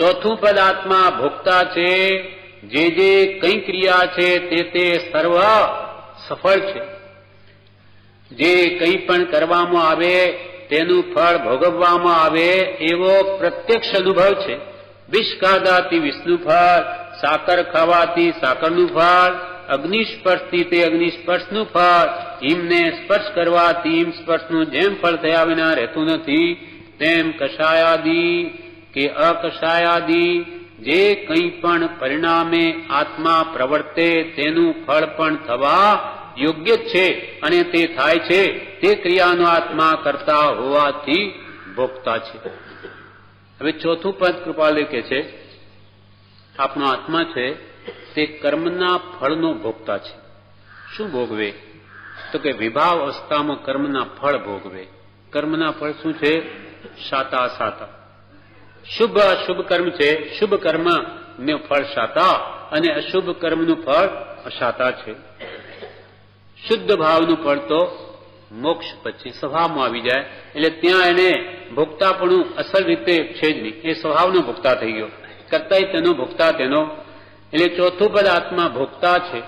ચોથું પદ આત્મા ભોગતા છે. જે કઈ ક્રિયા છે તે સર્વ સફળ છે. જે કંઈ પણ કરવામાં આવે તેનું ફળ ભોગવવામાં આવે એવો પ્રત્યક્ષ અનુભવ છે. વિષ ખાવાથી વિષનું ફળ, સાકર ખાવાથી સાકરનું ફળ, અગ્નિ સ્પર્શથી તે અગ્નિ સ્પર્શનું ફળ, હિમને સ્પર્શ કરવાથી હિમ સ્પર્શનું જેમ ફળ થયા વિના રહેતું નથી તેમ કષાયાદી કે અકષાયાદી જે કંઈ પણ પરિણામે આત્મા પ્રવર્તે તેનું ફળ પણ થવા યોગ્ય છે અને તે થાય છે તે ક્રિયાનો આત્મા કરતા હોવાથી ભોગતા છે. હવે ચોથું પદ કૃપાલુ કે છે આપણો આત્મા છે તે કર્મના ફળનો ભોગતા છે. શું ભોગવે? તો કે વિભાવ અવસ્થામાં કર્મના ફળ ભોગવે. કર્મના ફળ શું છે? શાતા સાતા. શુભ અશુભ કર્મ છે. શુભ કર્મ નું ફળ શાતા અને અશુભ કર્મનું ફળ અશાતા છે. શુદ્ધ ભાવનું ફળ તો મોક્ષ પછી સ્વભાવમાં આવી જાય એટલે ત્યાં એને ભોગતાપણું અસલ રીતે છે જ નહીં. એ સ્વભાવનો ભોગતા થઈ ગયો. કરતાય તેનો ભોગતા તેનો. એટલે ચોથું પદ આત્મા ભોગતા છે.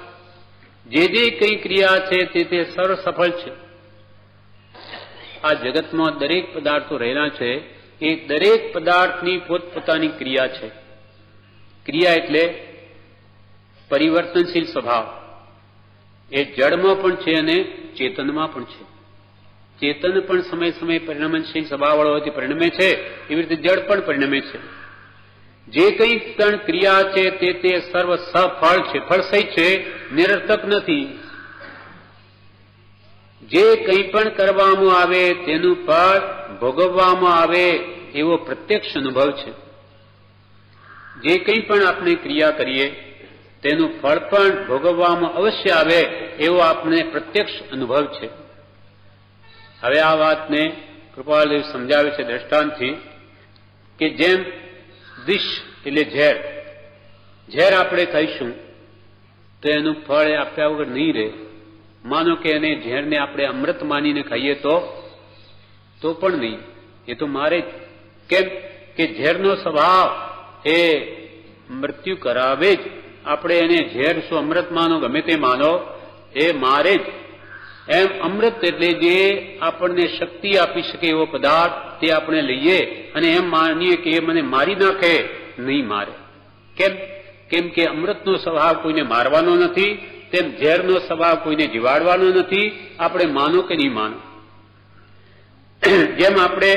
જે કઈ ક્રિયા છે તે સર્વ સફળ છે. આ જગતમાં દરેક પદાર્થો રહેલા છે એ દરેક પદાર્થની પોતપોતાની ક્રિયા છે. ક્રિયા એટલે પરિવર્તનશીલ સ્વભાવ. એ જળમાં પણ છે અને ચેતનમાં પણ છે. ચેતન પણ સમય સમય પરિણમનશીલ સ્વભાવવાળો હોવાથી પરિણમે છે, એવી રીતે જળ પણ પરિણમે છે. જે કંઈ પણ ક્રિયા છે તે સર્વ સફળ છે, ફળસહિત છે, નિરર્થક નથી. જે કંઈ પણ કરવામાં આવે તેનું ફળ ભોગવવામાં આવે એવો પ્રત્યક્ષ અનુભવ છે. જે કંઈ પણ આપણે ક્રિયા કરીએ તેનું ફળ પણ ભોગવવામાં અવશ્ય આવે એવો આપણે પ્રત્યક્ષ અનુભવ છે. હવે આ વાતને કૃપાલુ સમજાવે છે દ્રષ્ટાંતથી કે જેમ વિષ એટલે ઝેર આપણે ખાઈશું તો એનું ફળ આપ્યા વગર નહીં રહે. માનો કે એને ઝેરને આપણે અમૃત માનીને ખાઈએ તો પણ નહીં, એ તો મારે જ. કેમ કે ઝેરનો સ્વભાવ એ મૃત્યુ કરાવે જ. આપણે એને ઝેર શું અમૃત માનો ગમે તે માનો એ મારે જ. એમ અમૃત એટલે જે આપણને શક્તિ આપી શકે એવો પદાર્થ તે આપણે લઈએ અને એમ માનીએ કે એ મને મારી નાખે, નહીં મારે. કેમ કે અમૃતનો સ્વભાવ કોઈને મારવાનો નથી, તેમ ઝેરનો સ્વભાવ કોઈને જીવાડવાનો નથી. આપણે માનો કે નહીં માનો. જેમ આપણે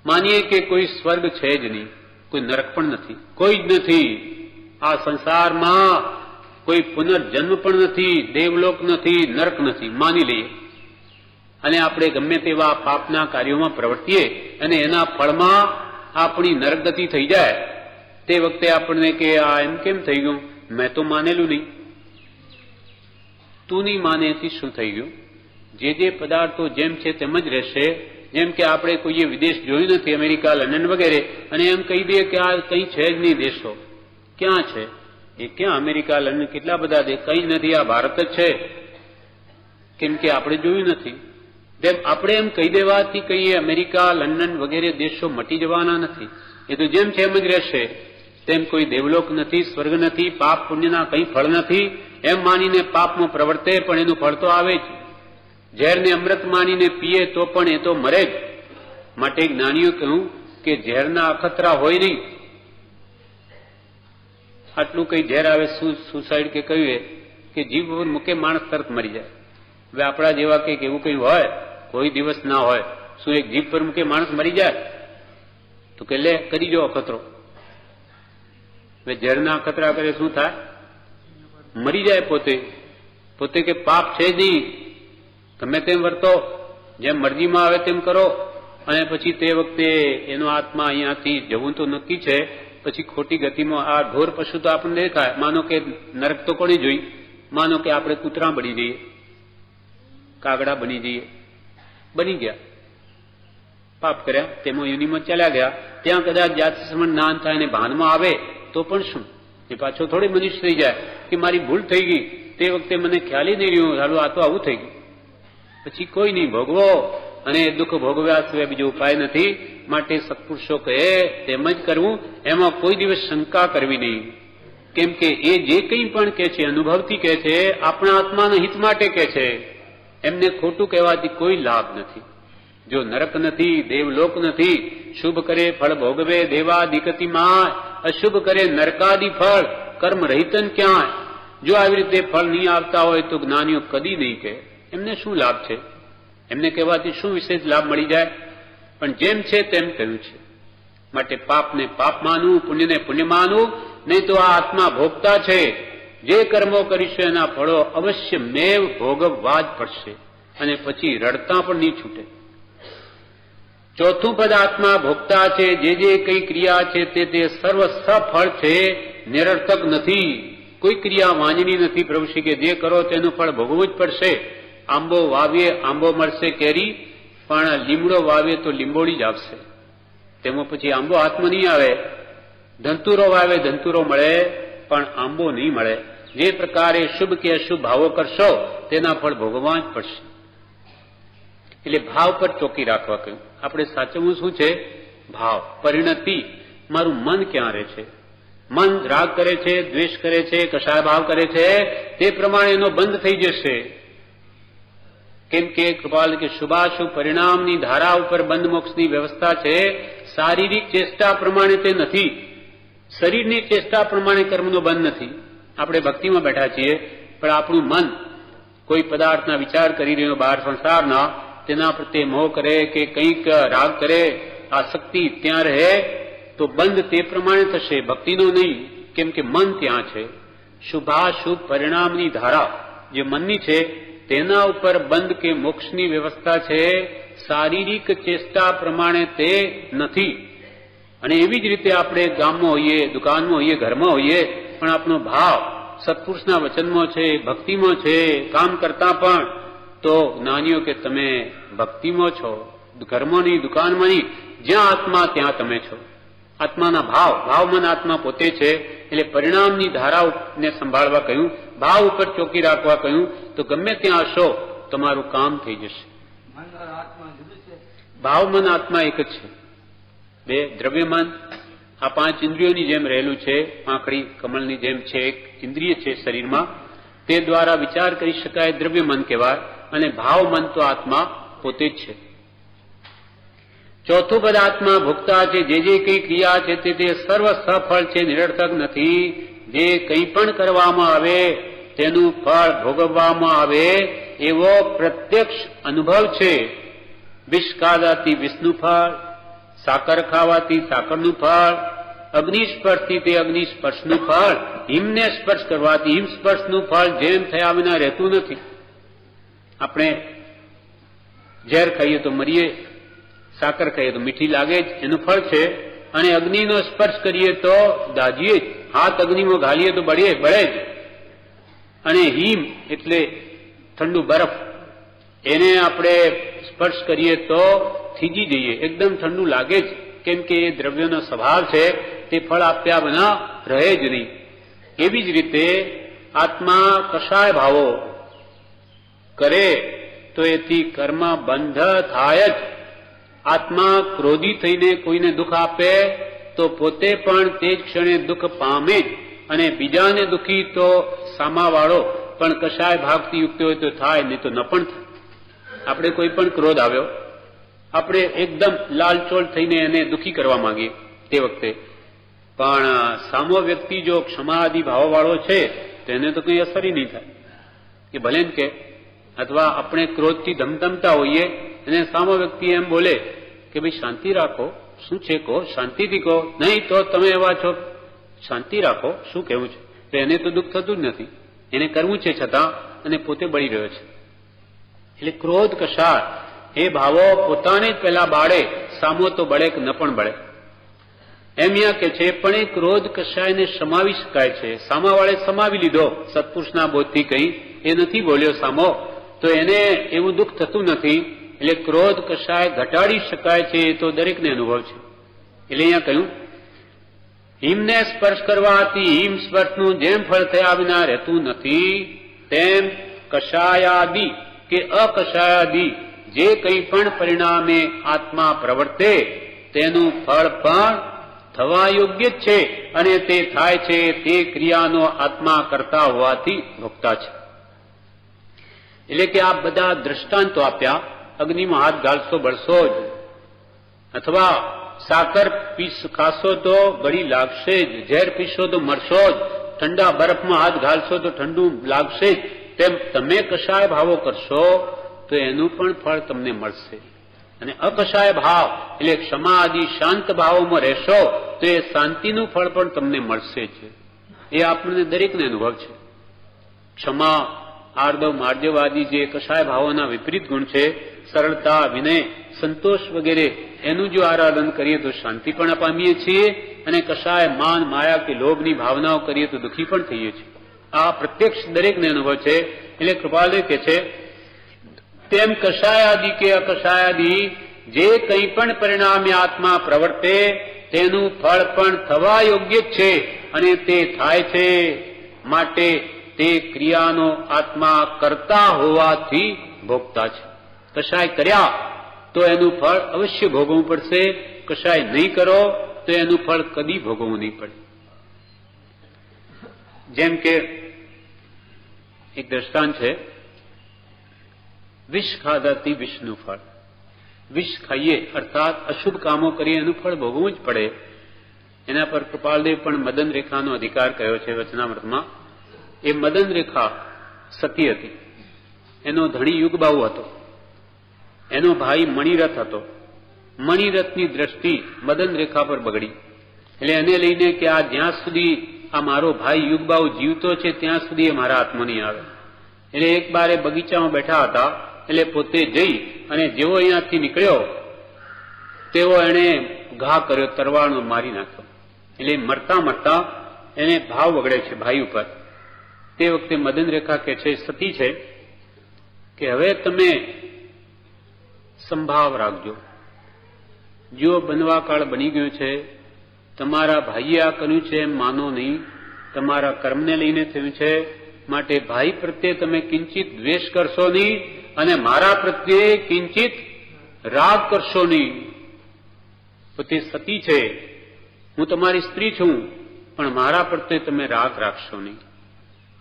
માનીએ કે કોઈ સ્વર્ગ છે જ નહીં, કોઈ નરક પણ નથી, કોઈ જ નથી. આ સંસારમાં કોઈ પુનર્જન્મ પણ નથી, દેવલોક નથી, નરક નથી, માની લઈએ. અને આપણે ગમે તેવા પાપના કાર્યોમાં પ્રવર્તીએ અને એના ફળમાં આપણી નરકગતિ થઈ જાય તે વખતે આપણને કે આ એમ કેમ થઈ ગયું? મેં તો માનેલું નહીં. તું નહીં માને એથી શું થઈ ગયું? જે પદાર્થો જેમ છે તેમ જ રહેશે. જેમ કે આપણે કોઈએ વિદેશ જોયું નથી, અમેરિકા, લંડન વગેરે, અને એમ કહી દઈએ કે આ કંઈ છે જ નહીં દેશો. ક્યાં છે? એ ક્યાં અમેરિકા, લંડન, કેટલા બધા દેશ? કંઈ જ નથી, આ ભારત જ છે. કેમ કે આપણે જોયું નથી. જેમ આપણે એમ કહી દેવાથી કહીએ અમેરિકા, લંડન વગેરે દેશો મટી જવાના નથી, એ તો જેમ છે એમ જ રહેશે. તેમ કોઈ દેવલોક નથી, સ્વર્ગ નથી, પાપ પુણ્યના કંઈ ફળ નથી. એમ માનીને પાપમાં પ્રવર્તે પણ એનું ફળ તો આવે જ. ઝેરને અમૃત માનીને પીએ તો પણ એ તો મરે જ. માટે જ્ઞાનીઓ કહ્યું કે ઝેરના અખતરા હોય નહીં. આટલું કઈ ઝેર આવે સુસાઇડ કે કહ્યું કે જીભ મૂકે માણસ તરત મરી જાય. હવે આપણા જેવા કંઈક એવું કંઈ હોય, કોઈ દિવસ ના હોય, શું એક જીભ પર મૂકે માણસ મરી જાય? તો કે લે કરી જો અખતરો. હવે ઝેરના અખતરા કરે શું થાય? મરી જાય પોતે કે પાપ છે જ નહીં, તમે તેમ વર્તો, જેમ મરજીમાં આવે તેમ કરો. અને પછી તે વખતે એનો આત્મા અહીંયાથી જવું તો નક્કી છે. પછી ખોટી ગતિમાં આ ઢોર પશુ તો આપણને દેખાય. માનો કે નરક તો કોને જોઈ? માનો કે આપણે કૂતરા બની જઈએ, કાગડા બની જઈએ, બની ગયા, પાપ કર્યા, તેમાં યુનિમાં ચાલ્યા ગયા. ત્યાં કદાચ જાતિ સમણ જ્ઞાન થાય અને ભાનમાં આવે તો પણ શું? એ પાછો થોડી મનુષ્ય થઈ જાય કે મારી ભૂલ થઈ ગઈ, તે વખતે મને ખ્યાલ નહીં રહ્યો, હાલો આ તો આવું થઈ ગયું. પછી કોઈ નહીં, ભોગવો અને દુઃખ ભોગવ્યા સિવાય બીજો ઉપાય નથી. માટે સત્પુરુષો કહે તેમ જ કરવું, એમાં કોઈ દિવસ શંકા કરવી નહીં. કેમ કે એ જે કંઈ પણ કહે છે અનુભવથી કહે છે, આપણા આત્માના હિત માટે કહે છે. એમને ખોટું કહેવાથી કોઈ લાભ નથી. જો નરક નથી, દેવલોક નથી, શુભ કરે ફળ ભોગવે દેવાદિકતિમાં, અશુભ કરે નરકાદિ ફળ, કર્મ રહિતન ક્યાંય. જો આવી રીતે ફળ નહીં આવતા હોય તો જ્ઞાનીઓ કદી નહીં કહે. એમને શું લાભ છે? એમને કહેવાથી શું વિશેષ લાભ મળી જાય? પણ જેમ છે તેમ કહ્યું છે. માટે પાપને પાપ માનવું, પુણ્યને પુણ્ય માનવું, નહીં તો આ આત્મા ભોગતા છે. જે કર્મો કરીશું એના ફળો અવશ્ય મેવ ભોગવવા જ પડશે, અને પછી રડતા પણ નહીં છૂટે. ચોથું પદ આત્મા ભોગતા છે. જે કઈ ક્રિયા છે તે સર્વ સફળ છે, નિરર્થક નથી. કોઈ ક્રિયા વાંજની નથી. પ્રભુ શ્રી કે જે કરો તેનું ફળ ભોગવવું જ પડશે. આંબો વાવીએ આંબો મળશે કેરી, પણ લીમડો વાવીએ તો લીંબોડી જ આવશે. તેમાં પછી આંબો હાથમાં નહીં આવે. ધંતુરો વાવે ધંતુરો મળે, પણ આંબો નહીં મળે. જે પ્રકારે શુભ કે અશુભ ભાવો કરશો તેના ફળ ભોગવવા જ પડશે. એટલે ભાવ પર ચોકી રાખવા કહ્યું. આપણે સાચવવું શું છે? ભાવ. પરિણતિ. મારું મન ક્યાં રહે છે? મન રાગ કરે છે, દ્વેષ કરે છે, કશાય ભાવ કરે છે, તે પ્રમાણે એનો બંધ થઈ જશે. કેમ કે કૃપાલ કે શુભાશુભ પરિણામની ધારા ઉપર બંધ મોક્ષની વ્યવસ્થા છે. શારીરિક ચેષ્ટા પ્રમાણે તે નથી. શરીરની ચેષ્ટા પ્રમાણે કર્મનો બંધ નથી. આપણે ભક્તિમાં બેઠા છીએ, પણ આપણું મન કોઈ પદાર્થના વિચાર કરી રહ્યો, બહાર સંસારના, તેના પ્રત્યે મોહ કરે કે કંઈક રાગ કરે, આસક્તિ ત્યાં રહે તો બંધ તે પ્રમાણે થશે, ભક્તિનો નહીં. કેમ કે મન ત્યાં છે. શુભાશુભ પરિણામની ધારા જે મનની છે તેના ઉપર બંધ કે મોક્ષની વ્યવસ્થા છે. શારીરિક ચેષ્ટા પ્રમાણે તે નથી. અને એવી જ રીતે આપણે ગામમાં હોઈએ, દુકાનમાં હોઈએ, ઘરમાં હોઈએ, પણ આપણો ભાવ સત્પુરુષના વચનમાં છે, ભક્તિમાં છે. કામ કરતા પણ તો જ્ઞાનીઓ કે તમે ભક્તિમાં છો, ઘરમાં નહીં, દુકાનમાં નહીં, જ્યાં આત્મા ત્યાં તમે છો. આત્માના ભાવ, ભાવમન આત્મા પોતે છે. એટલે પરિણામની ધારાને સંભાળવા કહ્યું, ભાવ ઉપર ચોકી રાખવા કહ્યું. તો ગમે ત્યાં હશો તમારું કામ થઈ જશે. ભાવમન આત્મા એક જ છે. બે દ્રવ્યમન આ પાંચ ઇન્દ્રિયોની જેમ રહેલું છે. પાંખડી કમળની જેમ છે, એક ઇન્દ્રિય છે શરીરમાં, તે દ્વારા વિચાર કરી શકાય, દ્રવ્યમન કહેવાય. અને ભાવમન તો આત્મા પોતે જ છે. ચોથું પદ આત્મા ભોગતા છે. જે કઈ ક્રિયા છે તે સર્વ સફળ છે, નિરર્થક નથી. જે કંઈ પણ કરવામાં આવે તેનું ફળ ભોગવવામાં આવે એવો પ્રત્યક્ષ અનુભવ છે. વિષ ખાવાથી વિષનું ફળ, સાકર ખાવાથી સાકરનું ફળ, અગ્નિ સ્પર્શથી તે અગ્નિ સ્પર્શનું ફળ, હિમને સ્પર્શ કરવાથી હિમ સ્પર્શનું ફળ જેમ થયા વિના રહેતું નથી. આપણે ઝેર ખાઈએ તો મરીએ, સાકર ખાઈએ તો મીઠી લાગે જ, એનું ફળ છે. અને અગ્નિનો સ્પર્શ કરીએ તો દાજીએ જ, હાથ અગ્નિમાં ઘાલીએ તો બળે જ. અને હિમ એટલે ઠંડુ બરફ, એને આપણે સ્પર્શ કરીએ તો થીજી જઈએ, એકદમ ઠંડુ લાગે જ. કેમ કે એ દ્રવ્યનો સ્વભાવ છે, તે ફળ આપ્યા વિના રહે જ નહીં. એવી જ રીતે આત્મા કશાય ભાવો કરે તો એથી કર્મ બંધ થાય જ. આત્મા ક્રોધી થઈને કોઈને દુઃખ આપે તો પોતે પણ તે જ ક્ષણે દુઃખ પામે જ, અને બીજાને દુઃખી તો સામાવાળો પણ કશાય ભાવથી યુક્ત હોય તો થાય, નહીં તો ન પણ થાય. આપણે કોઈ પણ ક્રોધ આવ્યો, આપણે એકદમ લાલચોળ થઈને એને દુઃખી કરવા માંગીએ તે વખતે, પણ સામો વ્યક્તિ જો ક્ષમાદિ ભાવવાળો છે તો એને તો કંઈ અસર નહીં થાય. એ ભલે ને કે, અથવા આપણે ક્રોધથી ધમધમતા હોઈએ અને સામો વ્યક્તિ એમ બોલે કે ભાઈ શાંતિ રાખો, શું છે કહો, શાંતિથી કહો, નહીં તો તમે એવા છો, શાંતિ રાખો, શું કહેવું છે, તો એને તો દુઃખ થતું જ નથી. એને કરવું છે છતાં, અને પોતે બળી રહ્યો છે. એટલે ક્રોધ કશાય એ ભાવો પોતાને જ પહેલા બાળે, સામો તો બળે કે ન પણ બળે. એમ અહીંયા કે છે, પણ એ ક્રોધ કશાયને સમાવી શકાય છે. સામાવાળે સમાવી લીધો સત્પુરુષના બોધથી, કંઈ એ નથી બોલ્યો સામો, તો એને એવું દુઃખ થતું નથી. એટલે ક્રોધ કશાય ઘટાડી શકાય છે, એ તો દરેકને અનુભવ છે. એટલે અહીંયા કહ્યું, હિમને સ્પર્શ કરવાથી હિમ સ્પર્શનું જેમ ફળ થયા વિના રહેતું નથી, તેમ કશાયાદિ કે અકશાયાદિ જે કંઈ પણ પરિણામે આત્મા પ્રવર્તે તેનું ફળ પણ થવા યોગ્ય જ છે, અને તે થાય છે તે ક્રિયાનો આત્મા કરતા હોવાથી ભોગતા છે. એટલે કે આ બધા દ્રષ્ટાંતો આપ્યા. અગ્નિમાં હાથ ગાળશો બળશો જ, અથવા સાકર ખાશો તો ગળી લાગશે જ, ઝેર પીશો તો મરશો જ, ઠંડા બરફમાં હાથ ઘાલશો તો ઠંડુ લાગશે જ. તેમ તમે કશાય ભાવો કરશો તો એનું પણ ફળ તમને મળશે. અને અકશાય ભાવ એટલે ક્ષમા આદિ શાંત ભાવોમાં રહેશો તો એ શાંતિનું ફળ પણ તમને મળશે જ. એ આપણને દરેકને અનુભવ છે. ક્ષમા, આર્દવ, માર્જવાદી જે કશાય ભાવોના વિપરીત ગુણ છે, સરળતા, વિનય, સંતોષ વગેરે, એનું જો આરાધન કરીએ તો શાંતિ પણ પામીએ છીએ, અને કશાય માન, માયા કે લોભની ભાવનાઓ કરીએ તો દુઃખી પણ થઈએ છીએ. આ પ્રત્યક્ષ દરેકને અનુભવ છે. એટલે કૃપાલય કે છે તેમ કશાયાદિ કે અકશાયાદિ જે કંઈ પણ પરિણામે આત્મા પ્રવર્તે તેનું ફળ પણ થવા યોગ્ય જ છે, અને તે થાય છે માટે તે ક્રિયાનો આત્મા કરતા હોવાથી ભોગતા છે. કશાય કર્યા તો એનું ફળ અવશ્ય ભોગવવું પડશે, કશાય નહીં કરો તો એનું ફળ કદી ભોગવવું નહીં પડે. જેમ કે એક દ્રષ્ટાંત છે, વિષ ખાધાથી વિષનું ફળ. વિષ ખાઈએ અર્થાત અશુભ કામો કરીએ એનું ફળ ભોગવવું જ પડે. એના પર કૃપાલદેવ પણ મદન રેખાનો અધિકાર કહ્યો છે વચનામૃતમાં. એ મદન રેખા સતી હતી, એનો ધણી યુગબાહુ હતો, એનો ભાઈ મણિરથ હતો. મણિરથની દ્રષ્ટિ મદન રેખા પર બગડી. એટલે એને લઈને કે આ જ્યાં સુધી આ મારો ભાઈ યુગબાહુ જીવતો છે ત્યાં સુધી એ મારા હાથમાં નહીં આવે. એટલે એક બારે બગીચામાં બેઠા હતા, એટલે પોતે જઈ અને જેવો અહીંયાથી નીકળ્યો તેવો એણે ઘા કર્યો, તરવાળનો મારી નાખ્યો. એટલે મરતા મરતા એને ભાવ વગડે છે ભાઈ ઉપર. તે વખતે મદન રેખા કે છે, સતી છે, કે હવે તમે સંભાવ રાખજો. જો બનવા કાળ બની ગયો છે, તમારા ભાઈએ આ કર્યું છે એમ માનો નહીં, તમારા કર્મને લઈને થયું છે, માટે ભાઈ પ્રત્યે તમે કિંચિત દ્વેષ કરશો નહીં, અને મારા પ્રત્યે કિંચિત રાગ કરશો નહીં. પોતે સતી છે, હું તમારી સ્ત્રી છું, પણ મારા પ્રત્યે તમે રાગ રાખશો નહીં,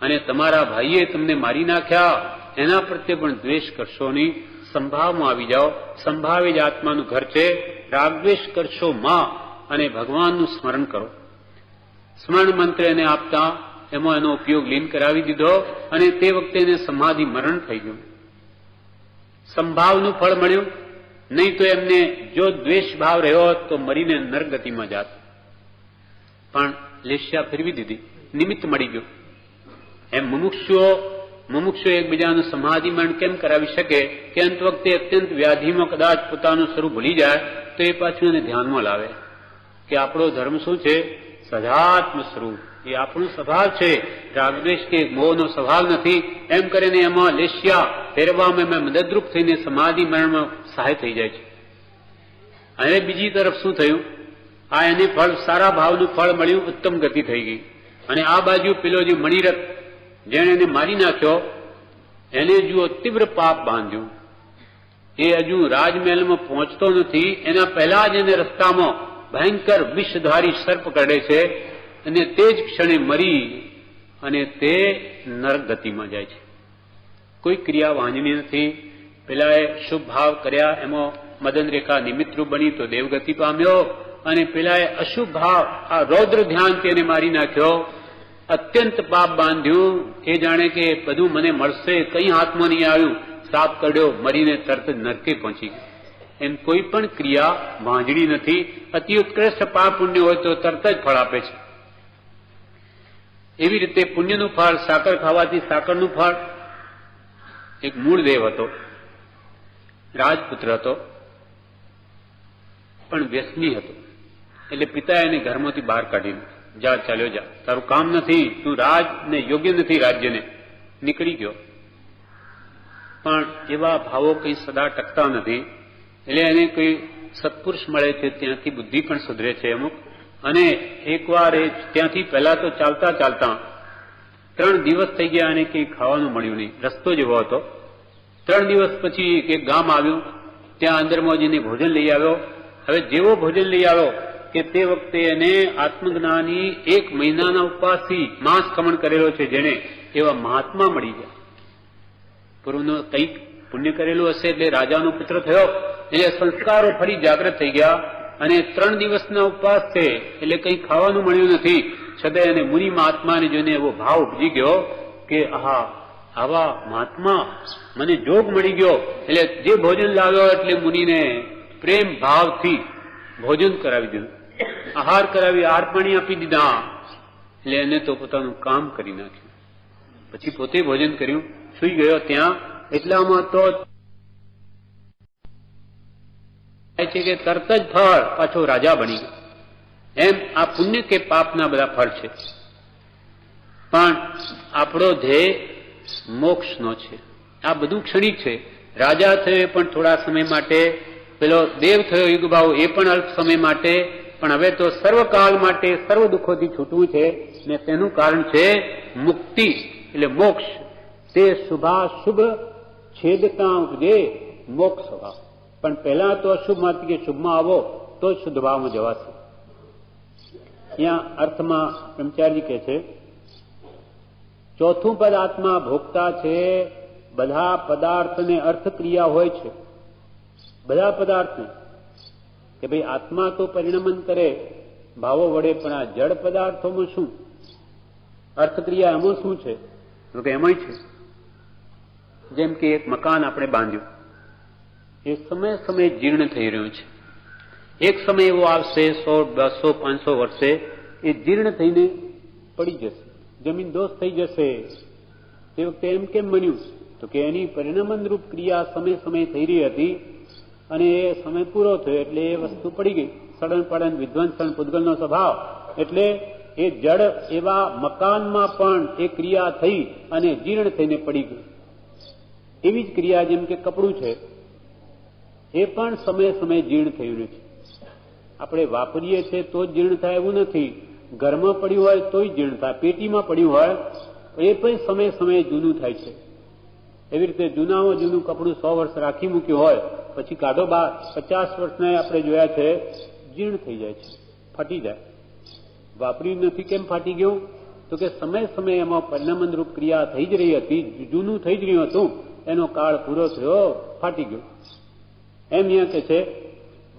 અને તમારા ભાઈએ તમને મારી નાખ્યા એના પ્રત્યે પણ દ્વેષ કરશો નહીં. સંભાવમાં આવી જાઓ. સંભાવે જ આત્માનું ઘર છે. રાગદ્વેષ કરશો માં, અને ભગવાનનું સ્મરણ કરો. સ્મરણ મંત્ર એને આપતા એમાં એનો ઉપયોગ લીન કરાવી દીધો, અને તે વખતે એને સમાધિ મરણ થઈ ગયું. સંભાવનું ફળ મળ્યું. નહીં તો એમને જો દ્વેષ ભાવ રહ્યો તો મરીને નરગતિમાં જાત. પણ લેસ્યા ફેરવી દીધી, નિમિત્ત મળી ગયું. એમ મુમુક્ષુઓ એકબીજાનું સમાધિ મરણ કેમ કરાવી શકે કે અંત વખતે અત્યંત વ્યાધિમાં કદાચ પોતાનું સ્વરૂપ ભૂલી જાય તો એ પાછું એને ધ્યાનમાં લાવે કે આપણો ધર્મ શું છે? સદાત્મ સ્વરૂપ. એ આપણું સ્વભાવ છે, રાગદ્વેષ કે મોહનો સ્વભાવ નથી. એમ કરીને એમાં લેસ્યા ફેરવામાં મદદરૂપ થઈને સમાધિ મરણમાં સહાય થઈ જાય છે. અને બીજી તરફ શું થયું? આ એને ફળ, સારા ભાવનું ફળ મળ્યું, ઉત્તમ ગતિ થઈ ગઈ. અને આ બાજુ પેલો જે મણિરથ જેણે એને મારી નાખ્યો એને જુઓ તીવ્ર પાપ બાંધ્યું. એ હજુ રાજમહેલમાં પહોંચતો નથી, એના પહેલા જ એને રસ્તામાં ભયંકર વિષધારી સર્પ કરડે છે, અને તે જ ક્ષણે મરી અને તે નરક ગતિમાં જાય છે. કોઈ ક્રિયા વાંજની નથી. પેલાએ શુભ ભાવ કર્યા, એમાં મદન રેખા નિમિત્તરૂપ બની તો દેવગતિ પામ્યો, અને પેલાએ અશુભ ભાવ આ રૌદ્ર ધ્યાનથી એને મારી નાખ્યો, અત્યંત પાપ બાંધ્યું. એ જાણે કે બધું મને મળશે, કંઈ હાથમાં નહીં આવ્યું, સાપ કરડ્યો, મરીને તરત જ નરકે પહોંચી ગયો. એમ કોઈ પણ ક્રિયા વાંજણી નથી. અતિ ઉત્કૃષ્ટ પાપ પુણ્ય હોય તો તરત જ ફળ આપે છે. એવી રીતે પુણ્યનું ફળ, સાકર ખાવાથી સાકરનું ફળ. એક મૂળ દેવ હતો, રાજપુત્ર હતો, પણ વ્યસની હતો. એટલે પિતાએ એને ઘરમાંથી બહાર કાઢીને, જા ચાલ્યો જા, તારું કામ નથી, તું રાજને યોગ્ય નથી રાજ્યને. નીકળી ગયો. પણ એવા ભાવો કંઈ સદા ટકતા નથી. એટલે એને કોઈ સત્પુરુષ મળે છે, ત્યાંથી બુદ્ધિ પણ સુધરે છે અમુક. અને એકવાર એ ત્યાંથી પહેલા તો ચાલતા ચાલતા 3 દિવસ થઈ ગયા અને કંઈ ખાવાનું મળ્યું નહીં. રસ્તો જેવો હતો. 3 દિવસ પછી એક ગામ આવ્યું, ત્યાં અંદરમોજીને ભોજન લઈ આવ્યો. હવે જેવો ભોજન લઈ આવ્યો કે તે વખતે એને આત્મજ્ઞાની 1 મહિનાના ઉપવાસથી માંસ ખમણ કરેલો છે જેને, એવા મહાત્મા મળી ગયા. પૂર્વનું કંઈક પુણ્ય કરેલું હશે એટલે રાજાનો પુત્ર થયો, એટલે સંસ્કારો ફરી જાગૃત થઈ ગયા. અને 3 દિવસના ઉપવાસ છે એટલે કંઈ ખાવાનું મળ્યું નથી, છતાં એને મુનિ મહાત્માને જોઈને એવો ભાવ ઉપજી ગયો કે આહા, આવા મહાત્મા મને જોગ મળી ગયો. એટલે જે ભોજન લાવ્યો એટલે મુનિને પ્રેમ ભાવથી ભોજન કરાવી દીધું, આહાર કરાવી, આહાર પાણી આપી દીધા. એટલે એને તો પોતાનું કામ કરી નાખ્યું. પછી પોતે ભોજન કર્યું, સુઈ ગયો ત્યાં. એટલામાં તો છે કે તરત જ ફળ પાછો રાજા બની ગયો. એમ આ પુણ્ય કે પાપના બધા ફળ છે, પણ આપણો ધ્યેય મોક્ષનો છે. આ બધું ક્ષણિક છે. રાજા થયો એ પણ થોડા સમય માટે, પેલો દેવ થયો યુગભાવ એ પણ અલ્પ સમય માટે, પણ હવે તો સર્વકાળ માટે સર્વ દુઃખોથી છૂટવું છે. ને તેનું કારણ છે મુક્તિ એટલે મોક્ષ. તે શુભાશુભ છેદતા ઉપજે મોક્ષ ભાવ. પણ પહેલા તો અશુભમાંથી કે શુભમાં આવો તો જ શુદ્ધ ભાવમાં જવાશે. અહીંયા અર્થમાં બ્રહ્મચારી કહે છે, ચોથું પદ આત્મા ભોગતા છે. બધા પદાર્થને અર્થક્રિયા હોય છે, બધા પદાર્થને. કે ભાઈ આત્મા તો પરિણમન કરે ભાવો વડે, પણ આ જડ પદાર્થોમાં શું અર્થક્રિયા, એમાં શું છે? તો કે એમાંય છે. જેમ કે એક મકાન આપણે બાંધ્યું, એ સમય સમય જીર્ણ થઈ રહ્યું છે. એક સમય એવો આવશે 100, 200, 500 વર્ષે એ જીર્ણ થઈને પડી જશે, જમીન દોષ થઈ જશે. તે વખતે એમ કેમ બન્યું? તો કે એની પરિણમન રૂપ ક્રિયા સમય સમય થઈ રહી હતી, અને એ સમય પૂરો થયો એટલે એ વસ્તુ પડી ગઈ. સડન પડન વિધ્વંસન પૂતગલનો સ્વભાવ, એટલે એ જડ એવા મકાનમાં પણ એ ક્રિયા થઈ અને જીર્ણ થઈને પડી ગઈ. એવી જ ક્રિયા જેમ કે કપડું છે, એ પણ સમય સમય જીર્ણ થયું છે. આપણે વાપરીએ છીએ તો જ જીર્ણ થાય એવું નથી. ઘરમાં પડ્યું હોય તોય જીર્ણ થાય, પેટીમાં પડ્યું હોય એ પણ સમય સમયે જૂનું થાય છે. એવી રીતે જૂનામાં જૂનું કપડું 100 વર્ષ રાખી મૂક્યું હોય, પછી કાઢો 50 વર્ષના આપણે જોયા છે જીર્ણ થઈ જાય છે, ફાટી જાય. વાપર્યું નથી કેમ ફાટી ગયું? તો કે સમય સમયે એમાં પરિણમન રૂપ ક્રિયા થઈ જ રહી હતી, જૂનું થઈ જ રહ્યું હતું, એનો કાળ પૂરો થયો, ફાટી ગયું. એમ અહીંયા કે છે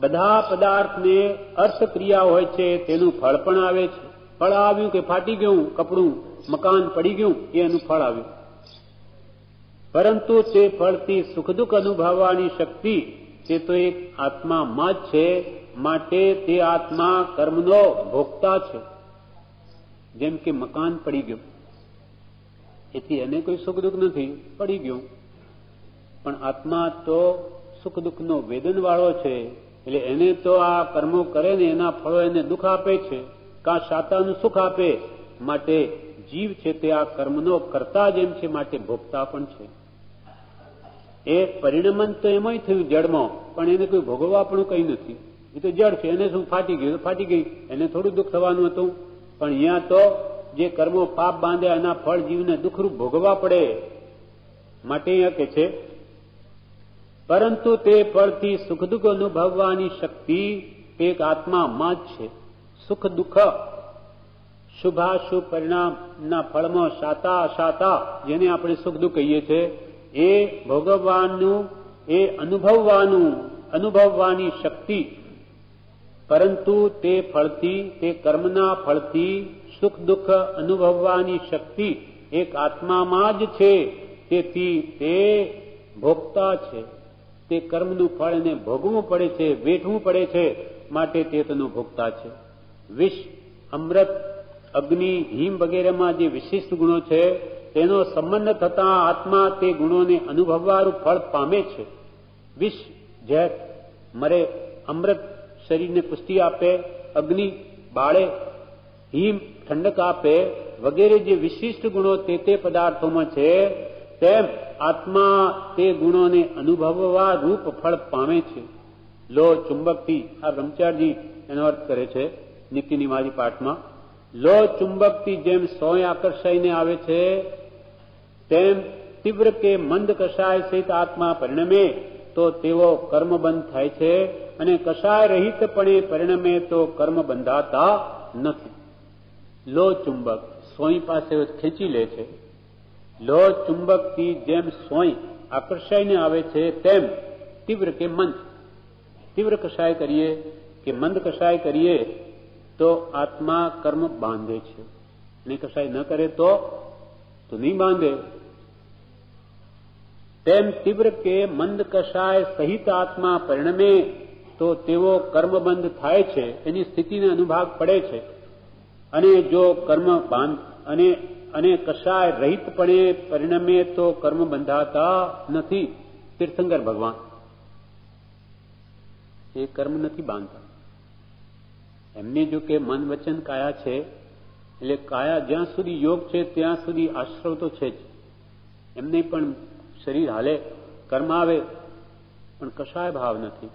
બધા પદાર્થને અર્થ ક્રિયા હોય છે, તેનું ફળ પણ આવે છે. ફળ આવ્યું કે ફાટી ગયું કપડું, મકાન પડી ગયું, એનું ફળ આવ્યું. પરંતુ તે ફળથી સુખ દુઃખ અનુભવવાની શક્તિ તે તો એક આત્મામાં જ છે. માટે તે આત્મા કર્મનો ભોગતા છે. જેમ કે મકાન પડી ગયું, એથી એને કોઈ સુખ દુઃખ નથી, પડી ગયું. પણ આત્મા તો સુખ દુઃખનો વેદન વાળો છે, એટલે એને તો આ કર્મો કરે ને એના ફળો એને દુઃખ આપે છે, કાં શાતાનું સુખ આપે. માટે જીવ છે તે આ કર્મનો કરતા જેમ છે, માટે ભોગતા પણ છે. એ પરિણમન તો એમાંય થયું જડમાં, પણ એને કોઈ ભોગવવા પણ કઈ નથી. એ તો જડ છે, એને શું ફાટી ગયું, ફાટી ગઈ, એને થોડું દુઃખ થવાનું હતું. પણ અહીંયા તો જે કર્મો પાપ બાંધ્યા એના ફળ જીવને દુઃખરૂપ ભોગવવા પડે. માટે અહીંયા કે છે પરંતુ તે ફળથી સુખ દુઃખ અનુભવવાની શક્તિ એક આત્મામાં જ છે. સુખ દુઃખ શુભાશુભ પરિણામના ફળમાં શાતા અશાતા, જેને આપણે સુખ દુઃખ કહીએ છીએ, એ ભોગવવાનું, એ અનુભવવાની શક્તિ. પરંતુ તે ફળથી, તે કર્મના ફળથી સુખ દુઃખ અનુભવવાની શક્તિ એક આત્મામાં જ છે. તેથી તે ભોગતા છે. તે કર્મનું ફળ એને ભોગવવું પડે છે, વેઠવું પડે છે. માટે તે તેનો ભોગતા છે. વિષ, અમૃત, અગ્નિ, હિમ વગેરેમાં જે વિશિષ્ટ ગુણો છે તેનો સંબંધ થતા આત્મા તે ગુણોને અનુભવવાનું ફળ પામે છે. વિષ ઝેર મરે, અમૃત શરીરને પુષ્ટિ આપે, અગ્નિ બાળે, હિમ ઠંડક આપે, વગેરે જે વિશિષ્ટ ગુણો તે પદાર્થોમાં છે, તેમ આત્મા તે ગુણોને અનુભવવા રૂપ ફળ પામે છે. લો ચુંબકથી, આ બ્રહ્મચારી એનો અર્થ કરે છે નિત્ય નિમાજી પાઠમાં. લો ચુંબકથી જેમ સોય આકર્ષાઈને આવે છે, તેમ તીવ્ર કે મંદ કષાય સહિત આત્મા પરિણમે તો તેઓ કર્મબંધ થાય છે, અને કષાય રહિતપણે પરિણમે તો કર્મ બંધાતા નથી. લો ચુંબક સોય પાસે ખેંચી લે છે. લો ચુંબકથી જેમ સોય આકર્ષાઈને આવે છે, તેમ તીવ્ર કે મંદ, તીવ્ર કષાય કરીએ કે મંદ કષાય કરીએ તો આત્મા કર્મ બાંધે છે, અને કષાય ન કરે તો નહીં બાંધે. તેમ તીવ્ર કે મંદ કષાય સહિત આત્મા પરિણમે તો તેઓ કર્મબંધ થાય છે, એની સ્થિતિને અનુભાગ પડે છે. અને જો કર્મ બાંધ અને કષાય રહિતપણે પરિણમે તો કર્મ બંધાતા નથી. તીર્થંકર ભગવાન એ કર્મ નથી બાંધતા. એમને જો કે મન વચન કાયા છે, એટલે કાયા જ્યાં સુધી યોગ છે ત્યાં સુધી આશ્રવ તો છે જ. એમને પણ શરીર હાલે, કર્મ આવે, પણ કશાય ભાવ નથી.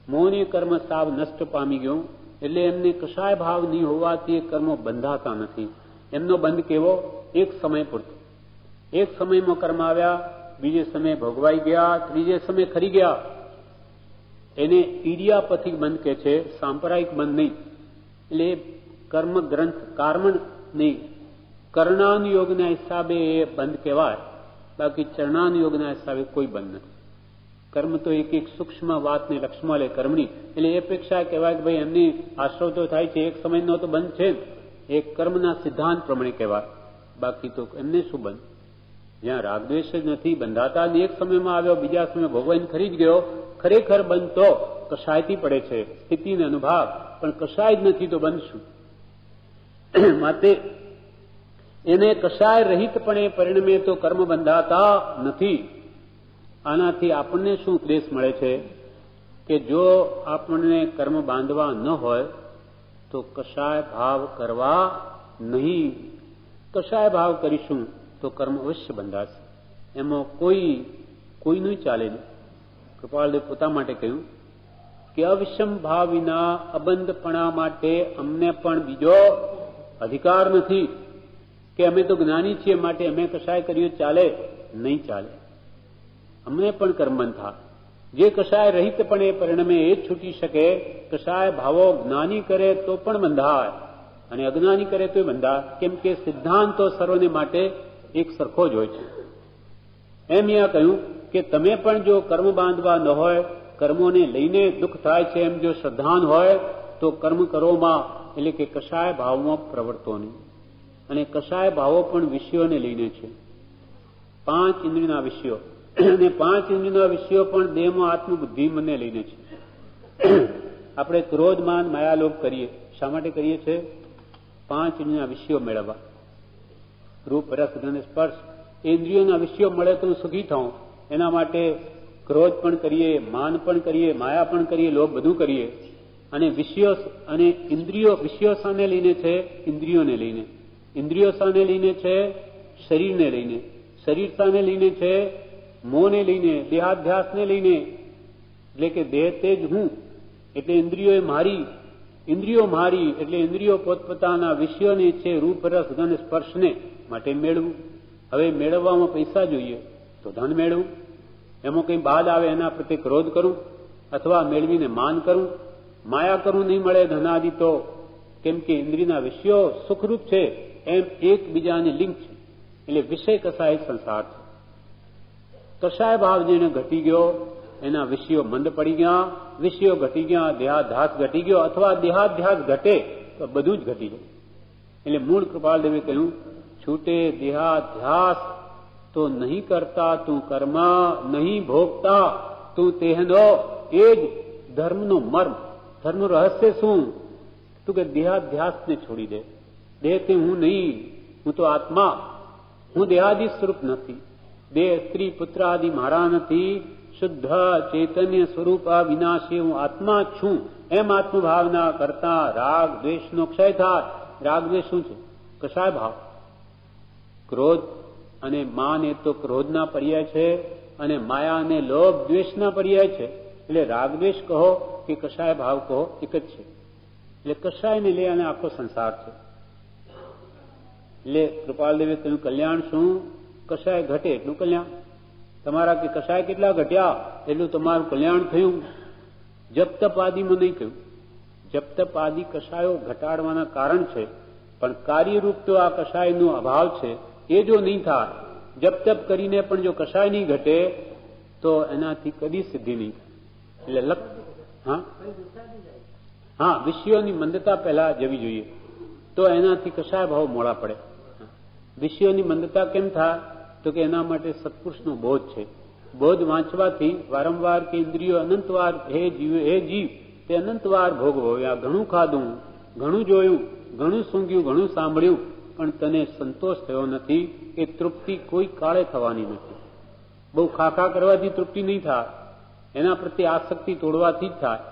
મોહની કર્મ સાવ નષ્ટ પામી ગયું, એટલે એમને કશાય ભાવ નહીં હોવાથી એ કર્મો બંધાતા નથી. એમનો બંધ કેવો? એક સમય પૂરતો. એક સમયમાં કર્મ આવ્યા, બીજે સમય ભોગવાઈ ગયા, ત્રીજે સમય ખરી ગયા. એને ઈડિયાપથિક બંધ કે છે, સાંપ્રદાયિક બંધ નહીં. એટલે કર્મ ગ્રંથ કાર્મણ નહીં, કર્ણાનુયોગના હિસાબે એ બંધ કહેવાય, બાકી ચરણાનુયોગના હિસાબે કોઈ બંધ નથી. કર્મ તો એક એક સૂક્ષ્મ વાતને લક્ષ્યમાં લે કર્મની, એટલે એ અપેક્ષા કહેવાય કે ભાઈ એમની આશ્રવ તો થાય છે, એક સમયનો તો બંધ છે, એ કર્મના સિદ્ધાંત પ્રમાણે કહેવાય. બાકી તો એમને શું બંધ? જ્યાં રાગદ્વેષ જ નથી, બંધાતા એક સમયમાં આવ્યો, બીજા સમય ભોગવાઈને ખરી જ ગયો. ખરેખર બંધ તો કશાયથી પડે છે, સ્થિતિને અનુભાવ, પણ કશાય જ નથી તો બંધ શું? માટે એને કશાય રહિતપણે પરિણમે તો કર્મ બંધાતા નથી. આનાથી આપણને શું ઉપદેશ મળે છે કે જો આપણને કર્મ બાંધવા ન હોય તો કશાય ભાવ કરવા નહીં. કશાય ભાવ કરીશું તો કર્મ અવશ્ય બંધાશે. એમાં કોઈનું ચાલે નહીં. કૃપાળદેવ પોતા માટે કહ્યું કે અવિષમ ભાવ વિના અબંધપણા માટે અમને પણ બીજો અધિકાર નથી કે અમે તો જ્ઞાની છીએ માટે અમે કશાય કર્યું ચાલે નહીં. ચાલે, અમને પણ કર્મબંધ થાય. જે કશાય રહિતપણે પરિણમે એ જ છૂટી શકે. કશાય ભાવો જ્ઞાની કરે તો પણ બંધાય, અને અજ્ઞાની કરે તો બંધાય. કેમ કે સિદ્ધાંતો સર્વને માટે એક સરખો જ હોય છે. એમ અહીંયા કહ્યું કે તમે પણ જો કર્મ બાંધવા ન હોય, કર્મોને લઈને દુઃખ થાય છે, એમ જો શ્રદ્ધાન હોય તો કર્મ કરોમાં, એટલે કે કશાય ભાવમાં પ્રવર્તો નહીં. અને કશાય ભાવો પણ વિષયોને લઈને છે. 5 ઇન્દ્રિયના વિષયો, અને 5 ઇન્દ્રિયના વિષયો પણ દેહમાં આત્મબુદ્ધિ મને લઈને છે. આપણે ક્રોધ માન માયાલોભ કરીએ, શા માટે કરીએ છીએ? 5 ઇન્દ્રિયના વિષયો મેળવવા. રૂપ રસ ગંધ સ્પર્શ ઇન્દ્રિયોના વિષયો મળે તો હું સુખી થાઉં, એના માટે ક્રોધ પણ કરીએ, માન પણ કરીએ, માયા પણ કરીએ, લોભ બધું કરીએ. અને વિષયો અને ઇન્દ્રિયો, વિષયો સાને લઈને છે? ઇન્દ્રિયોને લઈને. ઇન્દ્રિયો સાને લઈને છે? શરીરને લઈને. શરીર સાને લઈને છે? મોહને લઈને, દેહાધ્યાસને લઈને. એટલે કે દેહ તે જ હું, એટલે ઇન્દ્રિયો મારી, ઇન્દ્રિયો મારી, એટલે ઇન્દ્રિયો પોતપોતાના વિષયોને છે, રૂપ રસ ગંધ સ્પર્શને માટે મેળવું. હવે મેળવવામાં પૈસા જોઈએ તો ધન મેળવું, એમાં કંઈ બાદ આવે એના પ્રત્યે ક્રોધ કરું, અથવા મેળવીને માન કરું, માયા કરું, નહીં મળે ધનાદિ તો. કેમ કે ઇન્દ્રિયના વિષયો સુખરૂપ છે, એમ એકબીજાની લિંક છે. એટલે વિષય કસાય સંસાર છે. કશાય ભાવ જેને ઘટી ગયો, એના વિષયો મંદ પડી ગયા, વિષયો ઘટી ગયા, દેહાધ્યાસ ઘટી ગયો, અથવા દેહાધ્યાસ ઘટે તો બધું જ ઘટી જાય. એટલે મૂળ કૃપાળદેવે કહ્યું, છૂટે દેહાધ્યાસ તો નહીં કરતા તું કર્મ, નહીં ભોગતા તું તેહનો. એ જ ધર્મનો મર્મ, ધર્મનું રહસ્ય શું? તું કે દેહાધ્યાસને છોડી દે. દેહ તે હું નહીં, હું તો આત્મા, હું દેહાદિ સ્વરૂપ નથી. દેહ સ્ત્રી પુત્ર આદિ મારા નથી. શુદ્ધ ચૈતન્ય સ્વરૂપ અવિનાશી હું આત્મા છું. એમ આત્મભાવના કરતા રાગ દ્વેષનો ક્ષય થાય. રાગ દ્વેષ શું છે? કશાય ભાવ. ક્રોધ અને માન એ તો ક્રોધના પર્યાય છે, અને માયા અને લોભ દ્વેષના પર્યાય છે. એટલે રાગ દ્વેષ કહો કે કશાય ભાવ કહો, એક જ છે. એટલે કશાયને લઈ અને આખો સંસાર છે. એટલે કૃપાલદેવે કહ્યું કલ્યાણ શું? કશાય ઘટે એટલું કલ્યાણ. તમારા કે કશાય કેટલા ઘટ્યા એટલું તમારું કલ્યાણ થયું. જપ તપ આદિમાં નહીં થયું. જપ તપ આદિ કશાયો ઘટાડવાના કારણ છે, પણ કાર્યરૂપ તો આ કશાયનો અભાવ છે. એ જો નહીં થાય, જપ તપ કરીને પણ જો કશાય નહીં ઘટે તો એનાથી કદી સિદ્ધિ નહીં થાય. એટલે હા, વિષયોની મંદતા પહેલા જવી જોઈએ, તો એનાથી કશાય ભાવ મોડા પડે. વિષયોની મંદતા કેમ થાય? તો કે એના માટે સત્પુરુષનો બોધ છે. બોધ વાંચવાથી વારંવાર કે ઇન્દ્રિયો અનંતવાર હે જીવ તે અનંતવાર ભોગવ્યા. ઘણું ખાધું, ઘણું જોયું, ઘણું સૂંઘ્યું, ઘણું સાંભળ્યું, પણ તને સંતોષ થયો નથી. એ તૃપ્તિ કોઈ કાળે થવાની નથી. બહુ ખાખા કરવાથી તૃપ્તિ નહીં થાય, એના પ્રત્યે આસક્તિ તોડવાથી જ થાય.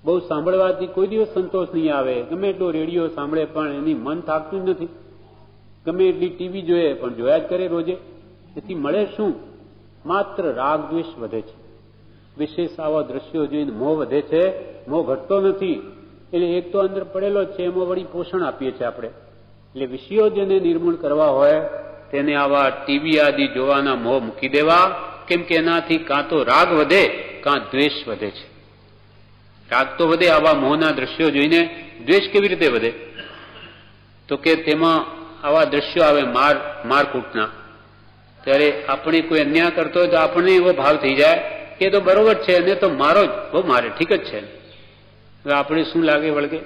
બહુ સાંભળવાથી કોઈ દિવસ સંતોષ નહીં આવે. ગમે એટલો રેડિયો સાંભળે પણ એની મન થાકતું જ નથી. ગમે એટલી ટીવી જોઈએ પણ જોયા જ કરે રોજે. એથી મળે શું? માત્ર રાગ દ્વેષ વધે છે. વિશેષ આવા દ્રશ્યો જોઈને મોહ વધે છે. મોહ ઘટતો નથી. એટલે એક તો અંદર પડેલો છે, એમાં વળી પોષણ આપીએ છીએ આપણે. એટલે વિષયો જેને નિર્મૂળ કરવા હોય તેને આવા ટીવી આદિ જોવાના મોહ મૂકી દેવા. કેમ કે એનાથી કાં તો રાગ વધે કાં દ્વેષ વધે છે. રાગ તો વધે આવા મોહના દ્રશ્યો જોઈને. દ્વેષ કેવી રીતે વધે? તો કે તેમાં આવા દ્રશ્યો આવે મારકૂટના, ત્યારે આપણે કોઈ અન્યાય કરતો હોય તો આપણને એવો ભાવ થઈ જાય કે તો બરોબર છે, એને તો મારો જ, બહુ મારે, ઠીક જ છે. હવે આપણે શું લાગે વળગે?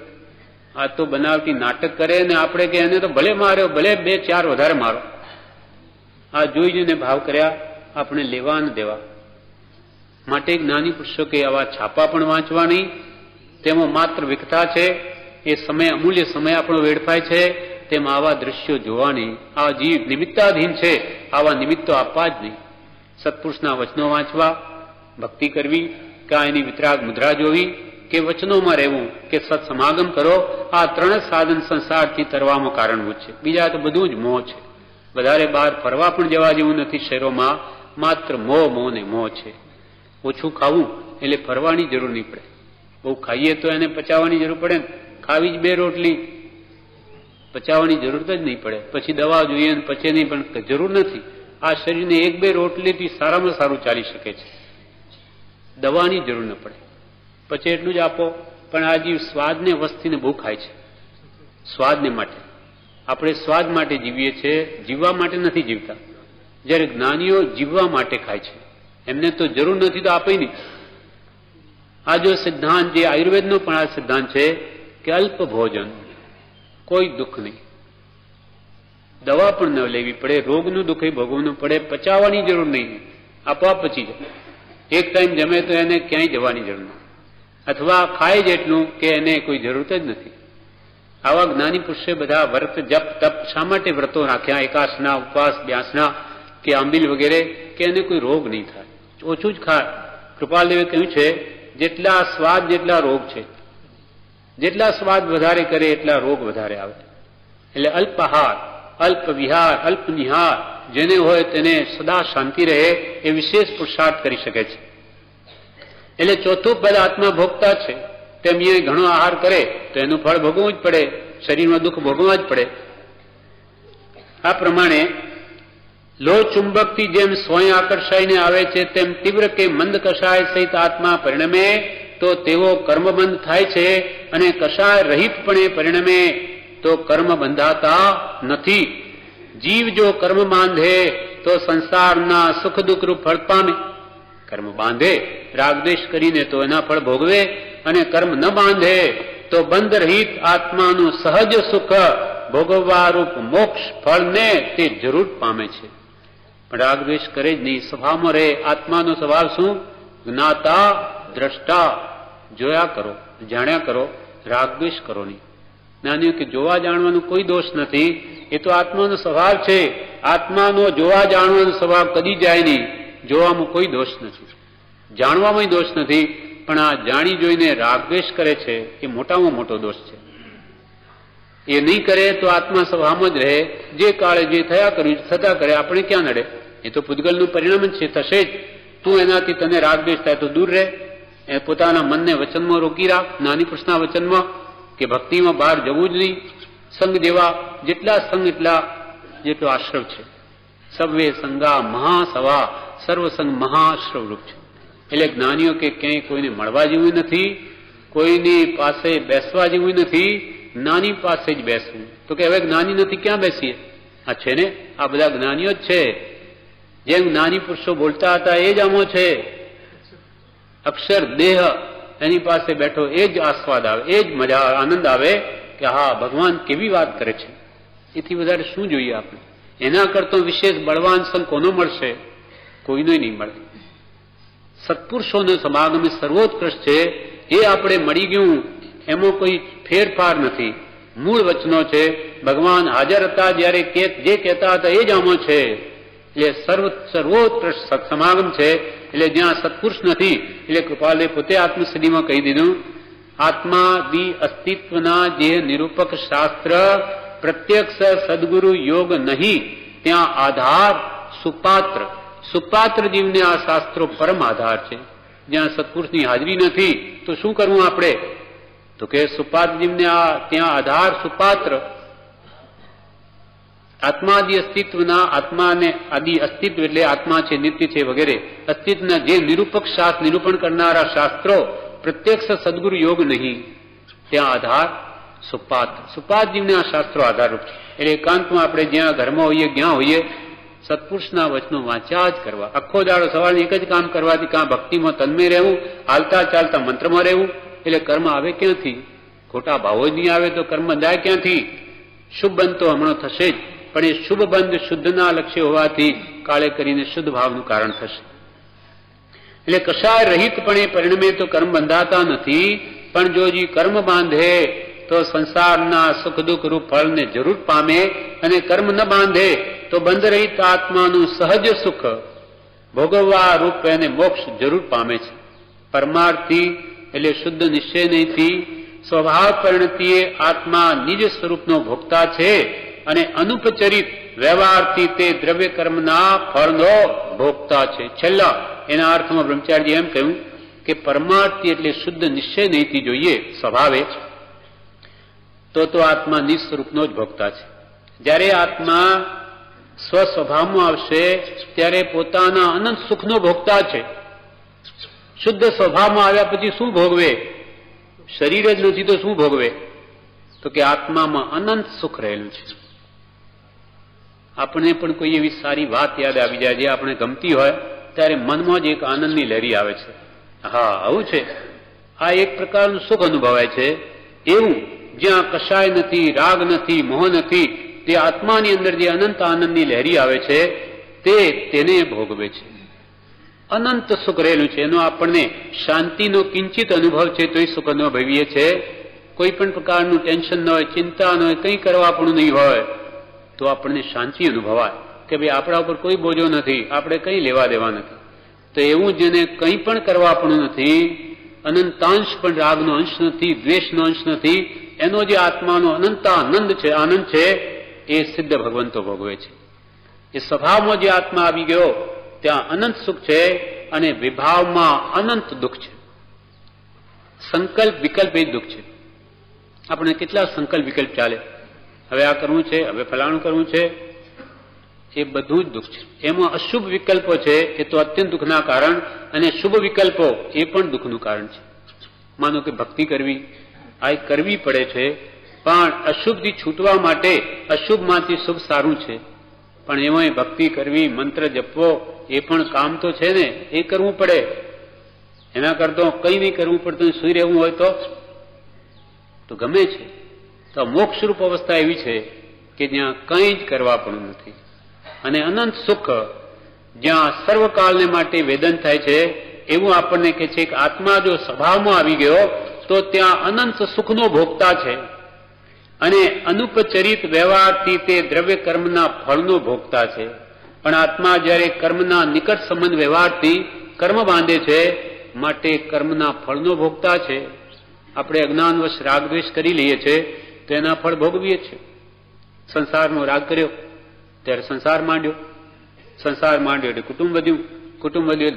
આ તો બનાવટી નાટક કરે ને આપણે કે એને તો ભલે માર્યો, ભલે 2-4 વધારે મારો. આ જોઈ જોઈને ભાવ કર્યા આપણે લેવા ન દેવા. માટે જ્ઞાની પુરુષો કે આવા છાપા પણ વાંચવા નહીં. તેમાં માત્ર વિકતા છે. એ સમય, અમૂલ્ય સમય આપણો વેડફાય છે. તેમાં આવા દ્રશ્યો જોવાની. આ જીવ નિમિત્તાધીન છે, આવા નિમિત્તો આપવા જ નહીં. સત્પુરુષના વચનો વાંચવા, ભક્તિ કરવી, કે એની વિતરાગ મુદ્રા જોવી, કે વચનોમાં રહેવું, કે સત્સમાગમ કરો. આ 3 જ સાધન સંસારથી તરવામાં કારણભૂત છે. બીજા તો બધું જ મોહ છે. વધારે બહાર ફરવા પણ જવા જેવું નથી શહેરોમાં. માત્ર મોહ ને મોહ છે. ઓછું ખાવું એટલે ફરવાની જરૂર નહીં પડે. બહુ ખાઈએ તો એને પચાવવાની જરૂર પડે ને. ખાવી જ 2 રોટલી, પચાવવાની જરૂર જ નહીં પડે. પછી દવા જોઈએ ને પચે નહીં, પણ જરૂર નથી. આ શરીરને 1-2 રોટલીથી સારામાં સારું ચાલી શકે છે. દવાની જરૂર ન પડે. પછી એટલું જ આપો. પણ આ જીવ સ્વાદને વસ્તીને બહુ ખાય છે. સ્વાદને માટે. આપણે સ્વાદ માટે જીવીએ છીએ, જીવવા માટે નથી જીવતા. જ્યારે જ્ઞાનીઓ જીવવા માટે ખાય છે. એમને તો જરૂર નથી તો આપે નહીં. આ જો સિદ્ધાંત, જે આયુર્વેદનો પણ આ સિદ્ધાંત છે કે અલ્પ ભોજન, કોઈ દુઃખ નહીં. દવા પણ ન લેવી પડે, રોગનું દુઃખ ભોગવવું પડે, પચાવવાની જરૂર નહીં. આપોઆપ પચી જાય. એક ટાઈમ જમે તો એને ક્યાંય જવાની જરૂર નથી. અથવા ખાય જ એટલું કે એને કોઈ જરૂરત જ નથી. આવા જ્ઞાની પુરુષે બધા વ્રત, જપ, તપ શા માટે વ્રતો રાખ્યા? એકાસના, ઉપવાસ, 82ના કે આંબીલ વગેરે, કે એને કોઈ રોગ નહીં થાય. ઓછું જ ખાય. કૃપાલદેવે કહ્યું છે જેટલા સ્વાદ જેટલા રોગ છે. જેટલા સ્વાદ વધારે કરે એટલા રોગ વધારે આવે. એટલે અલ્પાહાર, અલ્પ વિહાર, અલ્પ નિહાર જેને હોય તેને સદા શાંતિ રહે એ વિશેષ પુરુષાર્થ કરી શકે છે. એટલે ચોથું પદ આત્મા ભોગતા છે. તેમ એ ઘણો આહાર કરે તો એનું ફળ ભોગવવું જ પડે. શરીરમાં દુઃખ ભોગવવા જ પડે. આ પ્રમાણે લોહ ચુંબકથી જેમ સ્વયં આકર્ષાઈને આવે છે, તેમ તીવ્ર કે મંદ કષાય સહિત આત્મા પરિણમે તો તેઓ કર્મબંધ થાય છે. અને કષાય રહિતપણે પરિણમે તો કર્મ બંધાતા નથી. જીવ જો કર્મ બાંધે તો સંસારના સુખ દુઃખ રૂપ ફળ પામે. કર્મ બાંધે રાગદ્વેષ કરીને તો એના ફળ ભોગવે, અને કર્મ ન બાંધે તો બંધ રહિત આત્માનું સહજ સુખ ભોગવવા રૂપ મોક્ષ ફળને તે જરૂર પામે છે. પણ રાગદ્વેષ કરે જ નહીં, સ્વભાવમાં રહે. આત્માનો સ્વભાવ શું? જ્ઞાતા દ્રષ્ટા. જોયા કરો, જાણ્યા કરો, રાગદ્વેષ કરો નહીં. જ્ઞાનીઓ કે જોવા જાણવાનો કોઈ દોષ નથી. એ તો આત્માનો સ્વભાવ છે. આત્માનો જોવા જાણવાનો સ્વભાવ કદી જાય નહીં. જોવામાં કોઈ દોષ નથી, જાણવામાં દોષ નથી. પણ આ જાણી જોઈને રાગદ્વેષ કરે છે એ મોટામાં મોટો દોષ છે. એ નહીં કરે તો આત્મા સ્વભાવમાં જ રહે. જે કાળે જે થયા કર્યું થતા કરે, આપણે ક્યાં નડે? એ તો પૂતગલનું પરિણામ જ છે, થશે જ. તું એનાથી તને રાગદ્વેષ થાય તો દૂર રહે. એ પોતાના મનને વચનમાં રોકી રાખ. જ્ઞાની પુરુષના વચનમાં કે ભક્તિમાં બહાર જવું જ નહીં. સંગ જેવા જેટલા સંગ એટલા જેટલો આશ્રવ છે. સવે સંગા મહાસવા, સર્વસંગ મહાશ્રવરૂપ છે. એટલે જ્ઞાનીઓ કે ક્યાંય કોઈને મળવા જેવું નથી, કોઈની પાસે બેસવા જેવું નથી, જ્ઞાની પાસે જ બેસવું. તો કે હવે જ્ઞાની નથી, ક્યાં બેસીએ? આ છે ને, આ બધા જ્ઞાનીઓ જ છે. જેમ જ્ઞાની પુરુષો બોલતા હતા એ જ આમો છે. અક્ષર દેહ એની પાસે બેઠો એ જ આસ્વાદ આવે, એ જ મજા આનંદ આવે કે હા ભગવાન કેવી વાત કરે છે. એથી વધારે શું જોઈએ આપણે? એના કરતો વિશેષ બળવાન સંગ કોનો મળશે? કોઈનો નહીં મળે. સત્પુરુષોનો સમાગમ સર્વોત્કૃષ્ટ છે. એ આપણે મળી ગયું એમાં કોઈ ફેરફાર નથી. મૂળ વચનો છે. ભગવાન હાજર હતા જ્યારે જે કહેતા હતા એ જ આમો છે. એટલે સર્વોત્કૃષ્ટ સત્સમાગમ છે. એટલે જ્યાં સત્પુરુષ નથી, એટલે કૃપાલે પોતે આત્મસિદ્ધિમાં કહી દીધું, આત્મા દી અસ્તિત્વના જે નિરૂપક શાસ્ત્ર પ્રત્યક્ષ સદગુરુ યોગ નહીં, ત્યાં આધાર સુપાત્ર. સુપાત્ર જીવને આ શાસ્ત્રો પરમ આધાર છે. જ્યાં સત્પુરુષની હાજરી નથી તો શું કરવું આપણે? તો કે સુપાત્ર જીવને ત્યાં આધાર સુપાત્ર. આત્માદિ અસ્તિત્વના, આત્માને આદિ અસ્તિત્વ એટલે આત્મા છે, નિત્ય છે વગેરે અસ્તિત્વના જે નિરૂપક શાસ્ત્ર નિરૂપણ કરનારા શાસ્ત્રો પ્રત્યક્ષ સદગુરુ યોગ નહીં, ત્યાં આધાર સુપાત્ર. સુપાત્ર જીવને આ શાસ્ત્રો આધારરૂપ છે. એટલે એકાંતમાં આપણે જ્યાં ઘરમાં હોઈએ જ્યાં હોઈએ સત્પુરુષના વચનો વાંચ્યા જ કરવા. આખો દાડો સવારે એક જ કામ કરવાથી કાં ભક્તિમાં તન્મય રહેવું, હાલતા ચાલતા મંત્રમાં રહેવું. એટલે કર્મ આવે ક્યાંથી? ખોટા ભાવો જ નહીં આવે તો કર્મ બંધાય ક્યાંથી? શુભ બંધ તો હમણાં થશે જ, પણ એ શુભ બંધ શુદ્ધના લક્ષ્ય હોવાથી કાળે કરીને શુદ્ધ ભાવનું કારણ થશે. એટલે કશાય રહિતપણે પરિણમે તો કર્મ બંધાતા નથી. પણ જો જે કર્મ બાંધે તો સંસારના સુખ દુઃખ રૂપ ફળને જરૂર પામે, અને કર્મ ન બાંધે તો બંધ રહિત આત્માનું સહજ સુખ ભોગવવા રૂપ એને મોક્ષ જરૂર પામે છે. પરમાર્થી એટલે શુદ્ધ નિશ્ચયથી સ્વભાવ પરિણતિએ આત્મા નિજ સ્વરૂપનો ભોગતા છે, અને અનુપચરિત વ્યવહારથી તે દ્રવ્ય કર્મના ફળનો ભોગતા છે. છેલ્લા એના અર્થમાં બ્રહ્મચારી એમ કહ્યું કે પરમાર્થી એટલે શુદ્ધ નિશ્ચય નહીંથી જોઈએ સ્વભાવે તો આત્મા નિજ સ્વરૂપનો જ ભોગતા છે. જ્યારે આત્મા સ્વસ્વભાવમાં આવશે ત્યારે પોતાના અનંત સુખનો ભોગતા છે. શુદ્ધ સ્વભાવમાં આવ્યા પછી શું ભોગવે? શરીર જ નથી તો શું ભોગવે? તો કે આત્મામાં અનંત સુખ રહેલું છે. આપણે પણ કોઈ એવી સારી વાત યાદ આવી જાય જે આપણે ગમતી હોય ત્યારે મનમાં જ એક આનંદની લહેરી આવે છે. હા આવું છે, આ એક પ્રકારનું સુખ અનુભવાય છે. એવું જ્યાં કશાય નથી, રાગ નથી, મોહ નથી, તે આત્માની અંદર જે અનંત આનંદની લહેરી આવે છે તેને ભોગવે છે. અનંત સુખ રહેલું છે. એનો આપણને શાંતિનો કિંચિત અનુભવ છે તોય સુખ અનુભવીએ છે. કોઈ પણ પ્રકારનું ટેન્શન ન હોય, ચિંતા ન હોય, કંઈ કરવા પણ નહીં હોય તો આપણને શાંતિ અનુભવાય કે ભાઈ આપણા ઉપર કોઈ બોજો નથી, આપણે કંઈ લેવા દેવા નથી. તો એવું જેને કંઈ પણ કરવા પણ નથી, અનંતાંશ પણ રાગનો અંશ નથી, દ્વેષનો અંશ નથી, એનો જે આત્માનો અનંત આનંદ છે એ સિદ્ધ ભગવંતો ભોગવે છે. એ સ્વભાવમાં જે આત્મા આવી ગયો ત્યાં અનંત સુખ છે, અને વિભાવમાં અનંત દુઃખ છે. સંકલ્પ વિકલ્પ એ દુઃખ છે. આપણે કેટલા સંકલ્પ વિકલ્પ ચાલે, હવે આ કરવું છે, હવે ફલાણું કરવું છે, એ બધું જ દુઃખ છે. એમાં અશુભ વિકલ્પો છે એ તો અત્યંત દુઃખના કારણ, અને શુભ વિકલ્પો એ પણ દુઃખનું કારણ છે. માનો કે ભક્તિ કરવી, આ કરવી પડે છે, પણ અશુભથી છૂટવા માટે અશુભમાંથી શુભ સારું છે. પણ એમાંય ભક્તિ કરવી, મંત્ર જપવો એ પણ કામ તો છે ને, એ કરવું પડે. એના કરતો કંઈ નહીં કરવું પડતું, સુઈ રહેવું હોય તો ગમે છે. તો મોક્ષરૂપ અવસ્થા એવી છે કે જ્યાં કંઈ જ કરવા પણ નથી, અને અનંત સુખ જ્યાં સર્વકાળને માટે વેદન થાય છે. એવું આપણને કહે છે કે આત્મા જો સ્વભાવમાં આવી ગયો તો ત્યાં અનંત સુખનો ભોગતા છે, અને અનુપચરિત વ્યવહારથી તે દ્રવ્ય કર્મના ફળનો ભોગતા છે. પણ આત્મા જ્યારે કર્મના નિકટ સંબંધ વ્યવહારથી કર્મ બાંધે છે માટે કર્મના ફળનો ભોગતા છે. આપણે અજ્ઞાનવશ રાગદ્વેષ કરી લઈએ છીએ તો એના ફળ ભોગવીએ છીએ. સંસારનો રાગ કર્યો ત્યારે સંસાર માંડ્યો એટલે કુટુંબ વધ્યું, કુટુંબ વધ્યું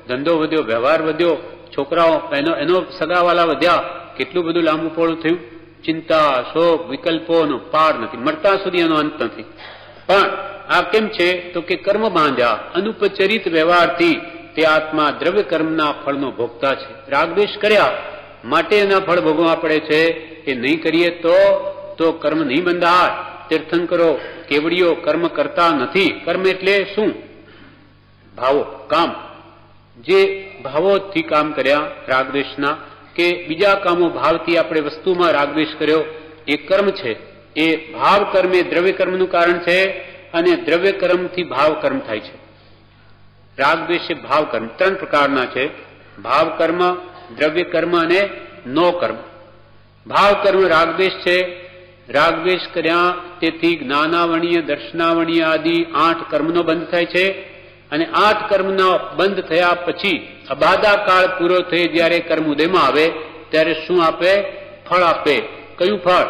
ધંધો વધ્યો, વ્યવહાર વધ્યો, છોકરાઓ એનો સગાવાલા વધ્યા, કેટલું બધું લાંબુ પહોળું થયું. ચિંતા, શોક, વિકલ્પોનો પાર નથી, મળતા સુધી એનો અંત નથી. પણ આ કેમ છે તો કે કર્મ બાંધ્યા અનુપચરિત વ્યવહારથી તે આત્મા દ્રવ્ય કર્મના ફળનો ભોગતા છે. રાગદ્વેષ કર્યા માટે એના ફળ ભોગવવા પડે છે. એ નહીં કરીએ તો કર્મ નહીં બંધાય. તીર્થંકરો કેવડીઓ કર્મ કરતા નથી. કર્મ એટલે શું? ભાવો, કામ. જે ભાવોથી કામ કર્યા રાગદ્વેષના, કે બીજા કામો ભાવથી આપણે વસ્તુમાં રાગદ્વેષ કર્યો, એ કર્મ છે. એ ભાવ કર્મ એ દ્રવ્ય કર્મનું કારણ છે, અને દ્રવ્ય કર્મથી ભાવ કર્મ થાય છે. રાગદ્વેષ એ ભાવ કર્મ ત્રણ પ્રકારના છે: ભાવ કર્મ, દ્રવ્ય કર્મ અને નો કર્મ. ભાવ કર્મ રાગદ્વેષ છે. રાગદ્વેષ કર્યા તેથી જ્ઞાનાવણીય, દર્શનાવણીય આદિ 8 કર્મનો બંધ થાય છે. અને 8 કર્મનો બંધ થયા પછી અબાધા કાળ પૂરો થઈ જ્યારે કર્મ ઉદયમાં આવે ત્યારે શું આપે? ફળ આપે. કયું ફળ?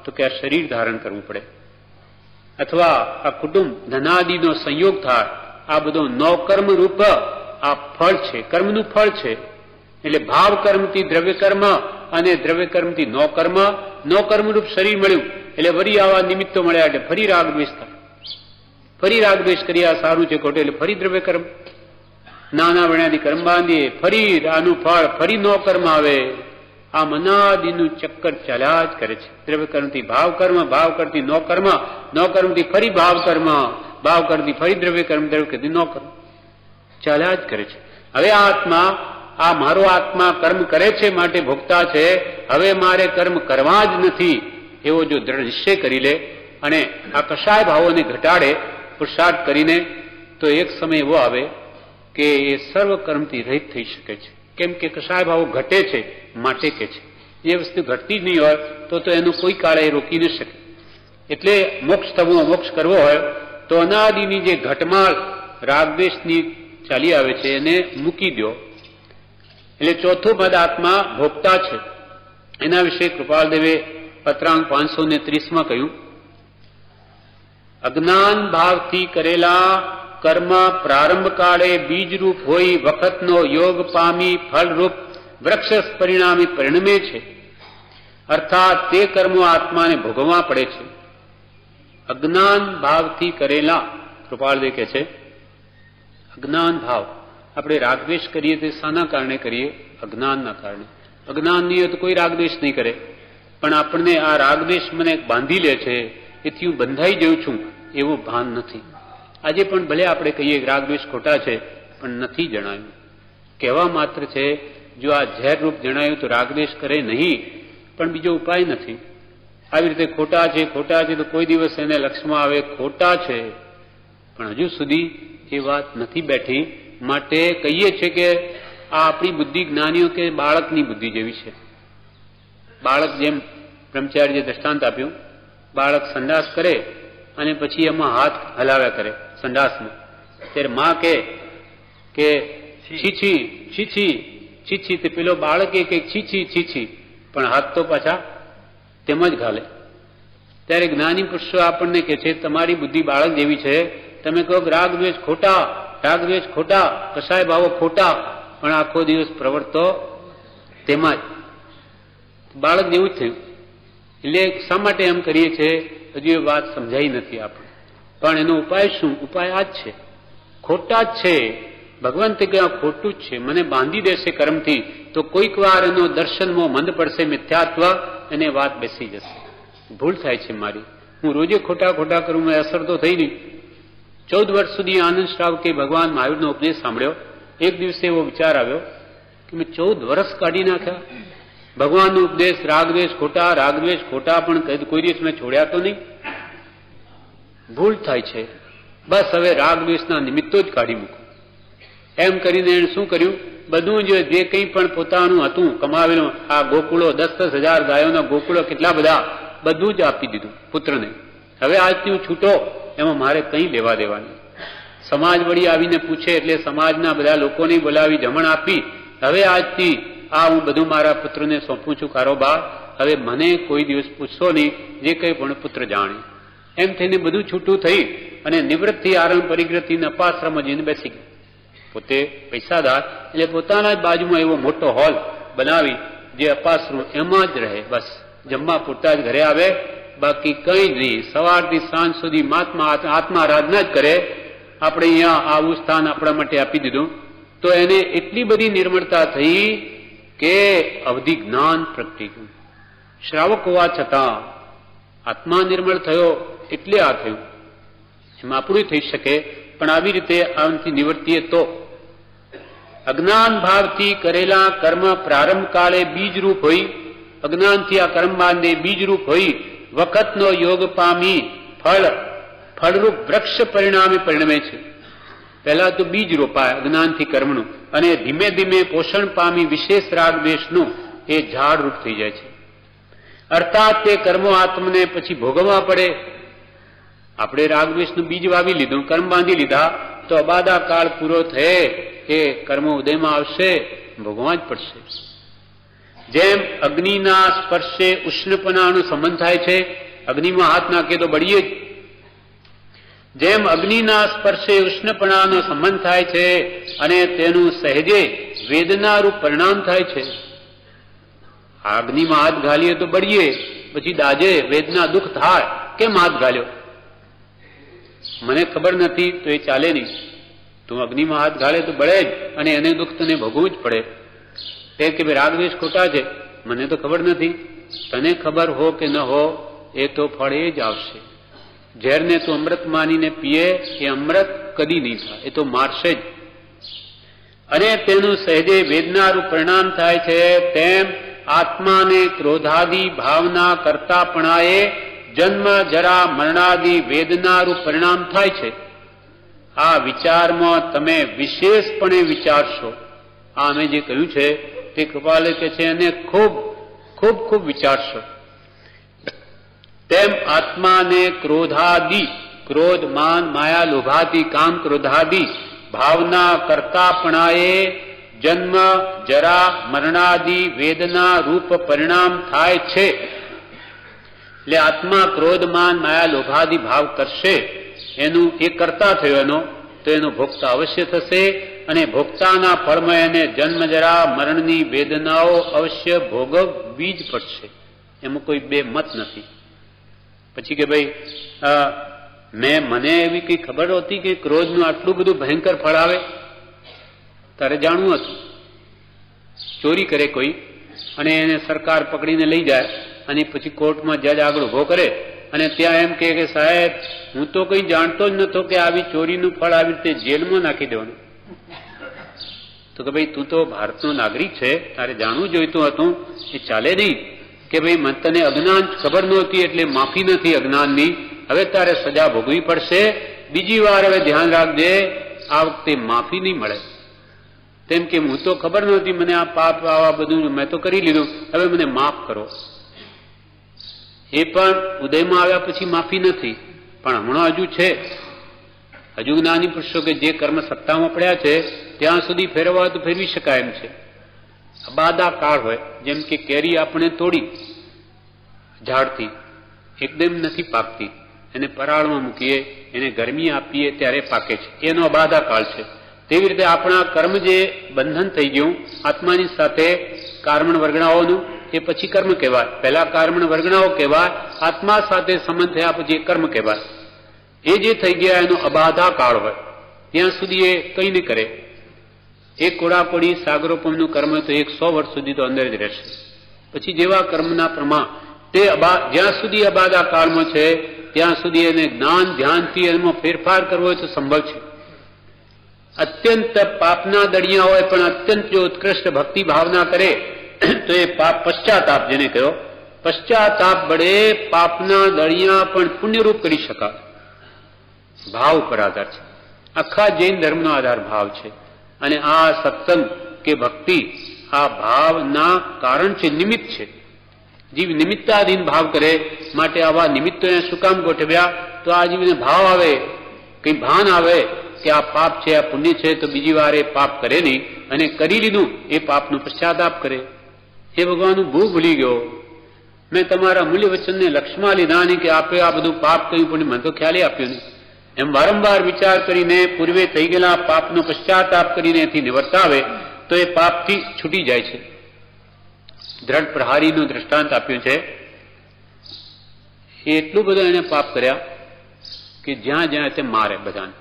તો કે આ શરીર ધારણ કરવું પડે, અથવા આ કુટુંબ ધનાદિનો સંયોગ થાય. આ બધો નોકર્મ રૂપ આ ફળ છે, કર્મનું ફળ છે. એટલે ભાવ કર્મથી દ્રવ્ય કર્મ અને દ્રવ્ય કર્મથી નો કર્મ રૂપ શરીર મળ્યું. એટલે વળી આવા નિમિત્તો મળ્યા એટલે ફરી રાગદ્વેષ થાય. ફરી રાગદ્વેષ કરી આ સારું છે ખોટું, એટલે ફરી દ્રવ્ય કર્મ, નાના વણાની કર્મ બાંધીએ, ફરી આનું ફળ, ફરી નો કર્મ આવે. આ મનાદિનું ચક્કર ચાલ્યા જ કરે છે. દ્રવ્ય કર્મથી ભાવ કર્મ, ભાવ કરતી નો કર્મથી ફરી ભાવ કર્મ, ભાવ કરતી ફરી દ્રવ્ય કર્મ, દ્રવ્ય કરતી નો કર્મ, ચાલ્યા જ કરે છે. હવે આ આત્મા, આ મારો આત્મા કર્મ કરે છે માટે ભોગતા છે. હવે મારે કર્મ કરવા જ નથી એવો જો દ્રઢ નિશ્ચય કરી લે અને આ કશાય ભાવોને ઘટાડે પુરુષાર્થ કરીને, તો એક સમય એવો આવે કે એ સર્વ કર્મથી રહિત થઈ શકે છે. કેમ કે કશાય ભાવો ઘટે છે માટે કે છે. એ વસ્તુ ઘટતી જ નહીં હોય તો એનું કોઈ કાળે રોકી ન શકે. એટલે મોક્ષ થવો, મોક્ષ કરવો હોય તો અનાદિની જે ઘટમાળ રાગદ્વેષની ચાલી આવે છે એને મૂકી દો. એટલે ચોથું પદ આત્મા ભોગતા છે. એના વિશે કૃપાલદેવે પત્રાંક 530 કહ્યું, અજ્ઞાન ભાવથી કરેલા કર્મ પ્રારંભ કાળે બીજરૂપ હોઈ વખતનો યોગ પામી ફળરૂપ વૃક્ષ પરિણામી પરિણમે છે. અર્થાત તે કર્મો આત્માને ભોગવવા પડે છે. અજ્ઞાન ભાવથી કરેલા, કૃપાલદેવ કહે છે, અજ્ઞાન ભાવ આપણે રાગદ્વેષ કરીએ તે શાના કારણે કરીએ? અજ્ઞાનના કારણે. અજ્ઞાન નહીં હોય તો કોઈ રાગદ્વેષ નહીં કરે, પણ આપણને આ રાગદ્વેષ મને બાંધી લે છે, એથી હું બંધાઈ જઉં છું એવું ભાન નથી. આજે પણ ભલે આપણે કહીએ રાગદ્વેષ ખોટા છે, પણ નથી જણાયું, કહેવા માત્ર છે. જો આ ઝેર રૂપ જણાયું તો રાગદ્વેષ કરે નહીં, પણ બીજો ઉપાય નથી. આવી રીતે ખોટા છે તો કોઈ દિવસ એને લક્ષ્યમાં આવે ખોટા છે, પણ હજુ સુધી એ વાત નથી બેઠી. માટે કહીએ છીએ કે આ આપણી બુદ્ધિ જ્ઞાનીઓ કે બાળકની બુદ્ધિ જેવી છે. બાળક જેમ બ્રહ્મચારીએ દ્રષ્ટાંત આપ્યું, બાળક સંડાસ કરે અને પછી એમાં હાથ હલાવ્યા કરે સંડાસમાં, ત્યારે માં કે છીછી છીછી છીછી, તે પેલો બાળકે કે છીછી છીછી, પણ હાથ તો પાછા તેમ જ ઘાલે. ત્યારે જ્ઞાની પુરુષો આપણને કે છે તમારી બુદ્ધિ બાળક જેવી છે. તમે કહો રાગદ્વેષ ખોટા, કસાય ભાવો ખોટા, પણ આખો દિવસ પ્રવર્તો તેમાં જ બાળક જેવું જ થયું. એટલે શા માટે એમ કરીએ છીએ? હજુ એ વાત સમજાઈ નથી આપણે. પણ એનો ઉપાય શું? ઉપાય આ જ છે, ખોટા જ છે. ભગવાન તે કહ્યું ખોટું જ છે, મને બાંધી દેશે કર્મથી તો કોઈક વાર એનો દર્શનમાં મંદ પડશે, મિથ્યાત્વ, એને વાત બેસી જશે. ભૂલ થાય છે મારી, હું રોજે ખોટા કરું, મેં અસર તો થઈ નહીં. 14 વર્ષ સુધી આનંદ શ્રાવ કે ભગવાન મહાવીરનો ઉપદેશ સાંભળ્યો. એક દિવસે એવો વિચાર આવ્યો કે મેં 14 વર્ષ કાઢી નાખ્યા ભગવાનનો ઉપદેશ. રાગદ્વેષ ખોટા, પણ કોઈ દિવસ મેં છોડ્યા તો નહીં. ભૂલ થાય છે. બસ હવે રાગદ્વેષના નિમિત્તો જ કાઢી મૂકું એમ કરીને એને શું કર્યું? બધું જે કંઈ પણ પોતાનું હતું કમાવેલું, આ ગોકુળો 10,000 ગાયોના ગોકુળો કેટલા બધા, બધું જ આપી દીધું પુત્રને. હવે આજથી હું છૂટો, એમાં મારે કંઈ લેવા દેવા નહીં. સમાજ વળી આવીને પૂછે એટલે સમાજના બધા લોકોને બોલાવી જમણ આપી. હવે આજથી આ હું બધું મારા પુત્રને સોંપું છું કારોબાર. હવે મને કોઈ દિવસ પૂછશો નહીં, જે કંઈ પણ પુત્ર જાણે. એમ થઈને બધું છૂટું થઈ અને નિવૃત્તિ આરંભ પરિગ્રહથી અપાશ્રમમાં જઈને બેસી ગયા. પોતે પૈસાદાર એટલે પોતાના જ બાજુમાં એવો મોટો હોલ બનાવી જે અપાશ્રમ એમાં જ રહે. બસ જમવા પૂરતા જ ઘરે આવે બાકી કંઈ જ નહીં. સવારથી સાંજ સુધી આત્મા આરાધના જ કરે. આપણે અહીંયા આવું સ્થાન આપણા માટે આપી દીધું તો એને એટલી બધી નિર્મળતા થઈ કે અવધિ જ્ઞાન પ્રગટી ગયું. શ્રાવક હોવા છતાં આત્મા નિર્મળ થયો એટલે આ થયું. એમાં આપણું થઈ શકે, પણ આવી રીતે આનાથી નિવર્તીએ તો અજ્ઞાન ભાવથી કરેલા કર્મ પ્રારંભ કાળે બીજરૂપ હોય, અજ્ઞાનથી આ કર્મ બાંધે બીજરૂપ હોય, વખતનો યોગ પામી ફળરૂપ વૃક્ષ પરિણામે પરિણમે છે. પહેલા તો બીજ રોપાય અજ્ઞાનથી કર્મનું, અને ધીમે ધીમે પોષણ પામી વિશેષ રાગ દ્વેષનું એ ઝાડ રૂપ થઈ જાય છે. અર્થાત તે કર્મો આત્મને પછી ભોગવવા પડે. આપણે રાગ દ્વેષનું બીજ વાવી લીધું, કર્મ બાંધી લીધા, તો અબાધા કાળ પૂરો થયે એ કર્મો ઉદયમાં આવશે, ભોગવવા જ પડશે. જેમ અગ્નિના સ્પર્શે ઉષ્ણપણાનો સંબંધ થાય છે, અગ્નિમાં હાથ નાખે તો બળીએ જ. જેમ અગ્નિના સ્પર્શે ઉષ્ણપણાનો સંબંધ થાય છે અને તેનું સહેજે વેદનારૂપ પરિણામ થાય છે. અગ્નિમાં હાથ ઘાલીએ તો બળીએ, પછી દાજે, વેદના દુઃખ થાય. કેમ હાથ ઘાલ્યો? મને ખબર નથી તો એ ચાલે નહીં. તું અગ્નિમાં હાથ ઘાલે તો બળે જ, અને એને દુઃખ તને ભોગવવું જ પડે. તે કે ભાઈ રાગદ્વેષ ખોટા છે, મને તો ખબર નથી. તને ખબર હો કે ન હો, એ તો ફળ એ જ આવશે. ઝેરને તું અમૃત માનીને પીએ, એ અમૃત કદી નહીં થાય, એ તો મારશે જ. અને તેનું સહેજે વેદનારૂપ પરિણામ થાય છે. તેમ આત્માને ક્રોધાદિ ભાવના કરતાપણાએ જન્મ જરા મરણાદિ વેદનારૂપ પરિણામ થાય છે. આ વિચારમાં તમે વિશેષપણે વિચારશો. આ અમે જે કહ્યું છે તે કૃપાલે કે છે એને ખૂબ ખૂબ ખૂબ વિચારશો. તેમ આત્માને ક્રોધાદિ, ક્રોધ માન માયા લોભાદિ કામ ક્રોધાદિ ભાવના કરતાપણાએ જન્મ જરા મરણાદિ વેદના રૂપ પરિણામ થાય છે. એટલે આત્મા ક્રોધ માન માયા લોભાદિ ભાવ કરશે, એનું એ કરતા થયો એનો, તો એનો ભોગતા અવશ્ય થશે. અને ભોગતાના ફળમાં એને જન્મ જરા મરણની વેદનાઓ અવશ્ય ભોગવવી જ પડશે. એમાં કોઈ બે મત નથી. પછી કે ભાઈ મને એવી કઈ ખબર હતી કે ક્રોધનું આટલું બધું ભયંકર ફળ આવે? તારે જાણવું હતું. ચોરી કરે કોઈ અને એને સરકાર પકડીને લઈ જાય, અને પછી કોર્ટમાં જજ આગળ ઉભો કરે, અને ત્યાં એમ કે સાહેબ હું તો કઈ જાણતો જ નતો કે આવી ચોરીનું ફળ આવી રીતે જેલમાં નાખી દેવાનું. તો કે ભાઈ તું તો ભારતનો નાગરિક છે, તારે જાણવું જોઈતું હતું. એ ચાલે નહીં કે ભાઈ મને તને અજ્ઞાન ખબર નહોતી એટલે માફી નથી અજ્ઞાનની, હવે તારે સજા ભોગવી પડશે. બીજી વાર હવે ધ્યાન રાખજે, આ વખતે માફી નહીં મળે. તેમ કે હું તો ખબર નહોતી, મને આ પાપ આવા બધું મેં તો કરી લીધું, હવે મને માફ કરો. એ પણ ઉદયમાં આવ્યા પછી માફી નથી, પણ હમણાં હજુ છે. હજુ જ્ઞાની પુરુષો કે જે કર્મ સત્તામાં પડ્યા છે ત્યાં સુધી ફેરવવા તો ફેરવી શકાય એમ છે. અબાધા કાળ હોય, જેમ કે કેરી આપણે તોડી ઝાડથી એકદમ નથી પાકતી, એને પરાળમાં મૂકીએ, એને ગરમી આપીએ ત્યારે પાકે છે, એનો અબાધા કાળ છે. તેવી રીતે આપણા કર્મ જે બંધન થઈ ગયું આત્માની સાથે કારમણ વર્ગણાઓનું, એ પછી કર્મ કહેવાય. પહેલા કારમણ વર્ગણાઓ કહેવાય, આત્મા સાથે સંબંધ થયા પછી કર્મ કહેવાય. એ જે થઈ ગયા એનો અબાધા કાળ હોય, ત્યાં સુધી એ કંઈ નહીં કરે. એક કોડાકોડી સાગરોપમનું કર્મ તો 100 વર્ષ સુધી તો અંદર જ રહેશે. પછી જેવા કર્મના પ્રમાણ તે જ્યાં સુધી અબાધા કાળમાં છે ત્યાં સુધી એને જ્ઞાન ધ્યાનથી એમાં ફેરફાર કરવો હોય તો સંભવ છે. અત્યંત પાપના દળિયા હોય પણ અત્યંત જો ઉત્કૃષ્ટ ભક્તિ ભાવના કરે તો એ પાપ પશ્ચાતાપ જેને કહ્યો, પશ્ચાતાપ વડે પાપના દળિયા પણ પુણ્યરૂપ કરી શકાય. ભાવ પર આધાર છે. આખા જૈન ધર્મનો આધાર ભાવ છે. અને આ સત્સંગ કે ભક્તિ આ ભાવના કારણ છે, નિમિત્ત છે. જીવ નિમિત્તાધીન ભાવ કરે, માટે આવા નિમિત્તો શું કામ ગોઠવ્યા? તો આ જીવને ભાવ આવે, કઈ ભાન આવે કે આ પાપ છે આ પુણ્ય છે, તો બીજી વાર એ પાપ કરે નહીં, અને કરી લીધું એ પાપનો પશ્ચાતાપ કરે. એ ભગવાનનું ભૂલી ગયો. મેં તમારા મૂલ્ય વચનને લક્ષ્યમાં લીધા નહીં કે આપે આ બધું પાપ કર્યું પણ મને તો ખ્યાલ આપ્યો નહીં. એમ વારંવાર વિચાર કરીને પૂર્વે થઈ ગયેલા પાપનો પશ્ચાતાપ કરીને એથી નિવર્તાવે તો એ પાપથી છૂટી જાય છે. દ્રઢ પ્રહારીનું દ્રષ્ટાંત આપ્યું છે. એ એટલું બધું એને પાપ કર્યા કે જ્યાં જ્યાં તે મારે બધાને.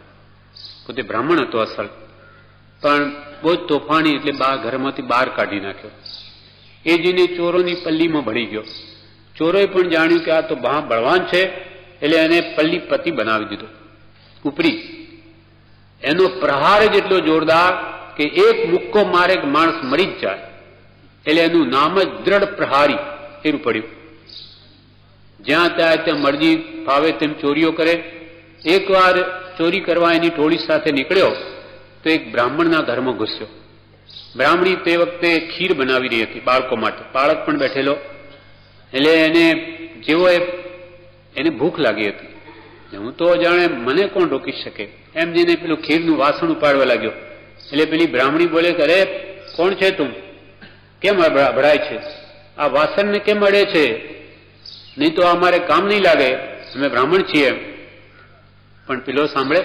પોતે બ્રાહ્મણ હતો અસલ, પણ બહુ જ તોફાની, એટલે ઘરમાંથી બહાર કાઢી નાખ્યો. એ જઈને ચોરોની પલ્લીમાં ભળી ગયો. ચોરોએ પણ જાણ્યું કે આ તો બળવાન છે, એટલે એને પલ્લી પતિ બનાવી દીધો ઉપરી. એનો પ્રહાર જ એટલો જોરદાર કે એક મુક્કો મારે માણસ મરી જ જાય, એટલે એનું નામ જ દ્રઢ પ્રહારી એવું પડ્યું. જ્યાં ત્યાં મરજી ફાવે તેમ ચોરીઓ કરે. એકવાર ચોરી કરવા એની ટોળી સાથે નીકળ્યો તો એક બ્રાહ્મણના ઘરમાં ઘૂસ્યો. બ્રાહ્મણી તે વખતે ખીર બનાવી રહી હતી બાળકો માટે, બાળક પણ બેઠેલો. એટલે એને જેવો એને ભૂખ લાગી હતી. હું તો જાણે મને કોણ રોકી શકે એમ જઈને પેલું ખીરનું વાસણ ઉપાડવા લાગ્યો. એટલે પેલી બ્રાહ્મણી બોલે કે અરે કોણ છે તું, કેમ ભરાય છે, આ વાસણને કેમ અડે છે, નહીં તો અમારે કામ નહીં લાગે, અમે બ્રાહ્મણ છીએ. પણ પેલો સાંભળે,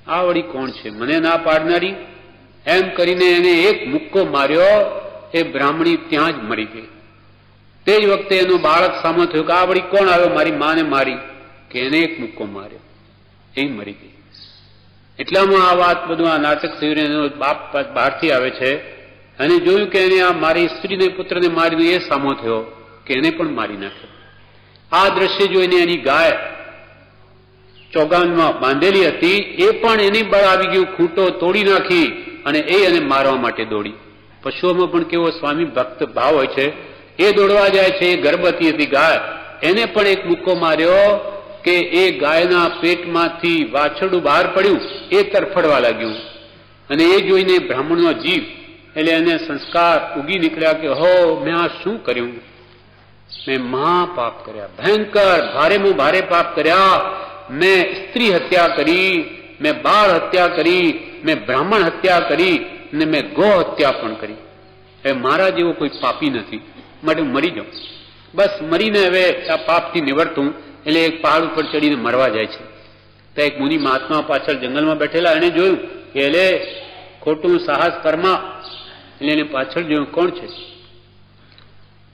આ વળી કોણ છે મને ના પાડનારી, એમ કરીને એને એક મુક્કો માર્યો. એ બ્રાહ્મણી ત્યાં જ મરી ગઈ. તે જ વખતે એનું બાળક સામે થયું કે આ વળી કોણ આવ્યો મારી માને મારી, કે એને એક મુક્કો માર્યો, એ મરી ગઈ. એટલામાં આ વાત બધું આ નાટક થયું. એનો બાપ બહારથી આવે છે અને જોયું કે એને આ મારી સ્ત્રીને પુત્રને મારી, એ સામો થયો કે એને પણ મારી નાખ્યો. આ દ્રશ્ય જોઈને એની ગાય ચોગાનમાં બાંધેલી હતી એ પણ એની બળ આવી ગયું, ખૂંટો તોડી નાખી અને એને મારવા માટે દોડી. પશુઓમાં પણ કેવો સ્વામી ભક્ત ભાવ હોય છે, એ દોડવા જાય છે. એ ગર્ભવતી હતી ગાય, એને પણ એક મુક્કો માર્યો કે એ ગાયના પેટમાંથી વાછરડું બહાર પડ્યું, એ તરફડવા લાગ્યું. અને એ જોઈને બ્રાહ્મણનો જીવ, એટલે એને સંસ્કાર ઉગી નીકળ્યા કે હો મેં આ શું કર્યું, મેં મહાપાપ કર્યા, ભયંકર ભારેમાં ભારે પાપ કર્યા. મેં સ્ત્રી હત્યા કરી, મેં બાળ હત્યા કરી, મેં બ્રાહ્મણ હત્યા કરી, અને મેં ગો હત્યા પણ કરી. હવે મારા જેવો કોઈ પાપી નથી, માટે હું મરી જાઉં. બસ મરીને હવે આ પાપથી નિવડતું. એટલે એક પહાડ ઉપર ચડીને મરવા જાય છે. તો એક મુનિ મહાત્મા પાછળ જંગલમાં બેઠેલા, એને જોયું કે એટલે ખોટું સાહસ કર્મા. એટલે એને પાછળ જોયું કોણ છે,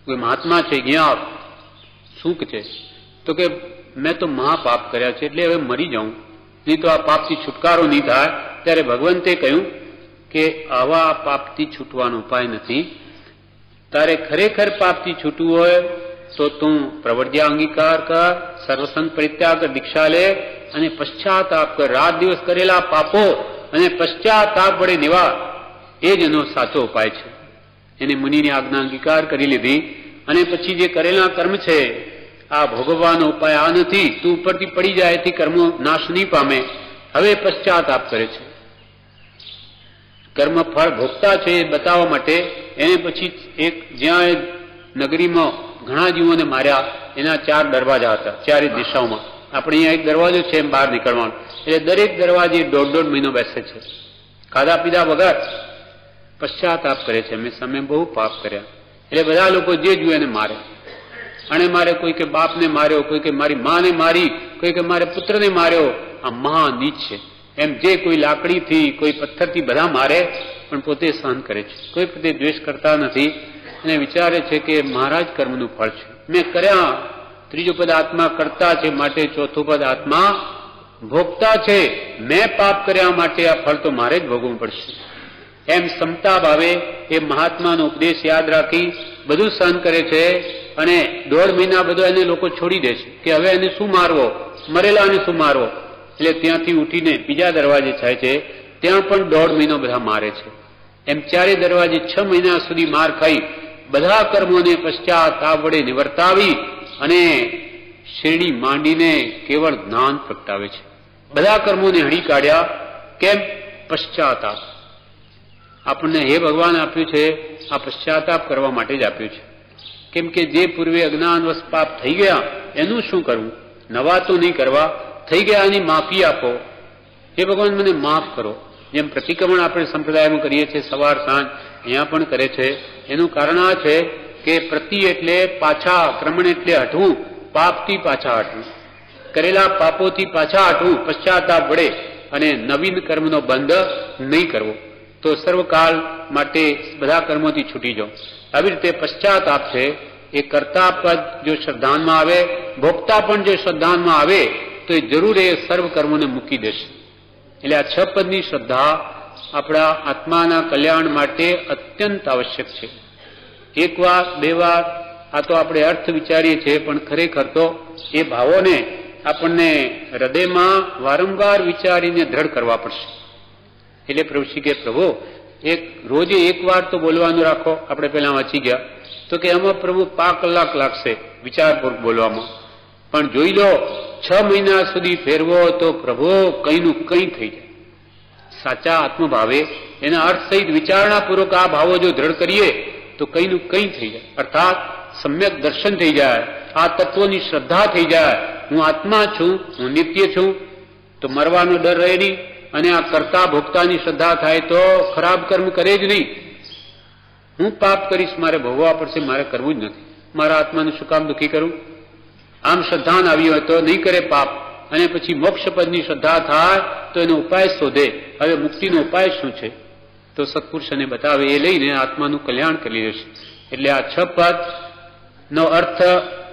કોઈ મહાત્મા છે, જ્ઞાન શું છે, તો કે મેં તો મહાપાપ કર્યા છે, એટલે હવે મરી જાઉં, નહીં તો આ પાપથી છુટકારો નહીં થાય. ત્યારે ભગવંતે કહ્યું કે આવા પાપથી છૂટવાનો ઉપાય નથી. તારે ખરેખર પાપથી છૂટવું હોય તો તું પ્રવર્જ્યા અંગીકાર કર, સર્વસંગ પરિત્યાગ કર, દીક્ષા લે અને પશ્ચાતાપ કર. રાત દિવસ કરેલા પાપો અને પશ્ચાતાપ વડે નિવાર, એ જ એનો સાચો ઉપાય છે. એને મુનિની આજ્ઞા અંગીકાર કરી લીધી. અને પછી જે કરેલા કર્મ છે, આ ભોગવવાનો ઉપાય આ નથી, તું ઉપરથી પડી જાય એથી કર્મો નાશ નહીં પામે. હવે પશ્ચાતાપ કરે છે. કર્મ ફળ ભોગતા છે એ બતાવવા માટે એને પછી એક જ્યાં નગરીમાં ઘણા જીવોને માર્યા, એના 4 દરવાજા હતા, 4 દિશાઓમાં. આપણે અહીંયા એક દરવાજો છે એમ બહાર નીકળવાનો, એટલે દરેક દરવાજે 1.5 મહિનો બેસે છે, ખાધા પીધા વગર. પશ્ચાતાપ કરે છે, મેં સામે બહુ પાપ કર્યા. એટલે બધા લોકો જે જુએ એને મારે. અને મારે કોઈ કે બાપને માર્યો, કોઈ કે મારી માને મારી, કોઈ કે મારે પુત્રને માર્યો. આ મહાનીચ છે. એમ જે કોઈ લાકડીથી, કોઈ પથ્થરથી બધા મારે, પણ પોતે સહન કરે છે, કોઈ પોતે દ્વેષ કરતા નથી. અને વિચારે છે કે મારા જ કર્મનું ફળ છે, મેં કર્યા. ત્રીજું પદ આત્મા કરતા છે, માટે ચોથું પદ આત્મા ભોગતા છે. મેં પાપ કર્યા માટે આ ફળ તો મારે જ ભોગવવું પડશે. એમ સમતા ભાવે એ મહાત્માનો ઉપદેશ યાદ રાખી બધું સહન કરે છે. અને 1.5 મહિના બધો એને લોકો છોડી દે છે કે હવે એને શું મારવો, મરેલાને શું મારવો. એટલે ત્યાંથી ઉઠીને બીજા દરવાજે જાય છે, ત્યાં પણ 1.5 મહિનો બધા મારે છે. એમ 4 દરવાજે 6 મહિના સુધી માર ખાઈ બધા કર્મોને પશ્ચાતાપ વડે નિવર્તાવી અને શેરડી માંડીને કેવળ જ્ઞાન પ્રગટાવે છે. બધા કર્મોને હણી કાઢ્યા. કેમ? પશ્ચાતાપ. આપણને હે ભગવાન આપ્યું છે, આ પશ્ચાતાપ કરવા માટે જ આપ્યું છે. કેમ કે જે પૂર્વે અજ્ઞાનવશ પાપ થઈ ગયા એનું શું કરવું, નવા તો નહીં કરવા. થઈ ગયા એની માફી આપો. હે ભગવાન મને માફ કરો. જેમ પ્રતિક્રમણ આપણે સંપ્રદાયમાં કરીએ છીએ સવાર સાંજ, અહીંયા પણ કરે છે. એનું કારણ આ છે કે પ્રતિ એટલે પાછા, ક્રમણ એટલે હટવું, પાપથી પાછા હટવું, કરેલા પાપોથી પાછા હટવું પશ્ચાતાપ વડે, અને નવીન કર્મનો બંધ નહીં કરવો. તો સર્વકાળ માટે બધા કર્મોથી છૂટી જાઓ. આવી રીતે પશ્ચાતાપ છે એ કર્તા પદ જો શ્રદ્ધાનમાં આવે, ભોગતા પણ જો શ્રદ્ધાનમાં આવે તો એ જરૂર એ સર્વ કર્મોને મૂકી દેશે. એટલે આ 6 પદની શ્રદ્ધા આપણા આત્માના કલ્યાણ માટે અત્યંત આવશ્યક છે. એક વાર બે વાર આ તો આપણે અર્થ વિચારીએ છીએ, પણ ખરેખર તો એ ભાવોને આપણને હૃદયમાં વારંવાર વિચારીને દ્રઢ કરવા પડશે. એટલે પ્રભુશ્રી કે પ્રભુ એક રોજે એક વાર તો બોલવાનું રાખો. આપણે પેલા વાંચી ગયા તો કે એમાં પ્રભુ 5 કલાક લાગશે વિચારપૂર્વક બોલવામાં, પણ જોઈ લો 6 મહિના સુધી ફેરવો તો પ્રભુ કંઈનું કંઈ થઈ જાય. સાચા આત્મભાવે એના અર્થ સહિત વિચારણાપૂર્વક આ ભાવો જો દ્રઢ કરીએ તો કંઈનું કંઈ થઈ જાય. અર્થાત સમ્યક દર્શન થઈ જાય, આ તત્વોની શ્રદ્ધા થઈ જાય. હું આત્મા છું, હું નિત્ય છું, તો મરવાનો ડર રહે નહીં. અને આ કરતા ભોગતાની શ્રદ્ધા થાય તો ખરાબ કર્મ કરે જ નહીં. હું પાપ કરીશ, મારે ભોગવવા પડશે, મારે કરવું જ નથી. મારા આત્માને શું કામ દુઃખી કરું? આમ શ્રદ્ધા આવી હોય તો નહીં કરે પાપ. અને પછી મોક્ષપદની શ્રદ્ધા થાય તો એનો ઉપાય શોધે. હવે મુક્તિનો ઉપાય શું છે? તો સત્પુરુષને બતાવે, એ લઈને આત્માનું કલ્યાણ કરી લેશે. એટલે આ 6 પદનો અર્થ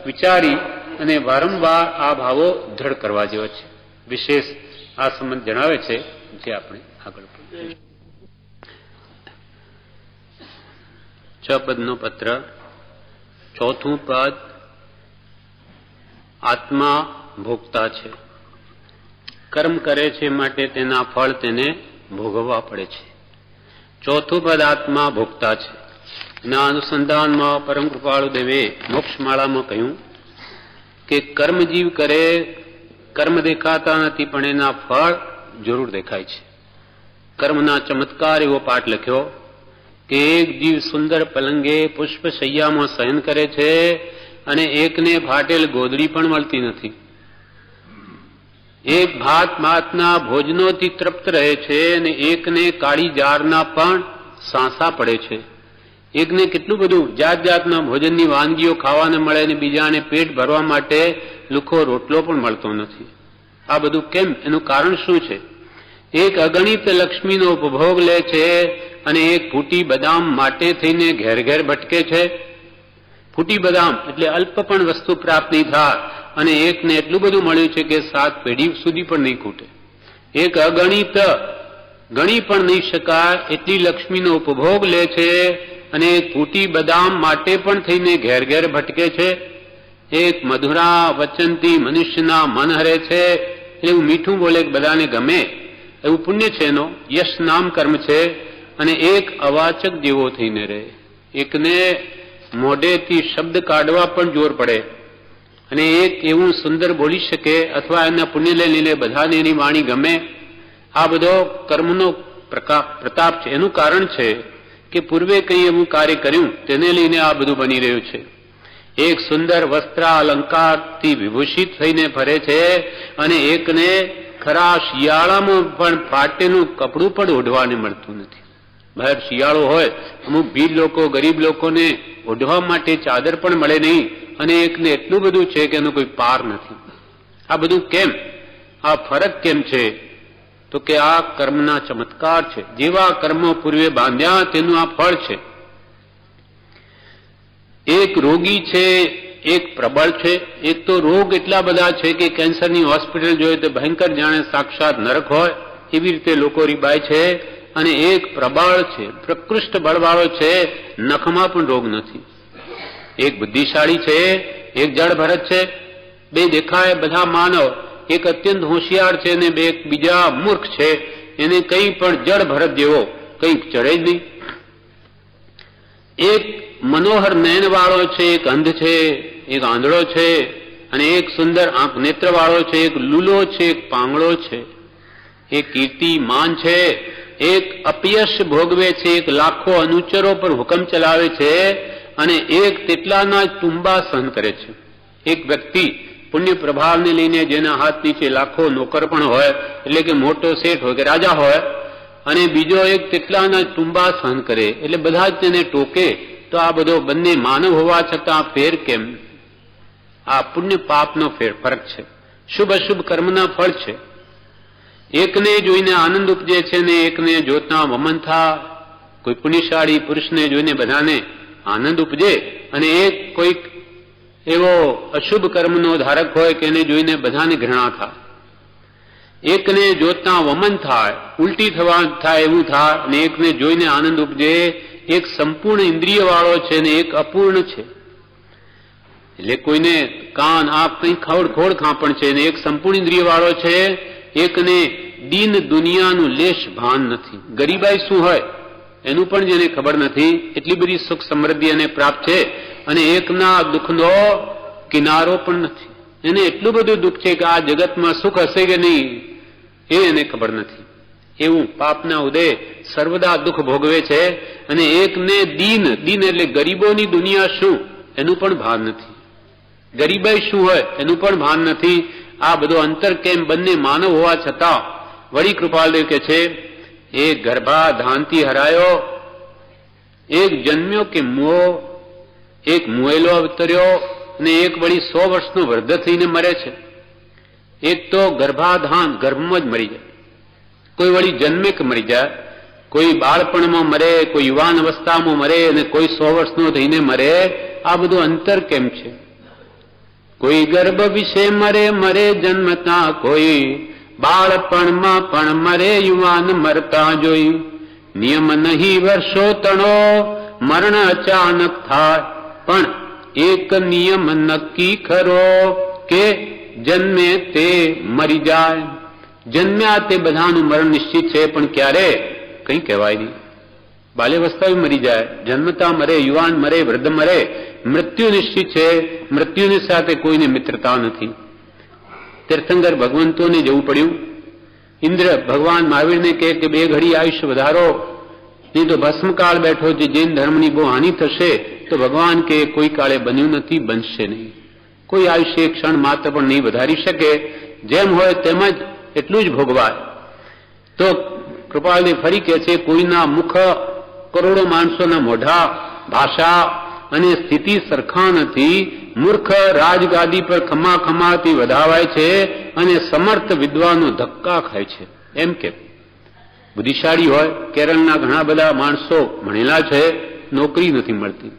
વિચારી અને વારંવાર આ ભાવો દ્રઢ કરવા જેવા છે. વિશેષ આ સંબંધ જણાવે છે, જે આપણે આગળ 6 પદનો પત્ર. 4થું પદ આત્મા ભોગતા છે. કર્મ કરે છે માટે તેના ફળ તેને ભોગવવા પડે છે. 4થું પદ આત્મા ભોગતા છે. એના અનુસંધાનમાં પરમ કૃપાળુ દેવે મોક્ષમાળામાં કહ્યું કે કર્મજીવ કરે, કર્મ દેખાતા નથી પણ એના ફળ જરૂર દેખાય છે. કર્મના ચમત્કાર એવો પાઠ લખ્યો કે એક જીવ સુંદર પલંગે પુષ્પ શૈયામાં શયન કરે છે અને એકને ફાટેલ ગોદડી પણ મળતી નથી. એક ભાત ભાતના ભોજનોથી તૃપ્ત રહે છે અને એકને કાળી જારના પણ સાંસા પડે છે. એકને કેટલું બધું જાત જાતના ભોજનની વાનગીઓ ખાવાને મળે અને બીજાને પેટ ભરવા માટે લુખો રોટલો પણ મળતો નથી. આ બધું કેમ? એનું કારણ શું છે? એક અગણિત લક્ષ્મીનો ઉપભોગ લે છે અને એક ફૂટી બદામ માટે થઈને ઘેર ઘેર ભટકે છે. ફૂટી બદામ એટલે અલ્પ પણ વસ્તુ પ્રાપ્ત નહીં થાય અને એકને એટલું બધું મળ્યું છે કે 7 પેઢી સુધી પણ નહીં ખૂટે. એક અગણિત ગણી પણ નહીં શકાય એટલી લક્ષ્મીનો ઉપભોગ લે છે અને એક ફૂટી બદામ માટે પણ થઈને ઘેર ઘેર ભટકે છે. એક મધુરા વચનથી મનુષ્યના મન હરે છે, એવું મીઠું બોલે બધાને ગમે એવું પુણ્ય છે, એનો યશ નામ કર્મ છે. અને એક અવાચક જેવો થઈને રહે. એકને મોઢેથી શબ્દ કાઢવા પણ જોર પડે અને એક એવું સુંદર બોલી શકે અથવા એના પુણ્યને લઈને બધાને એની વાણી ગમે. આ બધો કર્મનો પ્રતાપ છે. એનું કારણ છે કે પૂર્વે કંઈ એવું કાર્ય કર્યું તેને લઈને આ બધું બની રહ્યું છે. એક સુંદર વસ્ત્ર અલંકારથી વિભૂષિત થઈને ફરે છે અને એકને ખરા શિયાળામાં પણ ફાટેલું કપડું પણ ઓઢવાને મળતું નથી. બહાર શિયાળો હોય, અમુક ભીલ લોકો ગરીબ લોકોને ઓઢવા માટે ચાદર પણ મળે નહીં અને એકને એટલું બધું છે કે એનો કોઈ પાર નથી. આ બધું કેમ? આ ફરક કેમ છે? તો કે આ કર્મના ચમત્કાર છે. જેવા કર્મો પૂર્વે બાંધ્યા તેનું આ ફળ છે. એક રોગી છે, એક પ્રબળ છે. એક તો રોગ એટલા બધા છે કે કેન્સરની હોસ્પિટલ જોઈએ તો ભયંકર જાણે સાક્ષાત નરક હોય એવી રીતે લોકો રીબાય છે. અને એક પ્રબળ છે, પ્રકૃષ્ટ બળવાળો છે, નખમાં પણ રોગ નથી. એક બુદ્ધિશાળી છે, એક જળ ભરત છે. બે દેખાય બધા માનવ. એક અત્યંત હોશિયાર છે અને બે બીજા મૂર્ખ છે. એને કંઈ પણ જળ ભરત જેવો કંઈ ચડે જ નહીં. એક મનોહર નયન વાળો છે, એક અંધ છે, એક આંધળો છે અને એક સુંદર આંખ નેત્ર વાળો છે, એક લૂલો છે, એક પાંગળો છે. એક કીર્તિમાન છે, એક અપયશ ભોગવે છે, એક લાખો અનુચરો પર હુકમ ચલાવે છે અને એક તેટલાના તુંબા સહન કરે છે. એક વ્યક્તિ પુણ્ય પ્રભાવને લઈને જેના હાથ નીચે લાખો નોકર પણ હોય, એટલે કે મોટો શેઠ હોય કે રાજા હોય, અને બીજો એક તેટલાના તુંબા સહન કરે એટલે બધા જ તેને ટોકે. તો આ બધો બંને માનવ હોવા છતાં ફેર કેમ? આ પુણ્ય પાપનો ફરક છે. શુભ અશુભ કર્મના ફળ છે. એકને જોઈને આનંદ ઉપજે છે ને એકને જોતા વમન થાય. કોઈ પુણ્યશાળી પુરુષને જોઈને બધાને આનંદ ઉપજે અને એક કોઈક એવો અશુભ કર્મનો ધારક હોય કે એને જોઈને બધાને ઘૃણા થાય. એકને જોતા વમન થાય, ઉલટી થાય એવું થાય, અને એકને જોઈને આનંદ ઉપજે. એક સંપૂર્ણ ઇન્દ્રિય વાળો છે ને એક અપૂર્ણ છે. એટલે કોઈને કાન આંખ કંઈ ખોડ ખાંપણ છે ને એક સંપૂર્ણ ઇન્દ્રિય વાળો છે. એકને દીન દુનિયાનું લેશ ભાન નથી. ગરીબાઈ શું હોય એનું પણ જેને ખબર નથી, એટલી બધી સુખ સમૃદ્ધિ એને પ્રાપ્ત છે. અને એકના દુઃખનો કિનારો પણ નથી. એને એટલું બધું દુઃખ છે કે આ જગતમાં સુખ હશે કે નહીં એ એને ખબર નથી. એવું પાપના ઉદય સર્વદા દુઃખ ભોગવે છે. અને એકને દીન એટલે ગરીબોની દુનિયા શું એનું પણ ભાન નથી. ગરીબાઈ શું હોય એનું પણ ભાન નથી. આ બધો અંતર કેમ બંને માનવ હોવા છતાં વળી કૃપાલદેવ કે છે એ ગર્ભાધાનથી હરાયો, એક જન્મ્યો કે મુઓ, એક મુએલો અવતર્યો અને એક વળી 100 વર્ષનો વૃદ્ધ થઈને મરે છે. એક તો ગર્ભાધાન ગર્ભમાં જ મરી જાય, કોઈ વળી જન્મે કે મરી જાય, કોઈ બાળપણમાં મરે, કોઈ યુવાન અવસ્થામાં મરે અને કોઈ 100 વર્ષનો થઈને મરે. આ બધું અંતર કેમ છે? કોઈ ગર્ભ વિશે મરે જન્મતા, કોઈ બાળપણમાં પણ મરે યુવાન મરતા જોઈ. નિયમ નહીં વર્ષો તણો મરણ અચાનક થાય, પણ એક નિયમ નક્કી ખરો કે જન્મે તે મરી જાય. જન્મ્યા તે બધાનું મરણ નિશ્ચિત છે, પણ ક્યારે કંઈ કહેવાય નહીં. બાલ્યાવસ્થા મરી જાય, જન્મતા મરે, યુવાન મરે, વૃદ્ધ મરે. મૃત્યુ નિશ્ચિત છે. મૃત્યુની સાથે કોઈને મિત્રતા નથી. તીર્થંકર ભગવંતોને જવું પડ્યું. ઇન્દ્ર ભગવાન મહાવીરને કહે કે 2 ઘડી આયુષ્ય વધારો, નહીં તો ભસ્મકાળ બેઠો છે, જૈન ધર્મની બહુ હાનિ થશે. તો ભગવાન કે કોઈ કાળે બન્યું નથી, બનશે નહીં. કોઈ આયુષ્ય એક ક્ષણ માત્ર પણ નહીં વધારી શકે. જેમ હોય તેમ જ એટલું જ ભોગવાય. તો કૃપાલદેવ ફરી કહે છે કોઈના મુખ કરોડો માણસોના મોઢા, ભાષા અને સ્થિતિ સરખા નથી. મૂર્ખ રાજગાદી પર ખમાખમાથી વધાવાય છે અને સમર્થ વિદ્વાનો ધક્કા ખાય છે. એમ કે બુદ્ધિશાળી હોય, કેરળના ઘણા બધા માણસો ભણેલા છે, નોકરી નથી મળતી.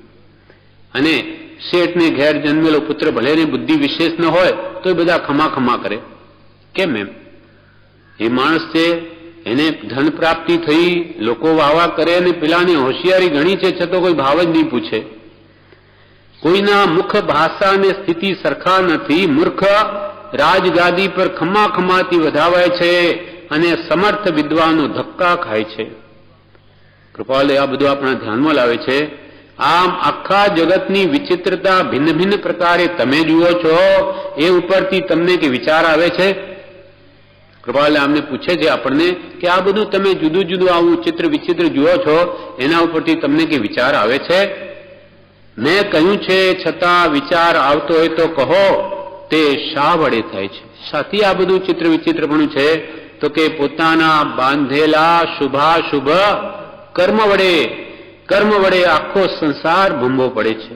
અને શેઠને ઘેર જન્મેલો પુત્ર ભલે ને બુદ્ધિ વિશેષ ન હોય તો એ બધા ખમા કરે. કેમ? એમ એ માણસ છે, એને ધન પ્રાપ્તિ થઈ, લોકો વાવા કરે અને પેલાની હોશિયારી ઘણી છે છતાં કોઈ ભાવ જ નહીં પૂછે. કોઈના મુખ, ભાષા અને સ્થિતિ સરખા નથી. મૂર્ખ રાજગાદી પર ખમાખમાથી વધાવાય છે અને સમર્થ વિદ્વાનો ધક્કા ખાય છે. કૃપાલે આ બધું આપણા ધ્યાનમાં લાવે છે. આમ આખા જગતની વિચિત્રતા ભિન્ન ભિન્ન પ્રકારે તમે જુઓ છો, એ ઉપરથી તમને કે વિચાર આવે છે? કૃપાલે આમને પૂછે છે આપણને કે આ બધું તમે જુદું જુદું આવું ચિત્ર વિચિત્ર જુઓ છો, એના ઉપરથી તમને કે વિચાર આવે છે? મેં કહ્યું છે છતાં વિચાર આવતો હોય તો કહો, તે શા વડે થાય છે? સાથી આ બધું ચિત્ર વિચિત્રપણું છે? તો કે પોતાના બાંધેલા શુભાશુભ કર્મ વડે આખો સંસાર ભંભો પડે છે.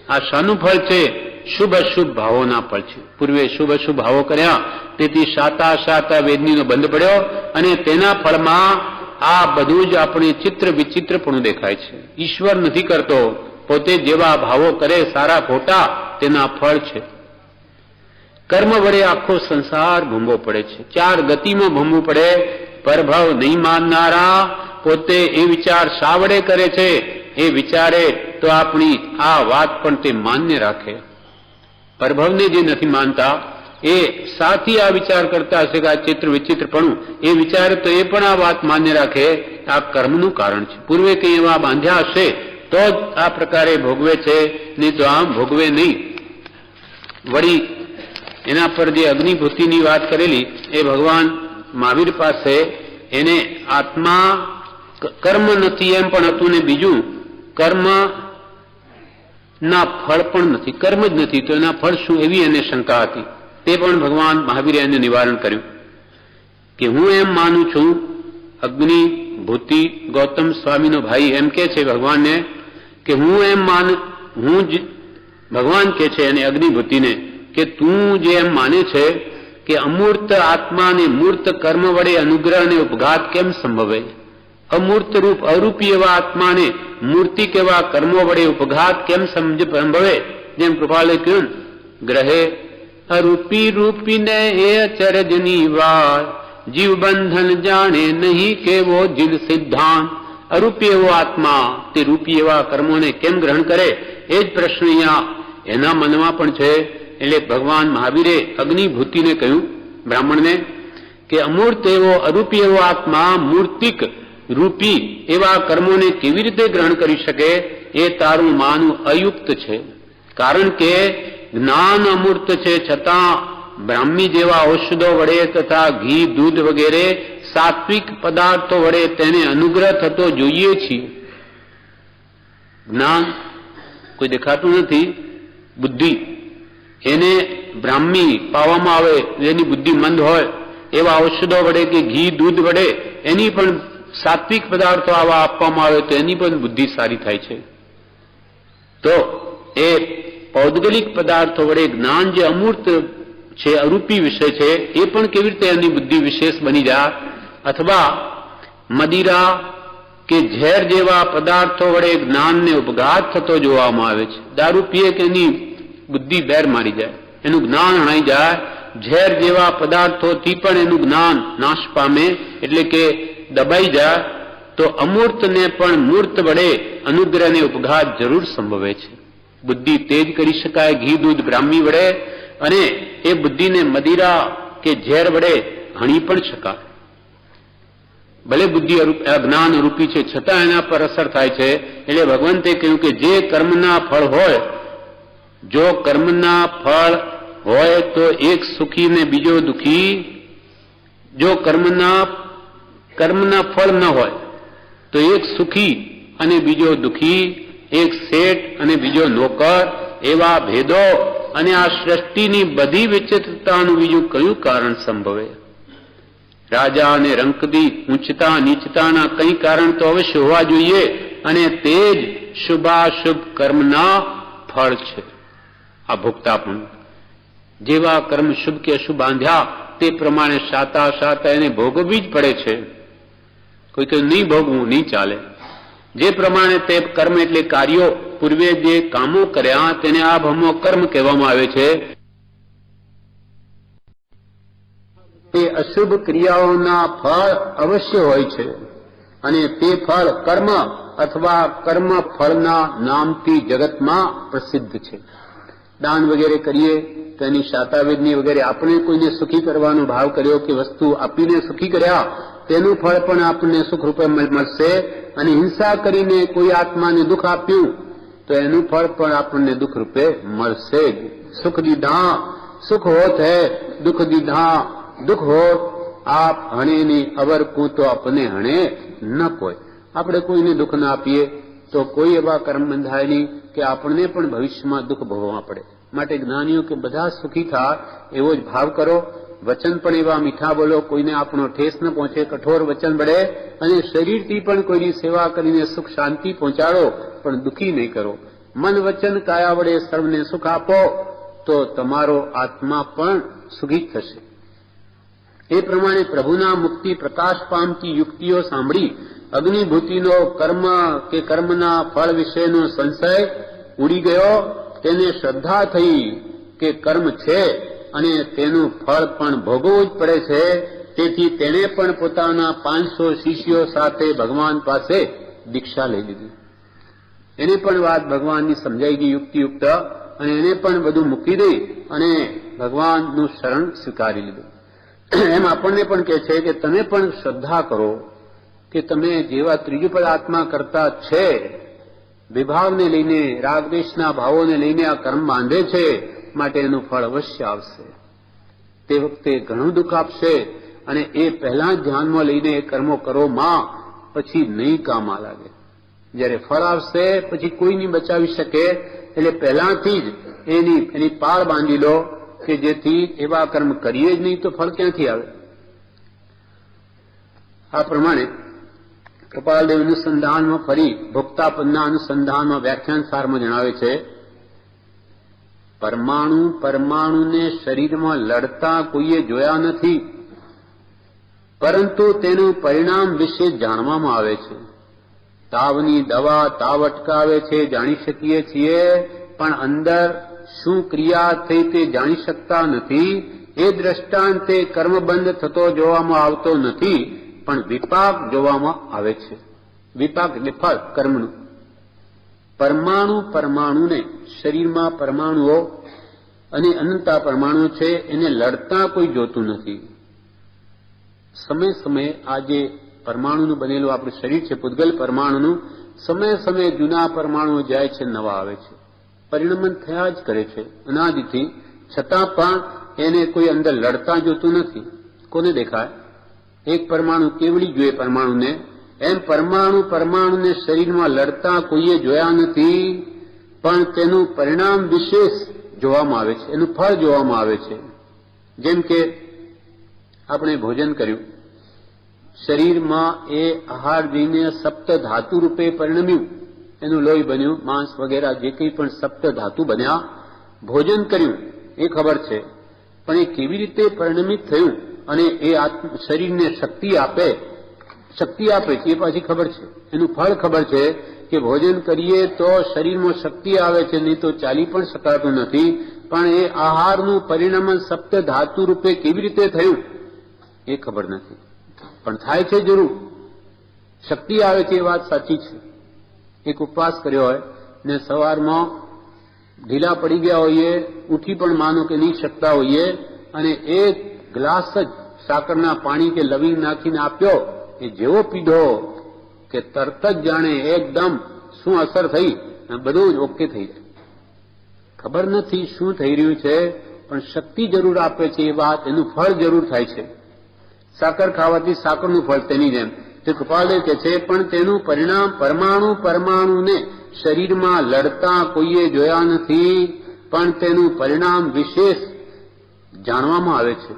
આ શાનું ફળ છે? શુભ અશુભ ભાવોના ફળ છે. પૂર્વે શુભ અશુભ ભાવો કર્યા, તેથી શાતા વેદનીનો બંધ પડ્યો અને તેના ફળમાં આ બધું જ આપણે ચિત્ર વિચિત્રપણું દેખાય છે. ઈશ્વર નથી કરતો, પોતે જેવા ભાવો કરે સારા ખોટા તેના ફળ છે. કર્મ વડે આખો સંસાર ભંભો પડે છે. 4 ગતિમાં ભંભવું પડે. પરભવ નહીં માનનારા પોતે એ વિચાર શા વડે કરે છે? એ વિચારે તો આપણી આ વાત પણ તે માન્ય રાખે. પરભવને જે નથી માનતા એ સાથી આ વિચાર કરતા હશે કે આ ચિત્ર વિચિત્રપણું, એ વિચારે તો એ પણ આ વાત માન્ય રાખે. આ કર્મનું કારણ છે. પૂર્વે કંઈ એવા બાંધ્યા હશે તો જ આ પ્રકારે ભોગવે છે, નહીં તો આમ ભોગવે નહીં. વળી એના પર જે અગ્નિભૂતિની વાત કરેલી એ ભગવાન મહાવીર પાસે એને આત્મા કર્મ નથી એમ પણ હતું ને બીજું કર્મ ના ફળ પણ નથી, કર્મ જ નથી તો એના ફળ શું, એવી એને શંકા હતી. તે પણ ભગવાન મહાવીરે એને નિવારણ કર્યું કે હું એમ માનું છું. અગ્નિભૂતિ ગૌતમ સ્વામીનો ભાઈ એમ કે છે ભગવાનને કે હું એમ ભગવાન કે છે એને અગ્નિભૂતિને કે તું જે એમ માને છે કે અમૂર્ત આત્માને મૂર્ત કર્મ વડે અનુગ્રહ અને ઉપઘાત કેમ સંભવે? અમૂર્ત રૂપ અરૂપી એવા આત્માને મૂર્તિક એવા કર્મો વડે ઉપઘાત કેમ સંભવે? જેમ કૃપાલે કહ્યું, ગ્રહે અરૂપી રૂપીને એ અચરજની વાર, જીવ બંધન જાણે નહીં કેવો જીલ સિદ્ધાંત. અરૂપી એવો આત્મા તે રૂપી એવા કર્મોને કેમ ગ્રહણ કરે? એ જ પ્રશ્ન અહીંયા એના મનમાં પણ છે. એટલે ભગવાન મહાવીરે અગ્નિભૂતિને કહ્યું, બ્રાહ્મણને, કે અમૂર્ત એવો અરૂપી એવો આત્મા મૂર્તિક રૂપી એવા કર્મોને કેવી રીતે ગ્રહણ કરી શકે? એ તારું માનવું અયુક્ત છે. કારણ કે જ્ઞાન અમૂર્ત છે, છતાં બ્રાહ્મી જેવા ઔષધો વડે તથા ઘી દૂધ વગેરે સાત્વિક પદાર્થો વડે તેને અનુગ્રહ થતો જોઈએ છીએ. જ્ઞાન કોઈ દેખાતું નથી, બુદ્ધિ એને બ્રાહ્મી પાવામાં આવે, એની બુદ્ધિ મંદ હોય, એવા ઔષધો વડે કે ઘી દૂધ વડે એની પણ સાત્વિક પદાર્થો આવા આપવામાં આવે તો એની પણ બુદ્ધિ સારી થાય છે. તો એ પૌદ્ગલિક પદાર્થો વડે જ્ઞાન જે અમૂર્ત છે, અરૂપી વિષય છે, એ પણ કેવી રીતે એની બુદ્ધિ વિશેષ બની જાય? અથવા મદિરા કે ઝેર જેવા પદાર્થો વડે જ્ઞાનને ઉપઘાત થતો જોવામાં આવે છે. દારૂ પીએ કે એની બુદ્ધિ બેર મારી જાય, એનું જ્ઞાન હણાઈ જાય. ઝેર જેવા પદાર્થોથી પણ એનું જ્ઞાન નાશ પામે, એટલે કે દબાઈ જાય. તો અમૂર્તને પણ મૂર્ત વડે અનુગ્રહને ઉપઘાત જરૂર સંભવે છે. બુદ્ધિ તેજ કરી શકાય ઘી દૂધ બ્રાહ્મી વડે, અને એ બુદ્ધિને મદિરા કે ઝેર વડે હણી પણ શકાય. ભલે બુદ્ધિ જ્ઞાન રૂપી છે, છતાં એના પર અસર થાય છે. એટલે ભગવંતે કહ્યું કે જે કર્મના ફળ હોય, જો કર્મના ફળ હોય તો એક સુખી ને બીજો દુઃખી. જો કર્મના ફળ ન હોય તો એક સુખી અને બીજો દુઃખી, એક શેઠ અને બીજો નોકર, એવા ભેદો અને આ સૃષ્ટિની બધી વિચિત્રતાનું બીજું કયું કારણ સંભવે? રાજા અને રંકદી ઊંચતા નીચતાના કંઈ કારણ તો અવશ્ય હોવા જોઈએ, અને તે જ શુભાશુભ કર્મના ફળ છે. આ ભોગતાપણું જેવા કર્મ શુભ કે અશુભ બાંધ્યા તે પ્રમાણે શાતા એને ભોગવવી જ પડે છે. કોઈ તો નહીં ભોગવું નહીં ચાલે. જે પ્રમાણે તે કર્મ એટલે કાર્યો પૂર્વે જે કામો કર્યા તેને આ ભમો કર્મ કહેવામાં આવે છે. તે અશુભ ક્રિયાઓના ફળ અવશ્ય હોય છે, અને તે ફળ કર્મ અથવા કર્મ ફળના નામથી જગતમાં પ્રસિદ્ધ છે. દાન વગેરે કરીએ તો એની શાતાવેદની વગેરે આપણે કોઈને સુખી કરવાનો ભાવ કર્યો કે વસ્તુ આપીને સુખી કર્યા, તેનું ફળ પણ આપણને સુખ રૂપે મળશે. અને હિંસા કરીને કોઈ આત્માને દુઃખ આપ્યું તો એનું ફળ પણ આપણને દુઃખ રૂપે મળશે. સુખ દીધા સુખ હોત હૈ, દુઃખ દીધા દુઃખ હોત. આપ હણે ની અવર કું તો આપને હણે ન કોઈ. આપણે કોઈને દુઃખ ના આપીએ તો કોઈ એવા કર્મ બંધાય નહીં કે આપણને પણ ભવિષ્યમાં દુઃખ ભોગવવા પડે. માટે જ્ઞાનીઓ કે બધા સુખી થાય એવો જ ભાવ કરો. વચન પણ એવા મીઠા બોલો, કોઈને આપણો ઠેસ ન પહોંચે, કઠોર વચન બળે. અને શરીરથી પણ કોઈની સેવા કરીને સુખ શાંતિ પહોંચાડો, પણ દુઃખી નહીં કરો. મન વચન કાયા વડે સર્વને સુખ આપો તો તમારો આત્મા પણ સુખી થશે. એ પ્રમાણે પ્રભુના મુક્તિ પ્રકાશ પામતી યુક્તિઓ સાંભળી અગ્નિભૂતિનો કર્મ કે કર્મના ફળ વિશેનો સંશય ઉડી ગયો. તેને શ્રદ્ધા થઈ કે કર્મ છે અને તેનું ફળ પણ ભોગવવું જ પડે છે. તેથી તેણે પણ પોતાના 500 શિષ્યો સાથે ભગવાન પાસે દીક્ષા લઈ લીધી. એને પણ વાત ભગવાનની સમજાઈ ગઈ યુક્તિયુક્ત, અને એને પણ બધું મૂકી દઈ અને ભગવાનનું શરણ સ્વીકારી લીધું. એમ આપણને પણ કહે છે કે તમે પણ શ્રદ્ધા કરો કે તમે જેવા ત્રીજું પદ આત્મા કરતા છે, વિભાવને લઈને રાગદ્વેષના ભાવોને લઈને આ કર્મ બાંધે છે, માટે એનું ફળ અવશ્ય આવશે. તે વખતે ઘણું દુઃખ આપશે, અને એ પહેલા જ ધ્યાનમાં લઈને એ કર્મો કરો માં, પછી નહીં કામમાં લાગે. જયારે ફળ આવશે પછી કોઈ નહીં બચાવી શકે. એટલે પહેલાથી જ એની પાળ બાંધી લો કે જેથી એવા કર્મ કરીએ જ નહીં તો ફળ ક્યાંથી આવે. આ પ્રમાણે કપાલદેવ અનુસંધાનમાં ફરી ભોક્તાપદના અનુસંધાનમાં વ્યાખ્યાન સારમાં જણાવે છે, પરમાણુ પરમાણુને શરીરમાં લડતા કોઈએ જોયા નથી. પરંતુ તેનું પરિણામ વિશે જાણવામાં આવે છે. તાવની દવા તાવ અટકાવે છે જાણી શકીએ છીએ, પણ અંદર શું ક્રિયા થઈ તે જાણી શકતા નથી. એ દ્રષ્ટાંતે કર્મબંધ થતો જોવામાં આવતો નથી, પણ વિપાક જોવામાં આવે છે. વિપાક એટલે ફળ કર્મનું. પરમાણુને શરીરમાં પરમાણુઓ અને અનંતા પરમાણુ છે, એને લડતા કોઈ જોતું નથી. સમય સમયે આ જે પરમાણુનું બનેલું આપણું શરીર છે, પૂતગલ પરમાણુનું, સમયે સમયે જૂના પરમાણુઓ જાય છે, નવા આવે છે, પરિણમન થયા જ કરે છે અનાદિથી. છતાં પણ એને કોઈ અંદર લડતા જોતું નથી. કોને દેખાય? એક પરમાણુ કેવડી જોઈએ પરમાણુને, એમ પરમાણુને શરીરમાં લડતા કોઈએ જોયા નથી, પણ તેનું પરિણામ વિશેષ જોવામાં આવે છે, એનું ફળ જોવામાં આવે છે. જેમ કે આપણે ભોજન કર્યું, શરીરમાં એ આહાર જઈને સપ્ત ધાતુ રૂપે પરિણમ્યું, એનું લોહી બન્યું, માંસ વગેરે જે કંઈ પણ સપ્ત ધાતુ બન્યા, ભોજન કર્યું એ ખબર છે, પણ એ કેવી રીતે પરિણમિત થયું અને એ શરીરને શક્તિ આપે છે એ પાછી ખબર છે. એનું ફળ ખબર છે કે ભોજન કરીએ તો શરીરમાં શક્તિ આવે છે, નહીં તો ચાલી પણ શકાતું નથી. પણ એ આહારનું પરિણમન સપ્ત ધાતુ રૂપે કેવી રીતે થયું એ ખબર નથી, પણ થાય છે જરૂર. શક્તિ આવે છે એ વાત સાચી છે. એક ઉપવાસ કર્યો હોય ને સવારમાં ઢીલા પડી ગયા હોઈએ, ઉઠી પણ માનો કે નહીં શકતા હોઈએ, અને એક ગ્લાસ જ સાકરના પાણી કે લવિંગ નાખીને આપ્યો, એ જેવો પીધો કે તરત જ જાણે એકદમ શું અસર થઈ, બધું જ ઓકે થઈ જાય. ખબર નથી શું થઈ રહ્યું છે, પણ શક્તિ જરૂર આપે છે એ વાત, એનું ફળ જરૂર થાય છે. સાકર ખાવાથી સાકરનું ફળ તેની જેમ તે કૃપાલદેવ કહે છે, પણ તેનું પરિણામ પરમાણુને શરીરમાં લડતા કોઈએ જોયા નથી, પણ તેનું પરિણામ વિશેષ જાણવામાં આવે છે.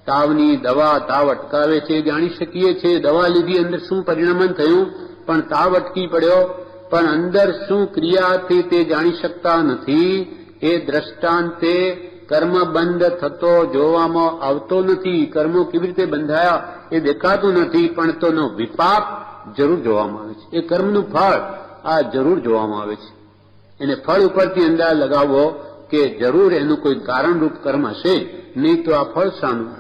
તાવની દવા તાવ અટકાવે છે જાણી શકીએ છીએ, દવા લીધી અંદર શું પરિણમન થયું, પણ તાવ અટકી પડ્યો, પણ અંદર શું ક્રિયાથી તે જાણી શકતા નથી. એ દ્રષ્ટાંતે કર્મ બંધ થતો જોવામાં આવતો નથી. કર્મો કેવી રીતે બંધાયા એ દેખાતું નથી, પણ તેનો વિપાક જરૂર જોવામાં આવે છે. એ કર્મનું ફળ આ જરૂર જોવામાં આવે છે. એને ફળ ઉપરથી અંદાજ લગાવવો કે જરૂર એનું કોઈ કારણરૂપ કર્મ હશે, નહીં તો આ ફળ શાનું.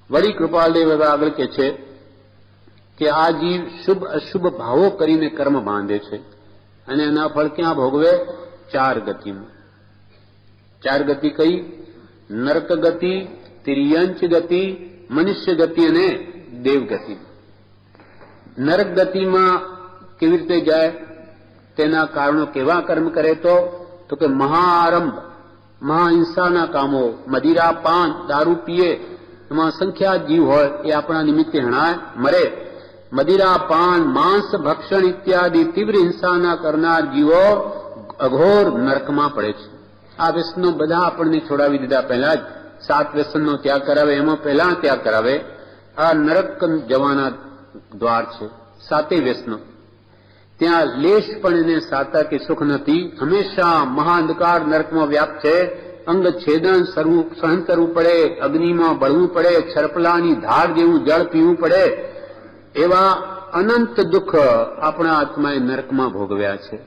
વળી કૃપાલદેવ આગળ કહે છે કે આ જીવ શુભ અશુભ ભાવો કરીને કર્મ બાંધે છે, અને એના ફળ ક્યાં ભોગવે? 4 ગતિમાં. 4 ગતિ કઈ? નરક ગતિ, તિર્યંચ ગતિ, મનુષ્ય ગતિ અને દેવ ગતિ. નરક ગતિમાં કેવી રીતે જાય? તેના કારણો કેવા કર્મ કરે તો કે મહાઆરંભ, મહાહિંસાના કામો, મદિરા પાન દારૂ પીએ, એમાં સંખ્યાત જીવ હોય એ આપણા નિમિત્તે હણાય મરે. મદિરા પાન માંસ ભક્ષણ ઇત્યાદિ તીવ્ર હિંસાના કરનાર જીવો અઘોર નરકમાં પડે છે. આ વ્યસનો બધા આપણને છોડાવી દીધા પહેલા જ 7 વ્યસનનો ત્યાગ કરાવે, એમાં પહેલા ત્યાગ કરાવે. આ નરક જવાના દ્વાર છે, 7 વ્યસનો. ત્યાં લેશ પણ એને સાતા કે સુખ નથી, હંમેશા મહાઅંધકાર નરકમાં વ્યાપ્ત છે. અંગ છેદન સહન કરવું પડે, અગ્નિમાં બળવું પડે, છરપલાની ધાર જેવું જળ પીવું પડે, એવા અનંત દુઃખ આપણા આત્માએ નરકમાં ભોગવ્યા છે.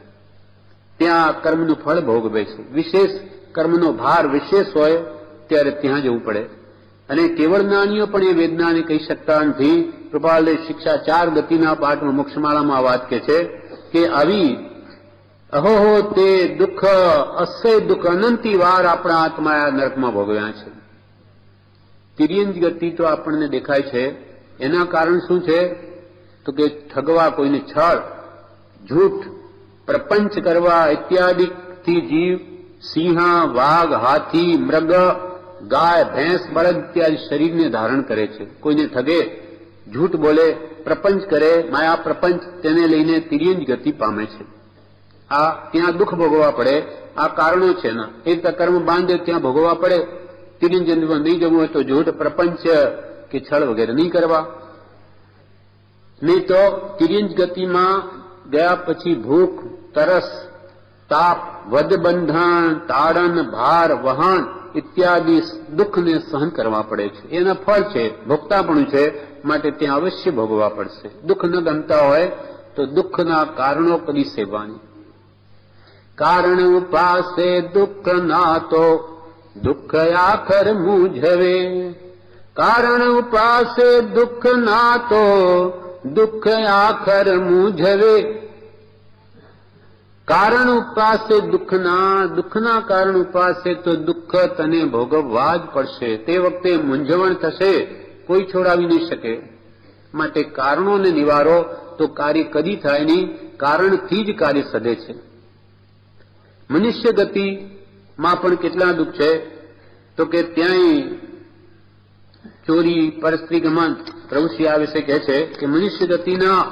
ત્યાં કર્મનું ફળ ભોગવે છે. વિશેષ કર્મનો ભાર વિશેષ હોય ત્યારે ત્યાં જવું પડે. અને કેવળ જ્ઞાનીઓ પણ એ વેદનાને કહી શકતા નથી. કૃપાલદેવ શિક્ષા 4 ગતિના પાઠમાં મોક્ષમાળામાં વાત કહે છે કે આવી અહોહો તે દુઃખ, અસહ્ય દુઃખ અનંતી વાર આપણા આત્માએ નરકમાં ભોગવ્યા છે. તિર્યંજ ગતિ તો આપણને દેખાય છે. એના કારણ શું છે? તો કે ઠગવા, કોઈને છળ, જૂઠ, પ્રપંચ કરવા ઇત્યાદિથી જીવ સિંહ, વાઘ, હાથી, મૃગ, ગાય, ભેંસ, બળદ ઇત્યાદિ શરીરને ધારણ કરે છે. કોઈને ઠગે, જૂઠ બોલે, પ્રપંચ કરે, માયા પ્રપંચ, તેને લઈને તિર્યંજ ગતિ પામે છે. આ ત્યાં દુઃખ ભોગવવા પડે. આ કારણો છે એના. એક કર્મ બાંધે ત્યાં ભોગવવા પડે. તિર્યંજનમાં નહીં જવું હોય તો જૂઠ, પ્રપંચ કે છળ વગેરે નહીં કરવા. નહીં તો તિર્યંજ ગતિમાં ગયા પછી ભૂખ, તરસ, તાપ, વધબંધન, તાડન, ભાર, વહન ઇત્યાદિ દુઃખને સહન કરવા પડે છે. એના ફળ છે, ભોગતાપણું છે, માટે ત્યાં અવશ્ય ભોગવવા પડશે. દુઃખ ન ગમતા હોય તો દુઃખના કારણો કદી સેવાની. કારણ ઉપાસે દુઃખ ના તો દુઃખ આખર મૂંઝવે. કારણ ઉપાસે દુઃખ ના તો દુઃખ આખર મૂંઝવે. કારણ ઉપાસે દુઃખના કારણ ઉપાસે તો દુઃખ તને ભોગવવા જ પડશે. તે વખતે મૂંઝવણ થશે, કોઈ છોડાવી નહીં શકે. માટે કારણોને નિવારો તો કાર્ય કદી થાય નહીં. કારણથી જ કાર્ય સધે છે. મનુષ્ય ગતિમાં પણ કેટલા દુઃખ છે તો કે ત્યાંય ચોરી, પરસ્ત્રી ગમન પ્રભુશ્રી આ વિશે કહે છે કે મનુષ્ય ગતિના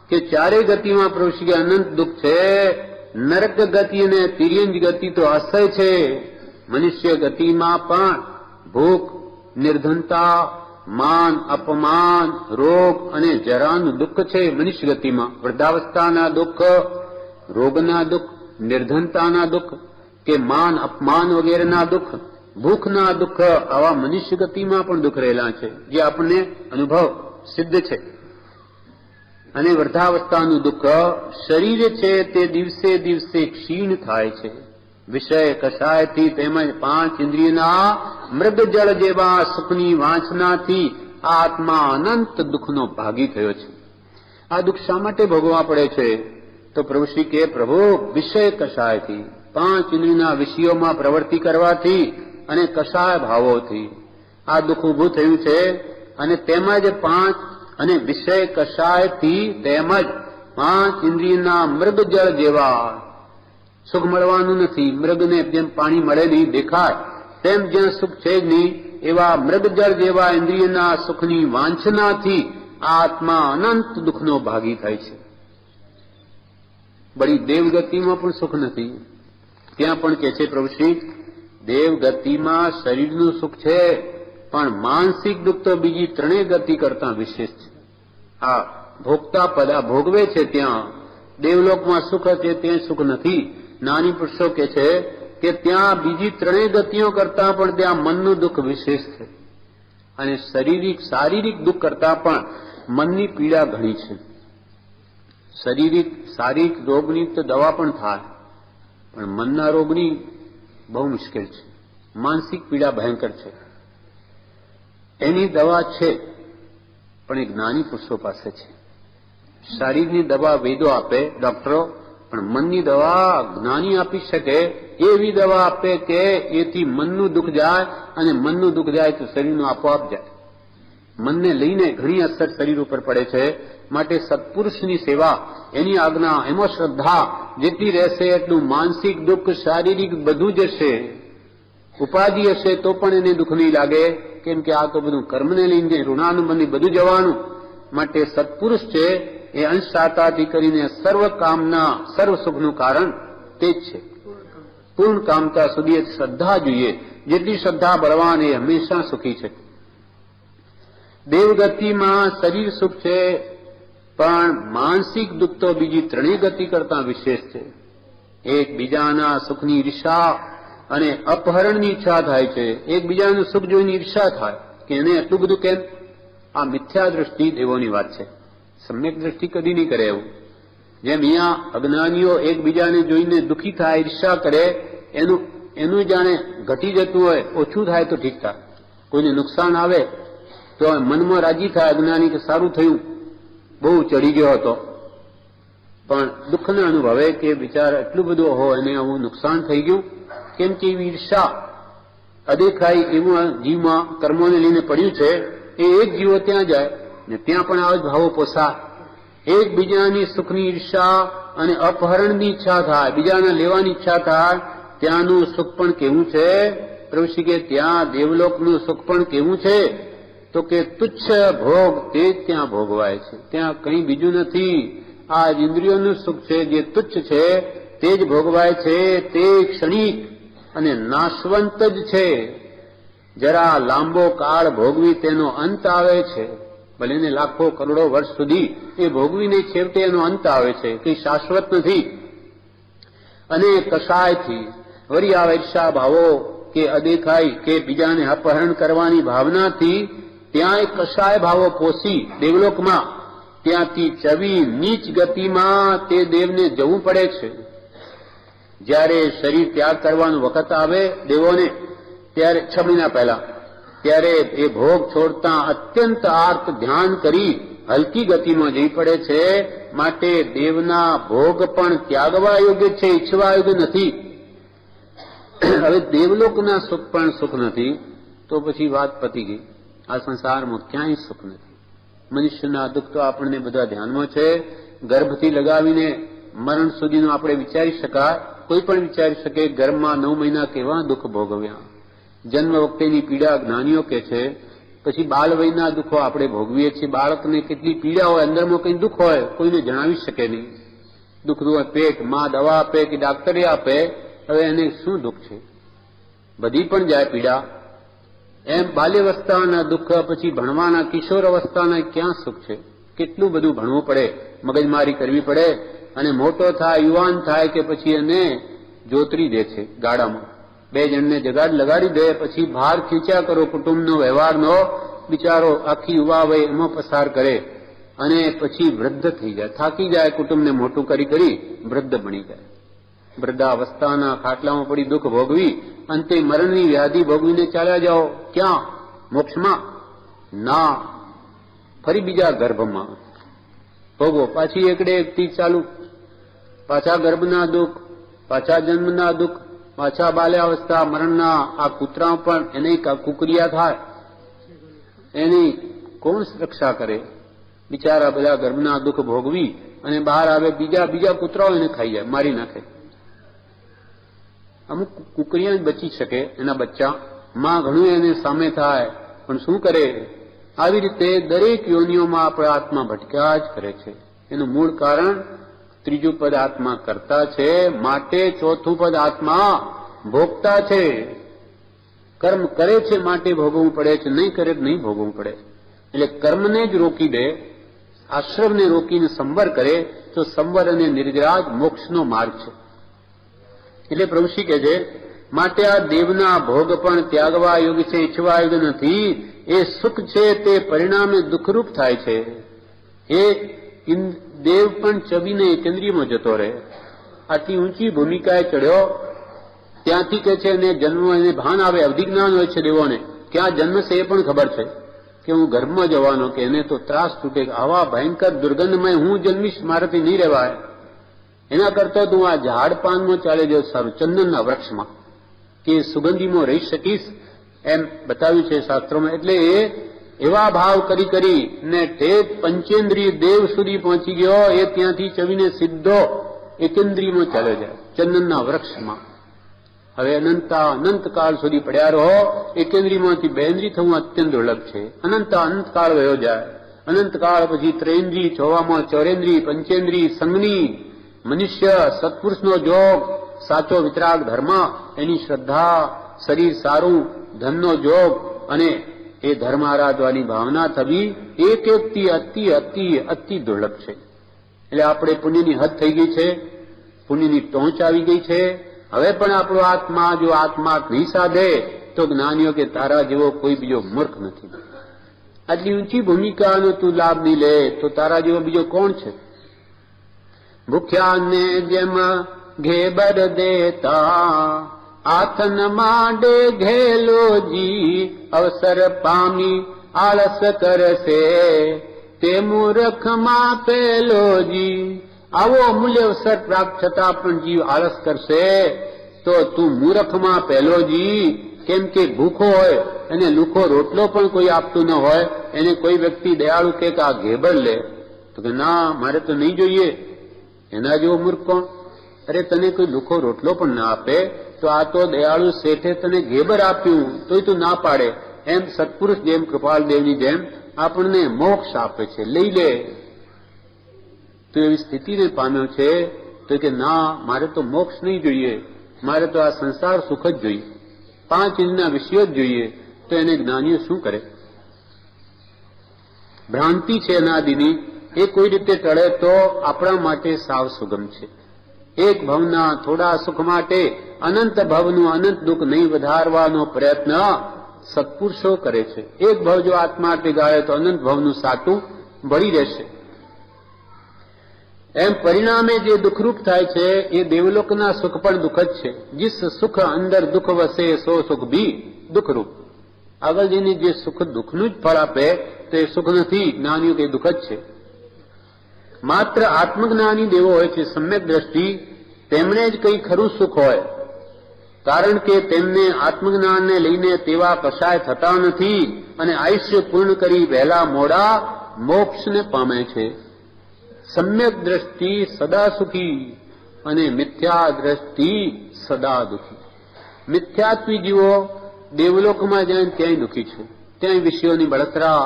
કે ચારેય ગતિમાં પ્રભુશ્રી અનંત દુઃખ છે. નરક ગતિ અને તિર્યંજ ગતિ તો અસહ્ય છે. મનુષ્ય ગતિમાં પણ ભૂખ, નિર્ધનતા, માન, અપમાન, રોગ અને જરાનું દુઃખ છે. મનુષ્ય ગતિમાં વૃદ્ધાવસ્થાના દુઃખ, રોગના દુઃખ, નિર્ધનતાના દુઃખ કે માન, અપમાન વગેરેના દુઃખ, ભૂખના દુઃખ, આવા મનુષ્ય ગતિમાં પણ દુઃખ રહેલા છે, જે આપણને અનુભવ સિદ્ધ છે. અને વૃદ્ધાવસ્થાનું દુઃખ શરીર છે તે દિવસે દિવસે ક્ષીણ થાય છે. વિષય કષાયથી તેમજ પાંચ ઇન્દ્રિયના મૃગજળ જેવા સુખની વાંચનાથી આત્મા અનંત દુઃખનો ભાગી થયો છે. આ દુઃખ શા માટે ભોગવવા પડે છે તો પ્રભુશ્રી કે પ્રભુ વિષય કષાયથી, પાંચ ઇન્દ્રિયના વિષયોમાં પ્રવૃત્તિ કરવાથી અને કષાય ભાવોથી આ દુઃખ ઊભું થયું છે. અને તેમજ પાંચ અને વિષય કષાયથી તેમજ પાંચ ઇન્દ્રિયના મૃગજળ જેવા સુખ મળવાનું નથી. મૃગને જેમ પાણી મળે નહીં, દેખાય, તેમ જ્યાં સુખ છે જ નહીં, એવા મૃગજળ જેવા ઇન્દ્રિયના સુખની વાંછનાથી આત્મા અનંત દુઃખનો ભાગી થાય છે. બળી દેવગતિમાં પણ સુખ નથી. ત્યાં પણ કે છે પ્રભુશ્રી, દેવગતિમાં શરીરનું સુખ છે, પણ માનસિક દુઃખ તો બીજી ત્રણેય ગતિ કરતા વિશેષ છે. આ ભોગતા પદા ભોગવે છે ત્યાં દેવલોકમાં સુખ છે, ત્યાં સુખ નથી. નાની પુરુષો કે છે કે ત્યાં બીજી ત્રણેય ગતિઓ કરતા પણ ત્યાં મનનું દુઃખ વિશેષ છે. અને શારીરિક દુઃખ કરતા પણ મનની પીડા ઘણી છે. શારીરિક રોગની તો દવા પણ થાય, પણ મનના રોગની બહુ મુશ્કેલ છે. માનસિક પીડા ભયંકર છે. એની દવા છે, પણ એ જ્ઞાની પુરુષો પાસે છે. શારીરની દવા વેદો આપે, ડોક્ટરો, પણ મનની દવા જ્ઞાની આપી શકે. એવી દવા આપે કે એથી મનનું દુઃખ જાય, અને મનનું દુઃખ જાય તો શરીરનું આપોઆપ જાય. મનને લઈને ઘણી અસર શરીર ઉપર પડે છે. માટે સત્પુરુષની સેવા, એની આજ્ઞા, એમાં શ્રદ્ધા જેટલી રહેશે એટલું માનસિક દુઃખ, શારીરિક બધું જ હશે. ઉપાધિ હશે તો પણ એને દુઃખ નહીં લાગે, કેમ કે આ તો બધું કર્મને લઈને ઋણાનુબંધી બધું જવાનું. માટે સત્પુરુષ છે એ અંશસાતાથી કરીને સર્વ કામના, સર્વ સુખનું કારણ તે જ છે. પૂર્ણ કામતા સુધી શ્રદ્ધા જોઈએ. જેટલી શ્રદ્ધા બળવાન એ હંમેશા સુખી છે. દેવગતિમાં શરીર સુખ છે, પણ માનસિક દુઃખ તો બીજી ત્રણેય ગતિ કરતા વિશેષ છે. એકબીજાના સુખની ઈર્ષા અને અપહરણની ઈચ્છા થાય છે. એકબીજાનું સુખ જોઈને ઈર્ષા થાય કે એને એટલું બધું કેમ. આ મિથ્યા દ્રષ્ટિ દેવોની વાત છે. સમ્યક દ્રષ્ટિ કદી નહીં કરે એવું. જેમ અહીંયા અજ્ઞાનીઓ એકબીજાને જોઈને દુઃખી થાય, ઈર્ષા કરે, એનું જાણે ઘટી જતું હોય, ઓછું થાય તો ઠીક થાય. કોઈને નુકસાન આવે તો મનમાં રાજી થાય અજ્ઞાની કે સારું થયું, બહુ ચડી ગયો હતો. પણ દુઃખને અનુભવે કે બિચારા એટલું બધું હોય એને આવું નુકસાન થઈ ગયું. કેમ કે એવી ઈર્ષા અદેખાઈ એવું જીવમાં કર્મોને લઈને પડ્યું છે. એ એક જીવો ત્યાં જાય ને ત્યાં પણ આવા જ ભાવો પોસાય. એકબીજાની સુખની ઈર્ષા અને અપહરણની ઈચ્છા થાય, બીજાને લેવાની ઈચ્છા થાય. ત્યાંનું સુખ પણ કેવું છે પ્રભુશ્રી કે ત્યાં દેવલોકનું સુખ પણ કેવું છે તો કે તુચ્છ ભોગ તે જ ત્યાં ભોગવાય છે. ત્યાં કંઈ બીજું નથી. આ ઇન્દ્રિયોનું સુખ છે જે તુચ્છ છે તે જ ભોગવાય છે. તે ક્ષણિક અને નાશવંત જ છે. જરા લાંબો કાળ ભોગવી તેનો અંત આવે છે. ભલે ને લાખો કરોડો વર્ષ સુધી એ ભોગવીને છેવટે એનો અંત આવે છે. કંઈ શાશ્વત નથી. અને કષાયથી વરી આવે ઈર્ષા ભાવો કે અદેખાઈ કે બીજાને અપહરણ કરવાની ભાવનાથી ત્યાં એક કશાય ભાવો પોષી દેવલોકમાં ત્યાંથી ચવી નીચ ગતિમાં તે દેવને જવું પડે છે. જ્યારે શરીર ત્યાગ કરવાનો વખત આવે દેવોને, ત્યારે 6 મહિના પહેલા, ત્યારે એ ભોગ છોડતા અત્યંત આર્ત ધ્યાન કરી હલકી ગતિમાં જઈ પડે છે. માટે દેવના ભોગ પણ ત્યાગવા યોગ્ય છે, ઈચ્છવા યોગ્ય નથી. હવે દેવલોકના સુખ પણ સુખ નથી તો પછી વાત પતી ગઈ. આ સંસારમાં ક્યાંય સુખ નથી. મનુષ્યના દુઃખ તો આપણને બધા ધ્યાનમાં છે. ગર્ભથી લગાવીને મરણ સુધીનું આપણે વિચારી શકાય, કોઈ પણ વિચારી શકે. ગર્ભમાં 9 મહિના કેવા દુઃખ ભોગવ્યા, જન્મ વખતેની પીડા જ્ઞાનીઓ કે છે. પછી બાળવયના દુઃખો આપણે ભોગવીએ છીએ. બાળકને કેટલી પીડા હોય, અંદરમાં કંઈ દુઃખ હોય, કોઈને જણાવી શકે નહીં. દુઃખનું હોય પેટ, માં દવા આપે કે ડાક્ટરે આપે, હવે એને શું દુઃખ છે, બધી પણ જાય પીડા. એમ બાલ્યાવસ્થાના દુઃખ, પછી ભણવાના કિશોર અવસ્થાના ક્યાં સુખ છે. કેટલું બધું ભણવું પડે, મગજમારી કરવી પડે, અને મોટો થાય, યુવાન થાય કે પછી એને જોતરી દે છે ગાડામાં. 2 જણને જગાડ લગાડી દે, પછી ભાર ખીંચ્યા કરો કુટુંબનો, વ્યવહારનો. બિચારો આખી યુવા વય એમાં પસાર કરે અને પછી વૃદ્ધ થઈ જાય, થાકી જાય, કુટુંબને મોટું કરી વૃદ્ધ બની જાય. વૃદ્ધાવસ્થાના ખાટલામાં પડી દુઃખ ભોગવી અંતે મરણની વ્યાધિ ભોગવીને ચાલ્યા જાઓ. ક્યાં? મોક્ષમાં? ના, ફરી બીજા ગર્ભમાં ભોગવો. પાછી એકડે એકથી ચાલુ, પાછા ગર્ભના દુઃખ, પાછા જન્મના દુઃખ, પાછા બાલ્યાવસ્થા, મરણના. આ કૂતરા પણ એને કુકરિયા થાય, એની કોણ રક્ષા કરે? બિચારા બધા ગર્ભના દુઃખ ભોગવી અને બહાર આવે, બીજા કૂતરાઓ એને ખાઈ જાય, મારી નાખે. અમુક કુકરિયા જ બચી શકે, એના બચ્ચા. માં ઘણું એને સામે થાય, પણ શું કરે? આવી રીતે દરેક યોનિઓમાં આપણા આત્મા ભટક્યા જ કરે છે. એનું મૂળ કારણ 3જું પદ આત્મા કરતા છે, માટે 4થું પદ આત્મા ભોગતા છે. કર્મ કરે છે માટે ભોગવવું પડે છે, નહીં કરે તો નહીં ભોગવવું પડે. એટલે કર્મને જ રોકી દે, આશ્રમને રોકીને સંવર કરે તો સંવર અને નિર્જરાજ મોક્ષનો માર્ગ છે. એટલે પ્રભુશ્રી કહે છે, માટે આ દેવના ભોગ પણ ત્યાગવા યોગ્ય છે, ઈચ્છવા યોગ્ય નથી. એ સુખ છે તે પરિણામે દુઃખરૂપ થાય છે. એ દેવ પણ ચબીને કેન્દ્રીયમાં જતો રહે. આટલી ઊંચી ભૂમિકાએ ચડ્યો, ત્યાંથી કે છે એને જન્મ, એને ભાન આવે, અવધિજ્ઞાન હોય છે દેવોને. ક્યાં જન્મ છે એ પણ ખબર છે કે હું ગર્ભમાં જવાનો, કે એને તો ત્રાસ તૂટે. આવા ભયંકર દુર્ગંધમય હું જન્મીશ, મારાથી નહીં રહેવાય. એના કરતા તું આ ઝાડ પાનમાં ચાલે જાય સારું, ચંદનના વૃક્ષમાં, કે સુગંધીમાં રહી શકીશ, એમ બતાવ્યું છે શાસ્ત્રોમાં. એટલે એ એવા ભાવ કરી ને ઠેઠ પંચેન્દ્રિય દેવ સુધી પહોંચી ગયો. એ ત્યાંથી ચવીને સીધો એકેન્દ્રિયમાં ચાલ્યો જાય, ચંદનના વૃક્ષમાં. હવે અનંતકાળ સુધી પડ્યા રહો. એકેન્દ્રિયમાંથી બેન્દ્રી થવું અત્યંત દુર્લભ છે. અનંતકાળ વયો જાય. અનંતકાળ પછી ત્રેન્દ્રી, જોવામાં ચોરેન્દ્રી, પંચેન્દ્રી, સંગની. મનુષ્ય સત્પુરુષનો જોગ, સાચો વિતરાગ ધર્મ, એની શ્રદ્ધા, શરીર સારું, ધનનો જોગ અને એ ધર્મ આરાધવાની ભાવના થવી, એક અતિ અતિ અતિ દુર્લભ છે. એટલે આપણે પુણ્યની હદ થઈ ગઈ છે, પુણ્યની ટોંચ આવી ગઈ છે. હવે પણ આપણો આત્મા જો આત્મા નહીં સાધે તો જ્ઞાનીઓ કે તારા જેવો કોઈ બીજો મૂર્ખ નથી. આટલી ઊંચી ભૂમિકાનો તું લાભ નહીં લે તો તારા જેવો બીજો કોણ છે? ભૂખ્યાને જેમ ઘેબર દેતા, આથન માંડે ઘેલોજી, અવસર પામી આળસ કરશે, તે મૂર્ખમાં પેલોજી. આવો અમૂલ્ય અવસર પ્રાપ્ત થતા પણ જીવ આળસ કરશે તો તું મૂર્ખમાં પહેલોજી. કેમ કે ભૂખો હોય અને લુખો રોટલો પણ કોઈ આપતું ન હોય, એને કોઈ વ્યક્તિ દયાળુ કે આ ઘેબર લે તો કે ના, મારે તો નહીં જોઈએ. એના જેવો મૂર્ખ કોણ? અરે તને કોઈ લુખો રોટલો પણ ના આપે તો આ તો દયાળુ શેઠે તને ઘેબર આપ્યું તોય તું ના પાડે. એમ સત્પુરુષ જેમ કૃપાલદેવની જેમ આપણને મોક્ષ આપે છે, લઈ લે. તો એવી સ્થિતિને પામ્યો છે તો કે ના, મારે તો મોક્ષ નહીં જોઈએ, મારે તો આ સંસાર સુખ જ જોઈએ, 5 ઇંચના વિષયો જ જોઈએ. તો એને જ્ઞાનીઓ શું કરે? ભ્રાંતિ છે અનાદિની, એ કોઈ રીતે ટળે તો આપણા માટે સાવ સુગમ છે. એક ભવના થોડા સુખ માટે અનંત ભવનું અનંત દુઃખ નહીં વધારવાનો પ્રયત્ન સત્પુરુષો કરે છે. એક ભવ જો આત્મા ટીગાળે તો અનંત ભવનું સાટું ભરી રહેશે. એમ પરિણામે જે દુઃખરૂપ થાય છે એ દેવલોકના સુખ પણ દુઃખ જ છે. જીસ સુખ અંદર દુઃખ વસે સો સુખ બી દુઃખરૂપ. આગળ જઈને જે સુખ દુઃખનું જ ફળ આપે તો એ સુખ નથી, જ્ઞાનીઓ કે દુઃખ જ છે. માત્ર આત્મજ્ઞાની દેવો હોય છે સમ્યક દ્રષ્ટિ, તેમણે જ કંઈ ખરું સુખ હોય, કારણ કે તેમને આત્મજ્ઞાનને લઈને તેવા કશાય થતા નથી અને આયુષ્ય પૂર્ણ કરી વહેલા મોડા મોક્ષને પામે છે. સમ્યક દ્રષ્ટિ સદા સુખી અને મિથ્યા દ્રષ્ટિ સદા દુઃખી. મિથ્યાત્વી જીવો દેવલોકમાં જાય ત્યાંય દુઃખી છે. ત્યાંય વિષયોની બળતરા,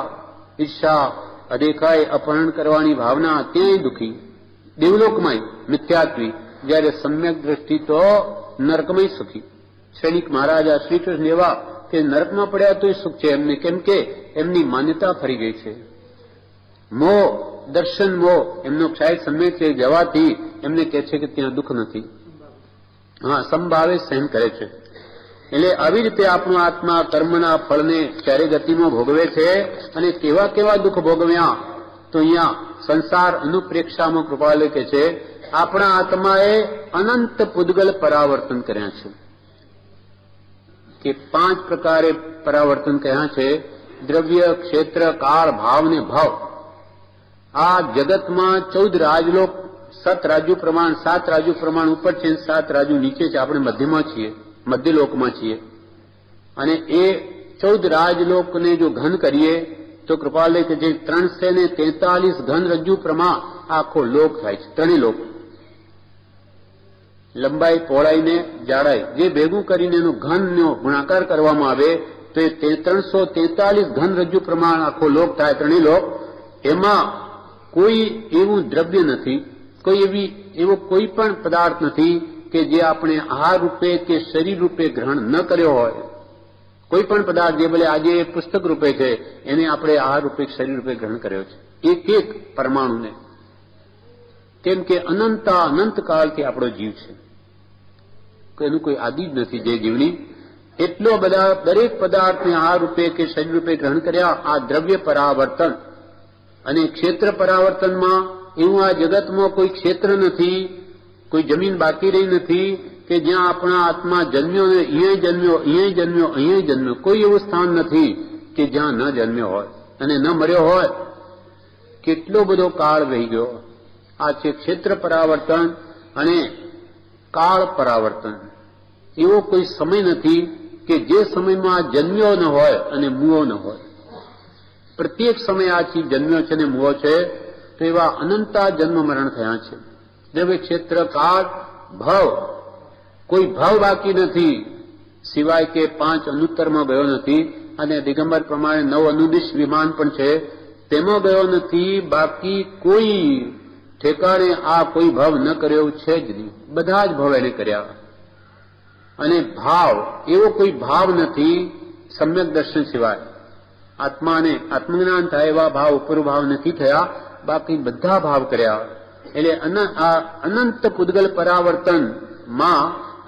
ઈર્ષા, અદેખાય, અપહરણ કરવાની ભાવના, ત્યાંય દુઃખી. દેવલોકમાં મિથ્યાત્વી, જ્યારે સમ્યક દ્રષ્ટિ તો નરકમય સુખી. સૈનિક મહારાજા શ્રી કૃષ્ણ એવા કે નરકમાં પડ્યા તોય સુખ છે એમને, કેમ કે એમની માન્યતા ફરી ગઈ છે. મોહ, દર્શન મોહ એમનો ક્ષય સમ્યક છે જવાથી એમને કહે છે કે ત્યાં દુઃખ નથી. હા, સંભાવે સહન કરે છે. એટલે આવી રીતે આપણો આત્મા કર્મના ફળને ચારે ગતિમાં ભોગવે છે. અને કેવા કેવા દુઃખ ભોગવ્યા તો અહીંયા સંસાર અનુપ્રેક્ષામાં કૃપાલય કે છે આપણા આત્માએ અનંત પૂદગલ પરાવર્તન કર્યા છે. કે 5 પ્રકારે પરાવર્તન કર્યા છે: દ્રવ્ય, ક્ષેત્ર, કાળ, ભાવ ને ભાવ. આ જગતમાં 14 રાજલોક, 7 રાજુ પ્રમાણ, 7 રાજુ પ્રમાણ ઉપર છે, 7 રાજુ નીચે છે. આપણે મધ્યમાં છીએ, મધ્યલોકમાં છીએ. અને એ 14 રાજલોકને જો ઘન કરીએ તો કૃપાલય કે જે 343 ઘન રજ્જુ પ્રમાણ આખો લોક થાય છે. 3 લોક, લંબાઈ, પહોળાઈ ને જાડાઈ જે ભેગું કરીને એનો ઘનનો ગુણાકાર કરવામાં આવે તો એ 343 ઘન રજ્જુ પ્રમાણ આખો લોક થાય. 3 લોક. એમાં કોઈ એવું દ્રવ્ય નથી, એવો કોઈ પણ પદાર્થ નથી કે જે આપણે આહાર રૂપે કે શરીર રૂપે ગ્રહણ ન કર્યો હોય. કોઈ પણ પદાર્થ જે ભલે આજે પુસ્તક રૂપે છે એને આપણે આહાર રૂપે શરીર રૂપે ગ્રહણ કર્યો છે, એક પરમાણુને. કેમ કે અનંત કાળથી આપણો જીવ છે, એનું કોઈ આદિ જ નથી જે જીવની. એટલો બધા દરેક પદાર્થને આહાર રૂપે કે શરીર રૂપે ગ્રહણ કર્યા. આ દ્રવ્ય પરાવર્તન. અને ક્ષેત્ર પરાવર્તનમાં એવું આ જગતમાં કોઈ ક્ષેત્ર નથી, કોઈ જમીન બાકી રહી નથી કે જ્યાં આપણા આત્મા જન્મ્યો ને અહીંયા જન્મ્યો, અહીંયા જન્મ્યો, અહીંયા જન્મ્યો. કોઈ એવું સ્થાન નથી કે જ્યાં ન જન્મ્યો હોય અને ન મર્યો હોય. કેટલો બધો કાળ વહી ગયો. આ છે ક્ષેત્ર પરાવર્તન અને કાળ પરાવર્તન. એવો કોઈ સમય નથી કે જે સમયમાં જન્મ્યો ન હોય અને મૂવો ન હોય. પ્રત્યેક સમય આ ચીજ જન્મ્યો છે અને મૂવો છે. તો એવા અનંતા જન્મ મરણ થયા છે. દ્રવ્ય, ક્ષેત્ર, કાળ, ભાવ. કોઈ ભાવ બાકી નથી સિવાય કે 5 અનુત્તરમાં ગયો નથી. અને દિગંબર પ્રમાણે 9 અનુદિશ વિમાન પણ છે, તેમાં ગયો નથી. બાકી કોઈ ઠેકાણે આ કોઈ ભાવ ન કર્યો છે જ નહીં. બધા જ ભાવ એને કર્યા. અને ભાવ, એવો કોઈ ભાવ નથી સમ્યક દર્શન સિવાય. આત્માને આત્મજ્ઞાન થાય એવા ભાવ, ઉપર ભાવ નથી થયા. બાકી બધા ભાવ કર્યા. એટલે આ અનંત પૂદગલ પરાવર્તનમાં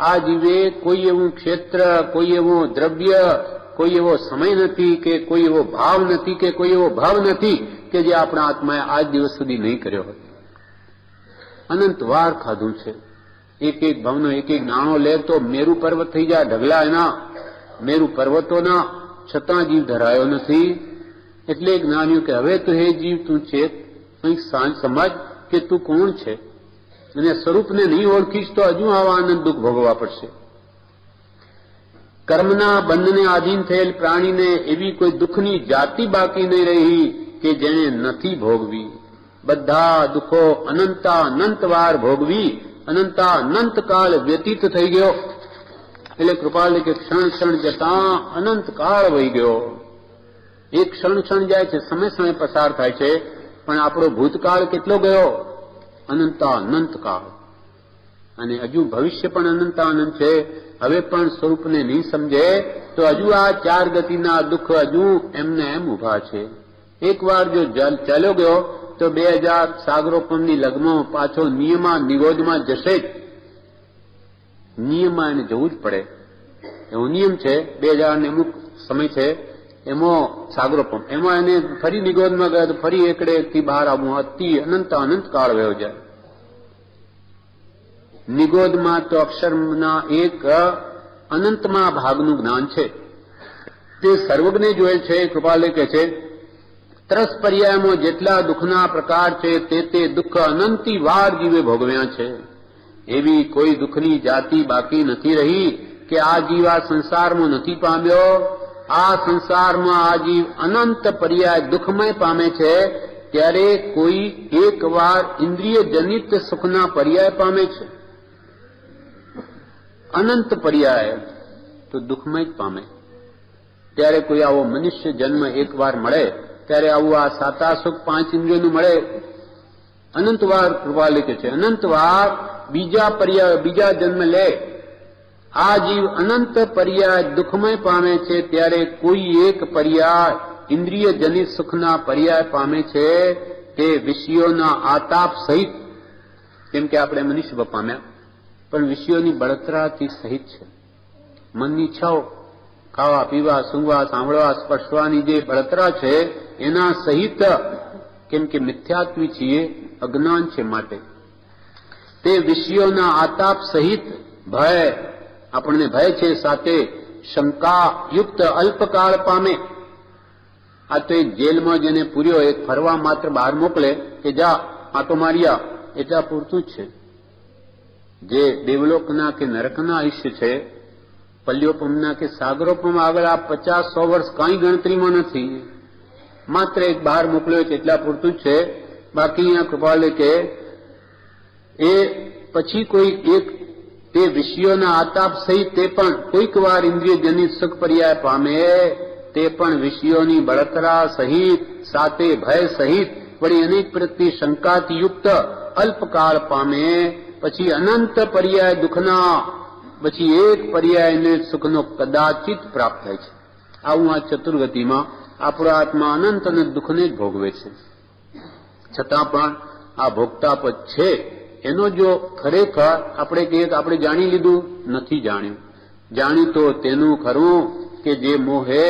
આ જીવે કોઈ એવું ક્ષેત્ર, કોઈ એવું દ્રવ્ય, કોઈ એવો સમય નથી કે કોઈ એવો ભાવ નથી કે કોઈ એવો ભાવ નથી કે જે આપણા આત્માએ આજ દિવસ સુધી નહીં કર્યો હોય. અનંત વાર ખાધું છે. એક ભાવનો એક નાણો લે તો મેરુ પર્વત થઈ જાય ઢગલા એના, મેરુ પર્વતોના. છતાં જીવ ધરાયો નથી. એટલે જ્ઞાન્યું કે હવે તો હે જીવ તું છે, કંઈક સમજ કે તું કોણ છે. અને સ્વરૂપને નહીં ઓળખીશ તો હજુ આવા આનંદ દુઃખ ભોગવવા પડશે. કર્મના બંધને આધીન થયેલ પ્રાણીને એવી કોઈ દુઃખની જાતિ બાકી નહીં રહી કે જેને નથી ભોગવી. બધા દુઃખો અનંત વાર ભોગવી અનંત કાળ વ્યતીત થઈ ગયો. એટલે કૃપાલે કે ક્ષણ જતા અનંત કાળ વહી ગયો. એક ક્ષણ જાય છે, સમય પસાર થાય છે. પણ આપણો ભૂતકાળ કેટલો ગયો? અનંત કાળ. અને હજુ ભવિષ્ય પણ અનંત છે. હવે પણ સ્વરૂપને નહીં સમજે તો હજુ આ 4 ગતિના દુઃખ હજુ એમને એમ ઉભા છે. એકવાર જો ચાલ્યો ગયો તો 2000 સાગરોપમની લગ્નમાં પાછો નિયમા નિગોદમાં જશે જ. નિયમમાં એને જવું જ પડે. એવો નિયમ છે 2000 અમુક સમય છે એમાં સાગરોપમ, એમાં એને ફરી નિગોદમાં ગયા તો ફરી એકડેથી બહાર આવવું, અતિ અનંત કાળ વયો જાય. નિગોદમાં તો અક્ષરના એક અનંતમાં ભાગનું જ્ઞાન છે, તે સર્વજ્ઞે જોયેલ છે. કૃપાલે કહે છે ત્રસ પર્યાયમાં જેટલા દુઃખના પ્રકાર છે તે દુઃખ અનંતી વાર જીવે ભોગવ્યા છે. એવી કોઈ દુઃખની જાતિ બાકી નથી રહી કે આ જીવ આ સંસારમાં નથી પામ્યો. આ સંસારમાં આ જીવ અનંત પર્યાય દુઃખમય પામે છે, ત્યારે કોઈ એક વાર ઇન્દ્રિય જનિત સુખના પર્યાય પામે છે. અનંત પર્યાય તો દુઃખમય જ પામે. ત્યારે કોઈ આવો મનુષ્ય જન્મ એક વાર મળે ત્યારે આવું આ સાતા સુખ 5 ઇન્દ્રિયોનું મળે. અનંત વાર કૃપા લીધે છે, અનંત વાર બીજા જન્મ લે. આ જીવ અનંત પર્યાય દુઃખમય પામે છે, ત્યારે કોઈ એક પર્યાય ઇન્દ્રિય જનિત સુખના પર્યાય પામે છે. તે વિષયોના આતાપ સહિત, કેમ કે આપણે મનુષ્ય પામ્યા પણ વિષયોની બળતરાથી સહિત છે. મનની ઈચ્છાઓ, ખાવા પીવા સૂંઘવા સાંભળવા સ્પર્શવાની જે બળતરા છે એના સહિત, કેમ કે મિથ્યાત્વી છીએ, અજ્ઞાન છે, માટે તે વિષયોના આતાપ સહિત ભય, આપણને ભય છે, સાથે શંકા યુક્ત અલ્પકાળ પામે. આ તો એક જેલમાં જેને પૂર્યો એક ફરવા માત્ર બહાર મોકલે કે જા આટો માર્યા, એટલા પૂરતું જ છે. જે દેવલોકના કે નરકના આયુષ્ય છે, પલ્યોપમના કે સાગરોપમ આગળ આ 50-100 વર્ષ કાંઈ ગણતરીમાં નથી. માત્ર એક બહાર મોકલ્યો છે એટલા પૂરતું જ છે. બાકી અહીંયા કૃપાલે કે એ પછી કોઈ એક તે વિષયોના આતાપ સહિત તે પણ કોઈક વાર ઇન્દ્રિય જનિત સુખ પર્યાય પામે. તે પણ વિષયોની બળતરા સહિત, સાથે ભય સહિત, વળી અનેક પ્રત્યે શંકાથી યુક્ત અલ્પકાળ પામે. પછી અનંત પર્યાય દુઃખના, પછી એક પર્યાયને સુખનો કદાચિત પ્રાપ્ત થાય છે. આવું આ ચતુર્ગતિમાં આપણો આત્મા અનંત અને દુઃખને જ ભોગવે છે. છતાં પણ આ ભોગતાપદ છે એનો જો ખરેખર આપણે કહીએ તો આપણે જાણી લીધું, નથી જાણ્યું. જાણ્યું તો તેનું ખરું કે જે મોહે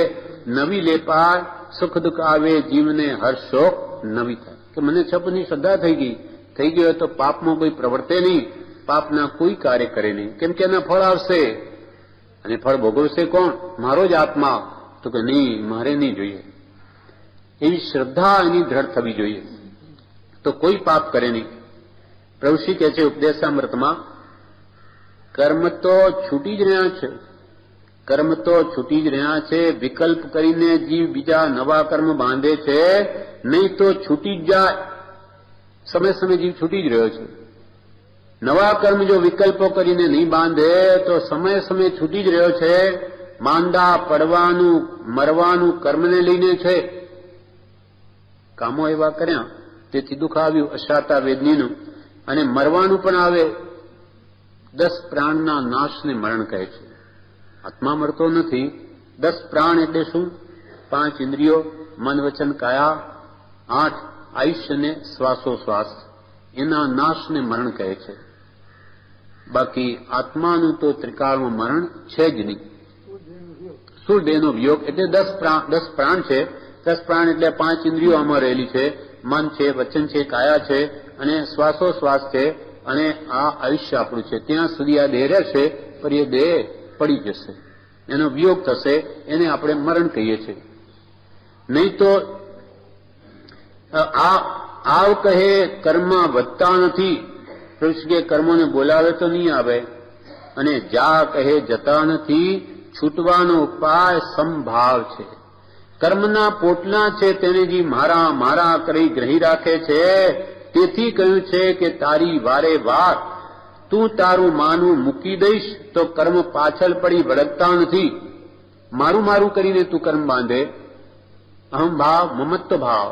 નવી લેપાય, સુખ દુઃખ આવે જીવને હર્ષોક નવી થાય. કે મને છપની શ્રદ્ધા થઈ ગયો તો પાપમાં કોઈ પ્રવર્તે નહીં, પાપના કોઈ કાર્ય કરે નહીં. કેમ કે એના ફળ આવશે, અને ફળ ભોગવશે કોણ? મારો જ આત્મા. તો કે નહીં, મારે નહીં જોઈએ. એવી શ્રદ્ધા એની દ્રઢ થવી જોઈએ, તો કોઈ પાપ કરે નહીં. પ્રભુશ્રી કહે છે ઉપદેશામૃતમાં, કર્મ તો છૂટી જ રહ્યા છે, કર્મ તો છૂટી જ રહ્યા છે. વિકલ્પ કરીને જીવ બીજા નવા કર્મ બાંધે છે, નહીં તો છૂટી જ જાય. સમય જીવ છૂટી જ રહ્યો છે. નવા કર્મ જો વિકલ્પો કરીને નહીં બાંધે તો સમય છૂટી જ રહ્યો છે. માંદા પડવાનું, મરવાનું કર્મને લઈને છે. કામો એવા કર્યા તેથી દુઃખ આવ્યું, અશાતા વેદનીનું, અને મરવાનું પણ આવે. 10 પ્રાણના નાશને મરણ કહે છે. આત્મા મરતો નથી. 10 પ્રાણ એટલે શું? 5 ઇન્દ્રિયો, મન વચન કાયા, 8 આયુષ્ય ને શ્વાસોશ્વાસ, એના નાશને મરણ કહે છે. બાકી આત્માનું તો ત્રિકાળમાં મરણ છે જ નહીં. સ્થૂળ દેહનો વિયોગ એટલે 10 પ્રાણ છે. 10 પ્રાણ એટલે 5 ઇન્દ્રિયો આમાં રહેલી છે, મન છે, વચન છે, કાયા છે, અને શ્વાસોશ્વાસ છે, અને આ આયુષ્ય આપણું છે. ત્યાં સુધી આ દેહ રહેશે, પણ એ દેહ પડી જશે, એનો વિયોગ થશે, એને આપણે મરણ કહીએ છીએ. નહીં તો આવ કહે કર્મ વધતા નથી. કે કર્મોને બોલાવે તો નહીં આવે, અને જા કહે જતા નથી. છૂટવાનો ઉપાય સંભાવ છે. કર્મના પોટલા છે તેને જે મારા મારા કરી ગ્રહી રાખે છે. તેથી કહ્યું છે કે તારી વારે વાર તું તારું માનું મૂકી દઈશ તો કર્મ પાછળ પડી ભડકતા નથી. મારું કરીને તું કર્મ બાંધે. અહમ ભાવ, મમત્વ ભાવ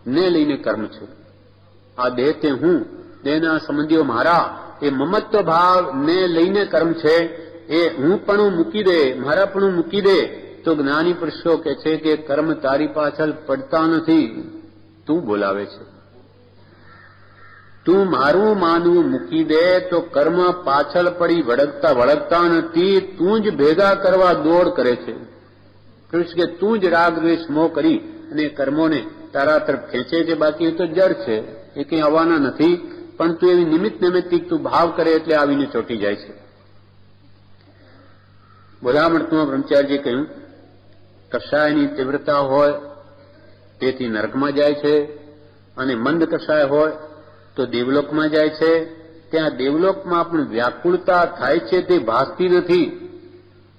ને લઈને કર્મ છે. આ દેહ તે હું, દેહના સંબંધીઓ મારા, એ મમત્વ ભાવ ને લઈને કર્મ છે. એ હું પણ મૂકી દે, મારા પણ મૂકી દે તો જ્ઞાની પુરુષો કહે છે કે કર્મ તારી પાછળ પડતા નથી, તું બોલાવે છે. તું મારું માનવું મૂકી દે તો કર્મ પાછળ પડી વળગતા નથી, તું જ ભેગા કરવા દોડ કરે છે. કૃષ્ણ કે તું જ રાગ દ્વેષ મોહ કરી અને કર્મોને તારા તરફ ખેંચે છે, બાકી એ તો જડ છે, એ કંઈ આવવાના નથી. પણ તું એવી નિમિત્તિક તું ભાવ કરે એટલે આવીને ચોંટી જાય છે. બોધામૃતમાં બ્રહ્મચારીજીએ કહ્યું, કષાયની તીવ્રતા હોય તેથી નરકમાં જાય છે, અને મંદ કષાય હોય તો દેવલોકમાં જાય છે. ત્યાં દેવલોકમાં પણ વ્યાકુળતા થાય છે તે ભાસતી નથી.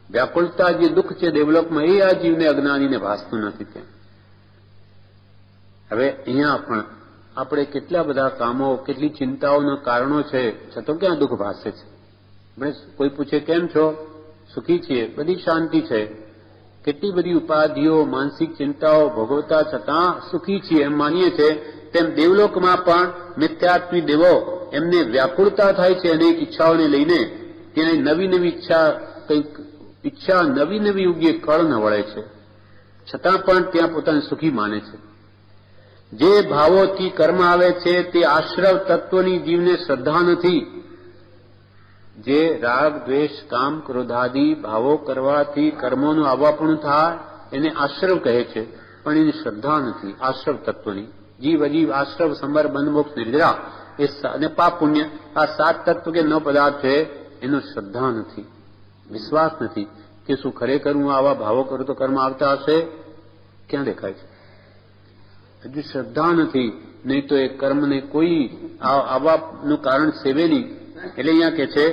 વ્યાકુળતા જે દુઃખ છે દેવલોકમાં, એ આ જીવને અજ્ઞાનીને ભાસતું નથી. ત્યાં હવે અહીંયા પણ આપણે કેટલા બધા કામો, કેટલી ચિંતાઓના કારણો છે, છતાં ક્યાં દુઃખ ભાસે છે. કોઈ પૂછે કેમ છો, સુખી છીએ, બધી શાંતિ છે. કેટલી બધી ઉપાધિઓ, માનસિક ચિંતાઓ ભોગવતા છતાં સુખી છીએ એમ માનીએ છીએ. તેમ દેવલોકમાં પણ મિથ્યાત્વી દેવો એમને વ્યાકુળતા થાય છે અનેક ઈચ્છાઓને લઈને. ત્યાં નવી ઈચ્છા, કંઈક ઈચ્છા નવી ઉગીએ કળ ન વળે છે, છતાં પણ ત્યાં પોતાને સુખી માને છે. જે ભાવોથી કર્મ આવે છે તે આશ્રવ તત્વની જીવને શ્રદ્ધા નથી. જે રાગ દ્વેષ કામ ક્રોધાદિ ભાવો કરવાથી કર્મોનું આવવાપણું થાય એને આશ્રવ કહે છે, પણ એની શ્રદ્ધા નથી આશ્રવ તત્વની. જીવ અજીવ આશ્રવ સંબર બંધ મોક્ષ નિર્જરા અને પાપ પુણ્ય, આ 7 તત્વ કે 9 પદાર્થ છે, એનો શ્રદ્ધા નથી, વિશ્વાસ નથી કે શું ખરેખર હું આવા ભાવો કરું તો કર્મ આવતા હશે. ક્યાં દેખાય છે? હજુ શ્રદ્ધા નથી, નહીં તો એ કર્મને કોઈ આવવાનું કારણ સેવે નહીં. એટલે અહીંયા કે છે,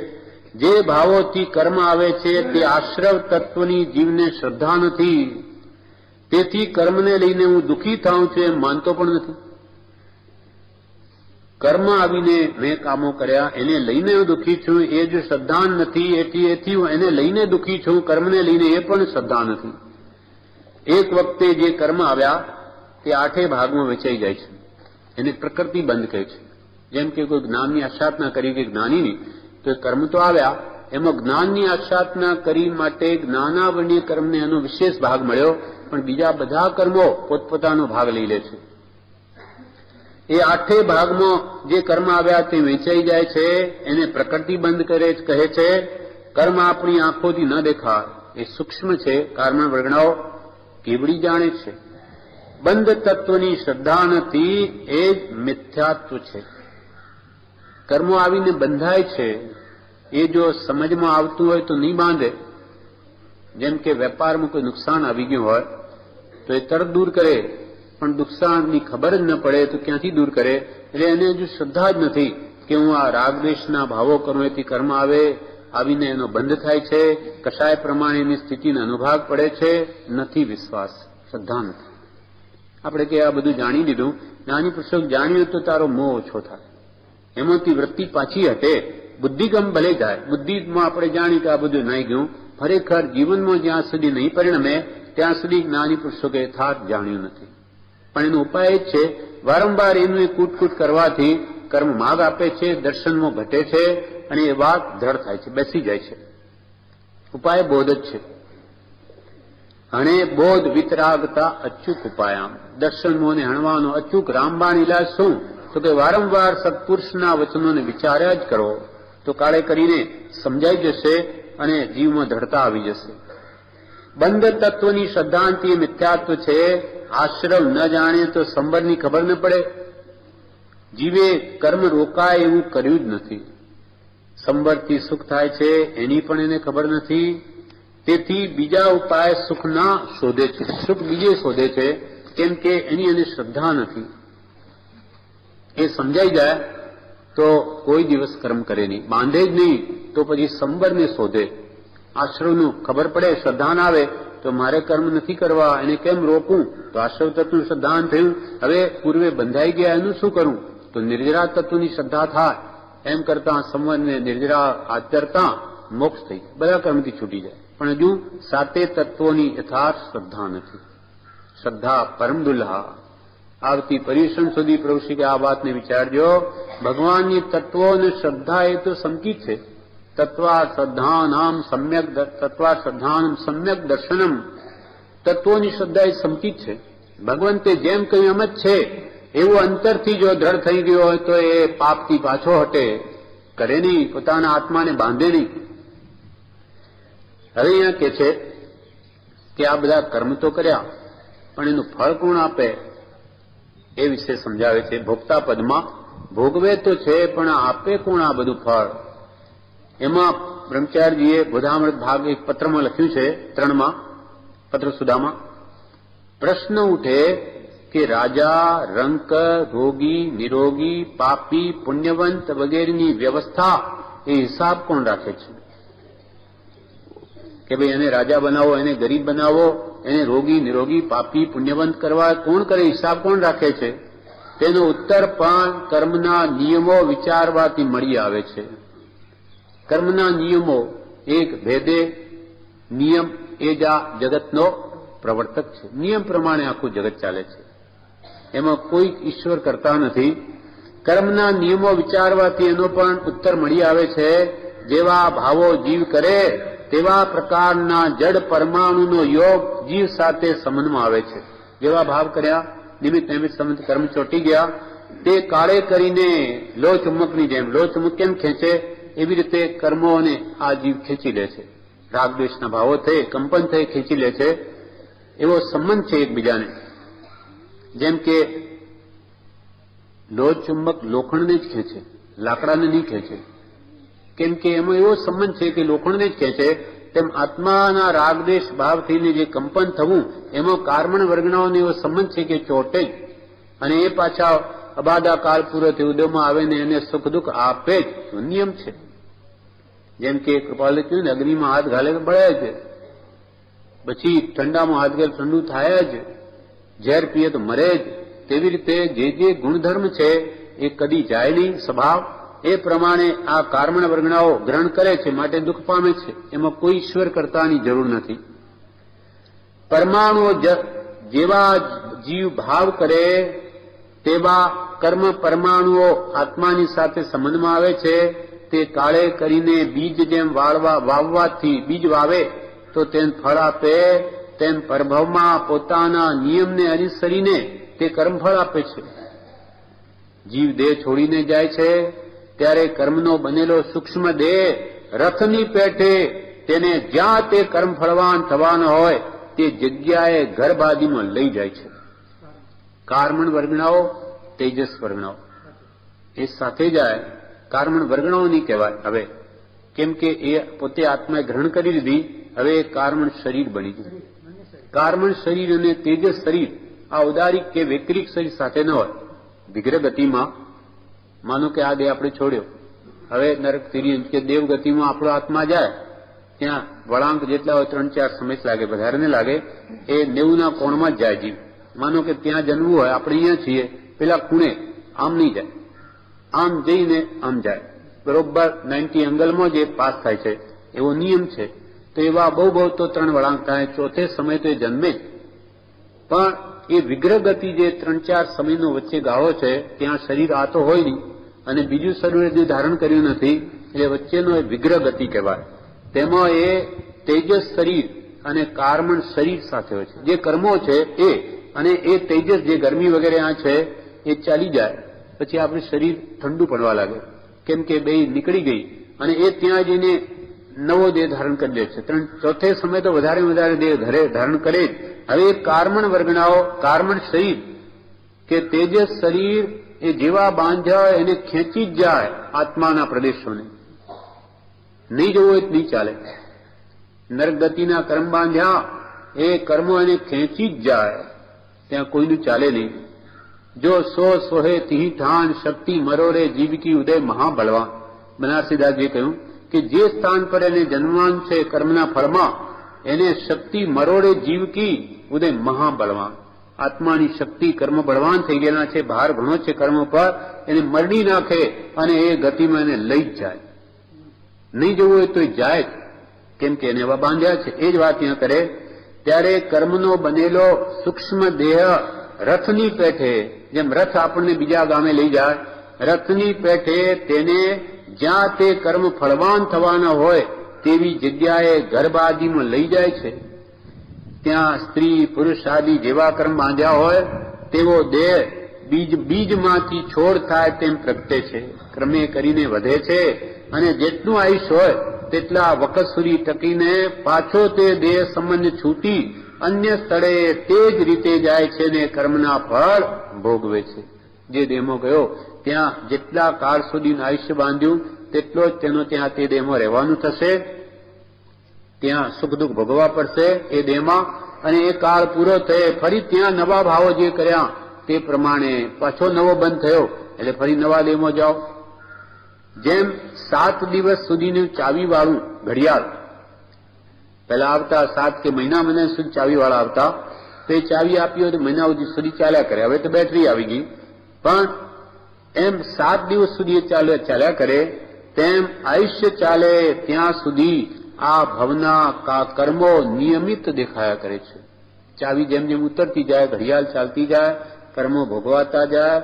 જે ભાવોથી કર્મ આવે છે તે આશ્રવ તત્વની જીવને શ્રદ્ધા નથી. તેથી કર્મને લઈને હું દુઃખી થાઉં છું એમ માનતો પણ નથી. કર્મ આવીને મેં કામો કર્યા એને લઈને હું દુઃખી છું, એ જો શ્રદ્ધા નથી, એથી હું એને લઈને દુઃખી છું, કર્મને લઈને એ પણ શ્રદ્ધા નથી. એક વખતે જે કર્મ આવ્યા તે 8 ભાગમાં વેચાઈ જાય છે, એને પ્રકૃતિ બંધ કહે છે. જેમ કે કોઈ જ્ઞાનની આસ્વાદના કરી કે જ્ઞાનીની, તો કર્મ તો આવ્યા, એમાં જ્ઞાનની આસ્વાદના કરી માટે જ્ઞાનાવરણીય કર્મને એનો વિશેષ ભાગ મળ્યો, પણ બીજા બધા કર્મો પોતપોતાનો ભાગ લઈ લે છે. એ 8 ભાગમાં જે કર્મ આવ્યા તે વેચાઈ જાય છે, એને પ્રકૃતિ બંધ કહે છે. કર્મ આપણી આંખોથી ન દેખાય, એ સૂક્ષ્મ છે, કારણ વર્ગણાઓ કેવડી જાણે છે. બંધ તત્વની શ્રદ્ધા નથી, એ જ મિથ્યાત્વ છે. કર્મો આવીને બંધાય છે, એ જો સમજમાં આવતું હોય તો નહીં બાંધે. જેમ કે વેપારમાં કોઈ નુકસાન આવી ગયું હોય તો એ તરત દૂર કરે, પણ નુકસાનની ખબર જ ન પડે તો ક્યાંથી દૂર કરે? એટલે એને હજુ શ્રદ્ધા જ નથી કે હું આ રાગદ્વેષના ભાવો કરું એથી કર્મ આવીને એનો બંધ થાય છે, કશાય પ્રમાણેની સ્થિતિનો અનુભાગ પડે છે. નથી વિશ્વાસ, શ્રદ્ધા નથી. આપણે કે આ બધું જાણી લીધું, જ્ઞાની પુરુષોક જાણ્યું તો તારો મોહ ઓછો થાય, એમાંથી વૃત્તિ પાછી હટે, બુદ્ધિગમ ભલે જાય. બુદ્ધિમાં આપણે જાણ્યું કે આ બધું નહીં ગયું, ખરેખર જીવનમાં જ્યાં સુધી નહીં પરિણમે ત્યાં સુધી જ્ઞાની પુરુષોકે યથાર્થ જાણ્યું નથી. પણ એનો ઉપાય જ છે, વારંવાર એનું કૂટ કરવાથી કર્મ માર્ગ આપે છે, દર્શનમાં ઘટે છે, અને એ વાત દ્રઢ થાય છે, બેસી જાય છે. ઉપાય બોધ જ છે. હણે બોધ વિતરાગતા અચૂક ઉપાયામ. દર્શનમોને હણવાનો અચૂક રામબાણ ઇલાજ શું? તો કે વારંવાર સત્પુરુષના વચનોને વિચાર્યા જ કરો, તો કાળે કરીને સમજાઈ જશે અને જીવમાં દ્રઢતા આવી જશે. બંધ તત્વની શ્રદ્ધાંતિ મિથ્યાત્વ છે. આશ્રવ ન જાણે તો સંબરની ખબર ન પડે. જીવે કર્મ રોકાય એવું કર્યું જ નથી. સંબરથી સુખ થાય છે એની પણ એને ખબર નથી. તેથી બીજા ઉપાય સુખના શોધે છે, સુખ બીજે શોધે છે, કેમ કે એની એને શ્રદ્ધા નથી. એ સમજાઈ જાય તો કોઈ દિવસ કર્મ કરે નહીં, બાંધે જ નહીં તો પછી સંબરને શોધે. આશ્રવનું ખબર પડે, શ્રદ્ધાન આવે તો મારે કર્મ નથી કરવા, એને કેમ રોકું? તો આશ્રવ તત્વનું શ્રદ્ધાન થયું, હવે પૂર્વે બંધાઈ ગયા એનું શું કરું? તો નિર્જરા તત્વની શ્રદ્ધા થાય. એમ કરતા સંવરને નિર્જરા આચરતા મોક્ષ થઈ જાય, બધા કર્મથી છૂટી જાય. પણ હજુ 7 તત્વોની યથાર્થ શ્રદ્ધા નથી. શ્રદ્ધા પરમ દુલ્હા. આવતી પર્યુષણ સુધી પ્રભુશ્રી કે આ વાતને વિચારજો. ભગવાનની તત્વો અને શ્રદ્ધા એ તો સમકીત છે. તત્વા શ્રદ્ધાનામ સમ્યક દર્શનમ. તત્વોની શ્રદ્ધા એ સમકીત છે. ભગવંતે જેમ કહ્યું એમ જ છે, એવું અંતરથી જો દ્રઢ થઈ ગયો હોય તો એ પાપથી પાછો હટે, કરે નહીં, પોતાના આત્માને બાંધે નહીં. હવે અહીંયા કે છે કે આ બધા કર્મ તો કર્યા, પણ એનું ફળ કોણ આપે એ વિશે સમજાવે છે. ભોગતા પદમાં ભોગવે તો છે, પણ આપે કોણ આ બધું ફળ? એમાં બ્રહ્મચારીજીએ બોધામૃત ભાગ એક પત્રમાં લખ્યું છે, 3માં પત્ર સુદામાં. પ્રશ્ન ઉઠે કે રાજા, રંક, રોગી, નિરોગી, પાપી, પુણ્યવંત વગેરેની વ્યવસ્થા એ હિસાબ કોણ રાખે છે? કે ભાઈ એને રાજા બનાવો, એને ગરીબ બનાવો, એને રોગી, નિરોગી, પાપી, પુણ્યવંત કરવા કોણ કરે? હિસાબ કોણ રાખે છે? તેનો ઉત્તર પણ કર્મના નિયમો વિચારવાથી મળી આવે છે. કર્મના નિયમો એક ભેદે નિયમ એ જ આ જગતનો પ્રવર્તક છે. નિયમ પ્રમાણે આખું જગત ચાલે છે, એમાં કોઈ ઈશ્વર કરતા નથી. કર્મના નિયમો વિચારવાથી એનો પણ ઉત્તર મળી આવે છે. જેવા ભાવો જીવ કરે તેવા પ્રકારના જડ પરમાણુનો યોગ જીવ સાથે સંબંધમાં આવે છે. જેવા ભાવ કર્યા, નિમિત્ત નિમિત્ત સંબંધ કર્મ ચોંટી ગયા, તે કાળે કરીને લો ચુંબકની જેમ, લો ચુંબક કેમ ખેંચે એવી રીતે કર્મોને આ જીવ ખેંચી લે છે. રાગ દ્વેષના ભાવો થઈ, કંપન થઈ ખેંચી લે છે. એવો સંબંધ છે એકબીજાને. જેમ કે લોહ ચુંબક લોખંડને જ ખેંચે, લાકડાને નહીં ખેંચે. કેમ કે એમાં એવો સંબંધ છે કે લોખંડને જ ખેંચે. તેમ આત્માના રાગદેશ ભાવથીને જે કંપન થવું, એમાં કાર્મણ વર્ગણાઓનો એવો સંબંધ છે કે ચોટે જ, અને એ પાછા અબાધા કાળ પૂરો થઈ ઉદયમાં આવે ને એને સુખ દુઃખ આપે જ. નિયમ છે. જેમ કે કૃપાલે કહ્યું ને, અગ્નિમાં હાથ ઘાલે તો બળે જ, પછી ઠંડામાં હાથ ઘાલે ઠંડુ થાય જ, ઝેર પીએ તો મરે જ. તેવી રીતે જે ગુણધર્મ છે એ કદી જાય નહીં સ્વભાવ. એ પ્રમાણે આ કાર્મણ વર્ગણાઓ ગ્રહણ કરે છે, માટે દુઃખ પામે છે. એમાં કોઈ ઈશ્વર કરતાની જરૂર નથી. પરમાણુઓ જેવા જીવ ભાવ કરે તેવા કર્મ પરમાણુઓ આત્માની સાથે સંબંધમાં આવે છે. તે કાળે કરીને બીજ જેમ વાવવાથી બીજ વાવે તો તેને ફળ આપે, તેમ પરભવમાં પોતાના નિયમને અનુસરીને તે કર્મફળ આપે છે. જીવ દેહ છોડીને જાય છે ત્યારે કર્મનો બનેલો સૂક્ષ્મ દેહ રથની પેઠે તેને જ્યાં તે કર્મફળવાન થવાનો હોય તે જગ્યાએ ગર્ભાદિમાં લઈ જાય છે. કાર્મણ વર્ગણાઓ, તેજસ વર્ગણાઓ એ સાથે જાય. કાર્મણ વર્ગણાઓ નહીં કહેવાય હવે, કેમ કે એ પોતે આત્માએ ગ્રહણ કરી લીધી. હવે એ કાર્મણ શરીર બની ગયું. કાર્મણ શરીર અને તેજસ શરીર આ ઉદારિક કે વૈકરિક શરીર સાથે ન હોય. વિગ્રહ ગતિમાં માનો કે આ દેહ આપણે છોડ્યો, હવે નરક તિર્યંત કે દેવ ગતિમાં આપણો આત્મા જાય, ત્યાં વળાંક જેટલા હોય 3-4 સમય લાગે, વધારે ને લાગે. એ 90ના કોણમાં જ જાય જીવ. માનો કે ત્યાં જન્મવું હોય, આપણે અહીંયા છીએ, પેલા ખૂણે આમ નહીં જાય, આમ જઈને આમ જાય. બરોબર 90 એંગલમાં જે પાસ થાય છે એવો નિયમ છે. તો એવા બહુ તો 3 વળાંક થાય. ચોથે સમય તો એ જન્મે જ. પણ એ વિગ્રહ ગતિ જે 3-4 સમયનો વચ્ચે ગાળો છે, ત્યાં શરીર આ તો હોય નહીં, અને બીજું શરીર જે ધારણ કર્યું નથી, એટલે વચ્ચેનો એ વિગ્રહ ગતિ કહેવાય. તેમાં એ તેજસ શરીર અને કાર્મણ શરીર સાથે હોય છે. જે કર્મો છે એ અને એ તેજસ જે ગરમી વગેરે આ છે એ ચાલી જાય, પછી આપણું શરીર ઠંડુ પડવા લાગે. કેમ કે બે નીકળી ગઈ અને એ ત્યાં જઈને નવો દેહ ધારણ કરી લે છે. ચોથે સમય તો વધારે દેહ ધારણ કરે જ. હવે કાર્મણ વર્ગણાઓ, કાર્મણ શરીર કે તેજસ શરીર એ જેવા બાંધ્યા એને ખેંચી જ જાય આત્માના પ્રદેશોને. નહીં જવું હોય નહીં ચાલે. નરક ગતિના કર્મ બાંધ્યા, એ કર્મો એને ખેંચી જ જાય, ત્યાં કોઈનું ચાલે નહીં. જો સોહે તિહી ઠાન શક્તિ મરોરે જીવકી ઉદય મહાબળવાન. બનારસીદાસજીએ કહ્યું કે જે સ્થાન પર એને જન્મવાનું છે કર્મના ફળમાં, એને શક્તિ મરોડે જીવકી ઉદય મહાબળવાન. આત્માની શક્તિ કર્મ બળવાન થઈ ગયેલા છે, ભાર ઘણો છે કર્મ પર, એને મરડી નાખે અને એ ગતિમાં એને લઈ જ જાય. નહીં જવું હોય તો જાય જ, કેમ કે એને એવા બાંધ્યા છે. એ જ વાત અહીંયા કરે. ત્યારે કર્મનો બનેલો સૂક્ષ્મ દેહ રથની પેઠે, જેમ રથ આપણને બીજા ગામે લઈ જાય, રથની પેઠે તેને જ્યાં તે કર્મ ફળવાન થવાના હોય તેવી જગ્યાએ ગર્ભાદિમાં લઈ જાય છે. ત્યાં સ્ત્રી પુરુષ આદિ જેવા કર્મ બાંધ્યા હોય તેવો દેહ બીજમાંથી છોડ થાય તેમ પ્રગટે છે, ક્રમે કરીને વધે છે, અને જેટલું આયુષ્ય હોય તેટલા વખત સુધી ટકીને પાછો તે દેહ સંબંધ છૂટી અન્ય સ્થળે તે જ રીતે જાય છે ને કર્મના ફળ ભોગવે છે. જે દેહમાં ગયો ત્યાં જેટલા કાળ સુધીનું આયુષ્ય બાંધ્યું તેટલો જ તેનો ત્યાં તે દેહમાં રહેવાનું થશે, ત્યાં સુખ દુઃખ ભોગવવા પડશે એ દેહમાં, અને એ કાળ પૂરો થયે ફરી ત્યાં નવા ભાવો જે કર્યા તે પ્રમાણે પાછો નવો બંધ થયો એટલે ફરી નવા દેહમાં જાઓ. જેમ 7 દિવસ સુધીનું ચાવીવાળું ઘડિયાળ પહેલા આવતા 7 કે મહિના સુધી ચાવીવાળા આવતા, તો એ ચાવી આપી હોય તો મહિના સુધી ચાલ્યા કરે. હવે તો બેટરી આવી ગઈ, પણ એમ 7 દિવસ સુધી એ ચાલ્યા કરે, તેમ આયુષ્ય ચાલે ત્યાં સુધી આ ભવના કર્મો નિયમિત દેખાયા કરે છે. ચાવી જેમ જેમ ઉતરતી જાય, ઘડિયાળ ચાલતી જાય, કર્મો ભોગવાતા જાય,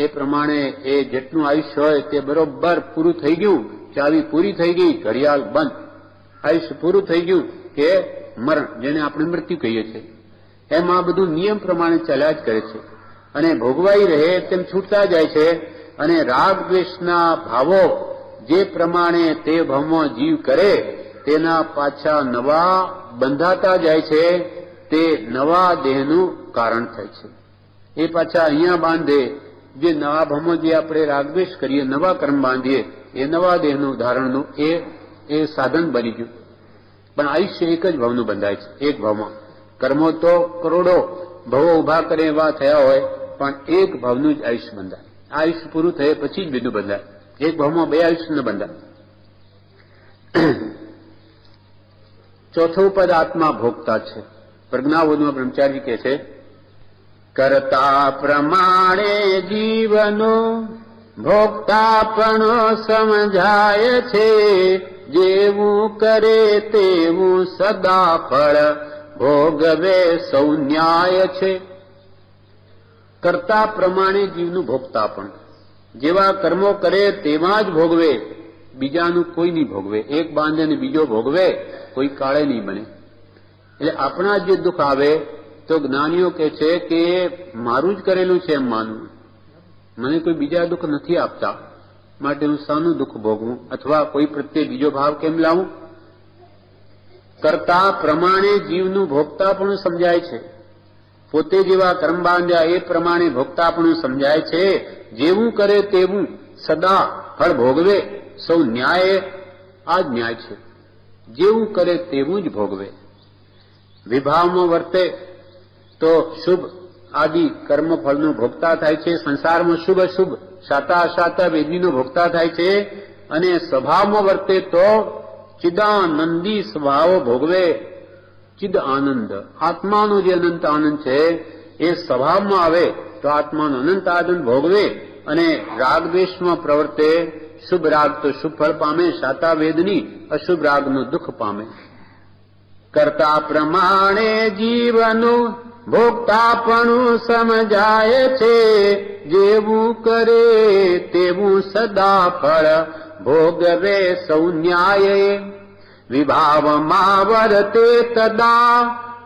એ પ્રમાણે એ જેટલું આયુષ્ય હોય તે બરોબર પૂરું થઈ ગયું, ચાવી પૂરી થઈ ગઈ, ઘડિયાળ બંધ, આયુષ્ય પૂરું થઈ ગયું કે મરણ, જેને આપણે મૃત્યુ કહીએ છીએ. એમ આ બધું નિયમ પ્રમાણે ચાલ્યા જ કરે છે, અને ભોગવાઈ રહે તેમ છૂટતા જાય છે. અને રાગ દ્વેષના ભાવો જે પ્રમાણે તે ભાવમાં જીવ કરે તેના પાછા નવા બંધાતા જાય છે, તે નવા દેહનું કારણ થાય છે. એ પાછા અહીંયા બાંધે, જે નવા ભાવમાં જે આપણે રાગદ્વેષ કરીએ, નવા કર્મ બાંધીએ, એ નવા દેહનું ધારણનું એ સાધન બની ગયું. પણ આયુષ્ય એક જ ભાવનું બંધાય છે, એક ભાવમાં. કર્મો તો કરોડો ભાવો ઉભા કરે એવા થયા હોય, પણ એક ભાવનું જ આયુષ્ય બંધાય. આયુષ્ય પૂરું થયે પછી જ બીજું બંધાય, એક ભાવમાં બે આયુષ્ય ન બંધાય. ચોથું પદ આત્મા ભોગતા છે. પ્રજ્ઞાબોધમાં બ્રહ્મચારી કહે છે, કરતા પ્રમાણે જીવનો ભોગતા પણ સમજાય છે, જેવું કરે તેવું સદા ફળ ભોગવે સૌ ન્યાય છે. કરતા પ્રમાણે જીવનું ભોગતા પણ, જેવા કર્મો કરે તેમાં જ ભોગવે, બીજાનું કોઈ નહીં ભોગવે. એક બાંધે ને બીજો ભોગવે, કોઈ કાળે નહીં બને. એટલે આપણા જે દુઃખ આવે તો જ્ઞાનીઓ કહે છે કે મારું જ કરેલું છે એમ માનવું, મને કોઈ બીજા દુઃખ નથી આપતા, માટે હું શાનું દુઃખ ભોગવું, અથવા કોઈ પ્રત્યે બીજો ભાવ કેમ લાવું. કરતા પ્રમાણે જીવનું ભોગતા પણ સમજાય છે. પોતે જેવા કર્મ બાંધ્યા એ પ્રમાણે ભોગતા પણ સમજાય છે, જેવું કરે તેવું સદા ફળ ભોગવે સૌ ન્યાય. આ જ ન્યાય છે, જેવું કરે તેવું જ ભોગવે. વિભાવમાં વર્તે તો શુભ આદિ કર્મ ફળનું ભોગતા થાય છે, સંસારમાં શુભ અશુભ શાતા અશાતા વેદનીનો ભોગતા થાય છે, અને સ્વભાવમાં વર્તે તો ચિદાનંદી સ્વભાવો ભોગવે. ચિદ આનંદ, આત્માનો જે અનંત આનંદ છે એ સ્વભાવમાં આવે તો આત્માનો અનંત આનંદ ભોગવે, અને રાગ દ્વેષમાં પ્રવર્તે, શુભ રાગ તો શુભ ફળ પામે, શાતા વેદની, અશુભ રાગનું દુઃખ પામે. કરતા પ્રમાણે જીવનું ભોગતાપણું સમજાય છે, જેવું કરે તેવું સદા ફળ ભોગવે સૌ ન્યાય. વિભાવમાં વર્તે તદા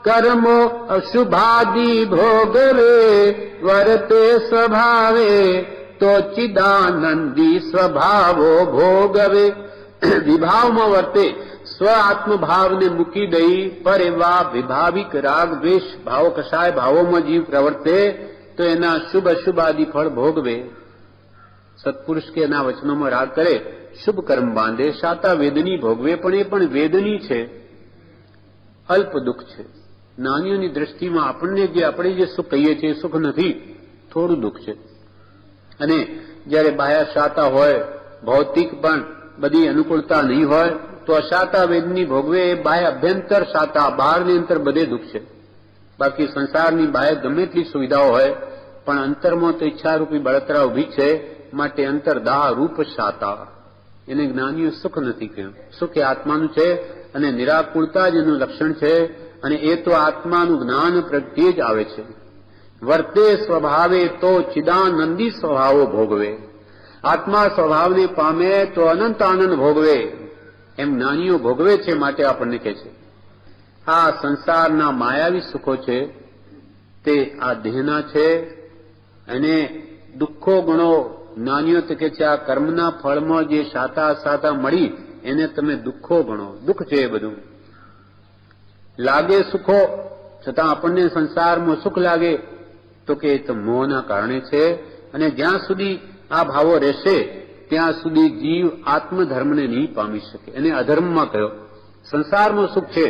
કર્મો અશુભાદિ ભોગવે, વર્તે સ્વભાવે તો ચિદાનંદી સ્વભાવો ભોગવે. વિભાવમાં વર્તે, સ્વ આત્મભાવને મૂકી દઈ પર એવા વિભાવિક રાગ દ્વેષ ભાવો કશાય ભાવોમાં જીવ પ્રવર્તે તો એના શુભ અશુભ આદિ ફળ ભોગવે. સત્પુરુષ કે એના વચનોમાં રાગ કરે, શુભ કર્મ બાંધે, શાતા વેદની ભોગવે, પણ એ પણ વેદની છે, અલ્પ દુઃખ છે. જ્ઞાનીઓની દ્રષ્ટિમાં આપણે જે સુખ કહીએ છીએ એ સુખ નથી, થોડું દુઃખ છે. અને જયારે બાહ્ય શાતા હોય, ભૌતિક પણ બધી અનુકૂળતા નહીં હોય, તો અશાતા વેદની ભોગવે એ બાહ્ય અભ્યંતર શાતા, બહારની અંતર બધે દુઃખ છે. બાકી સંસારની બાહ્ય ગમે એટલી સુવિધાઓ હોય, પણ અંતરમાં તો ઈચ્છારૂપી બળતરા ઉભી છે, માટે અંતરદાહ રૂપ શાતા. એને જ્ઞાનીઓ સુખ નથી કહ્યું. સુખ એ આત્માનું છે, અને નિરાકુળતા જ એનું લક્ષણ છે, અને એ તો આત્માનું જ્ઞાન પ્રત્યે જ આવે છે. વર્તે સ્વભાવે તો ચિદાનંદી સ્વભાવો ભોગવે. આત્મા સ્વભાવને પામે તો અનંત આનંદ ભોગવે, એમ જ્ઞાનીઓ ભોગવે છે. માટે આપણને કહે છે આ સંસારના માયાવી સુખો છે તે આ દેહના છે, અને દુઃખો ગણો. જ્ઞાનીઓ તો કે છે આ કર્મના ફળમાં જે સાતા સાતા મળી એને તમે દુઃખો ગણો. દુઃખ છે એ બધું. લાગે સુખો, છતાં આપણને સંસારમાં સુખ લાગે તો કે એ તો મોહના કારણે છે. અને જ્યાં સુધી આ ભાવો રહેશે ત્યાં સુધી જીવ આત્મધર્મને નહીં પામી શકે. એને અધર્મમાં કહ્યો. સંસારમાં સુખ છે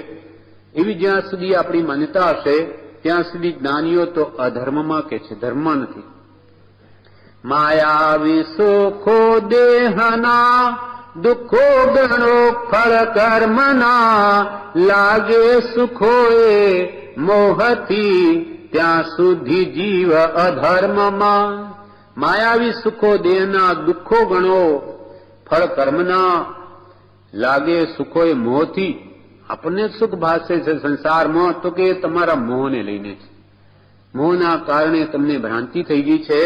એવી જ્યાં સુધી આપણી માન્યતા હશે ત્યાં સુધી જ્ઞાનીઓ તો અધર્મમાં કે છે, ધર્મમાં નથી. માયાવી સુખો દેહના, દુઃખો ગણો ફળ કર્મના. લાગે સુખો એ મોહથી, ત્યાં સુધી જીવ અધર્મમાં. માયાવી સુખો દેહના, દુઃખો ગણો ફળ કર્મના. લાગે સુખો એ મોહથી. આપણને સુખ ભાસે છે સંસારમાં તો કે તમારા મોહને લઈને છે. મોહના કારણે તમને ભ્રાંતિ થઈ ગઈ છે.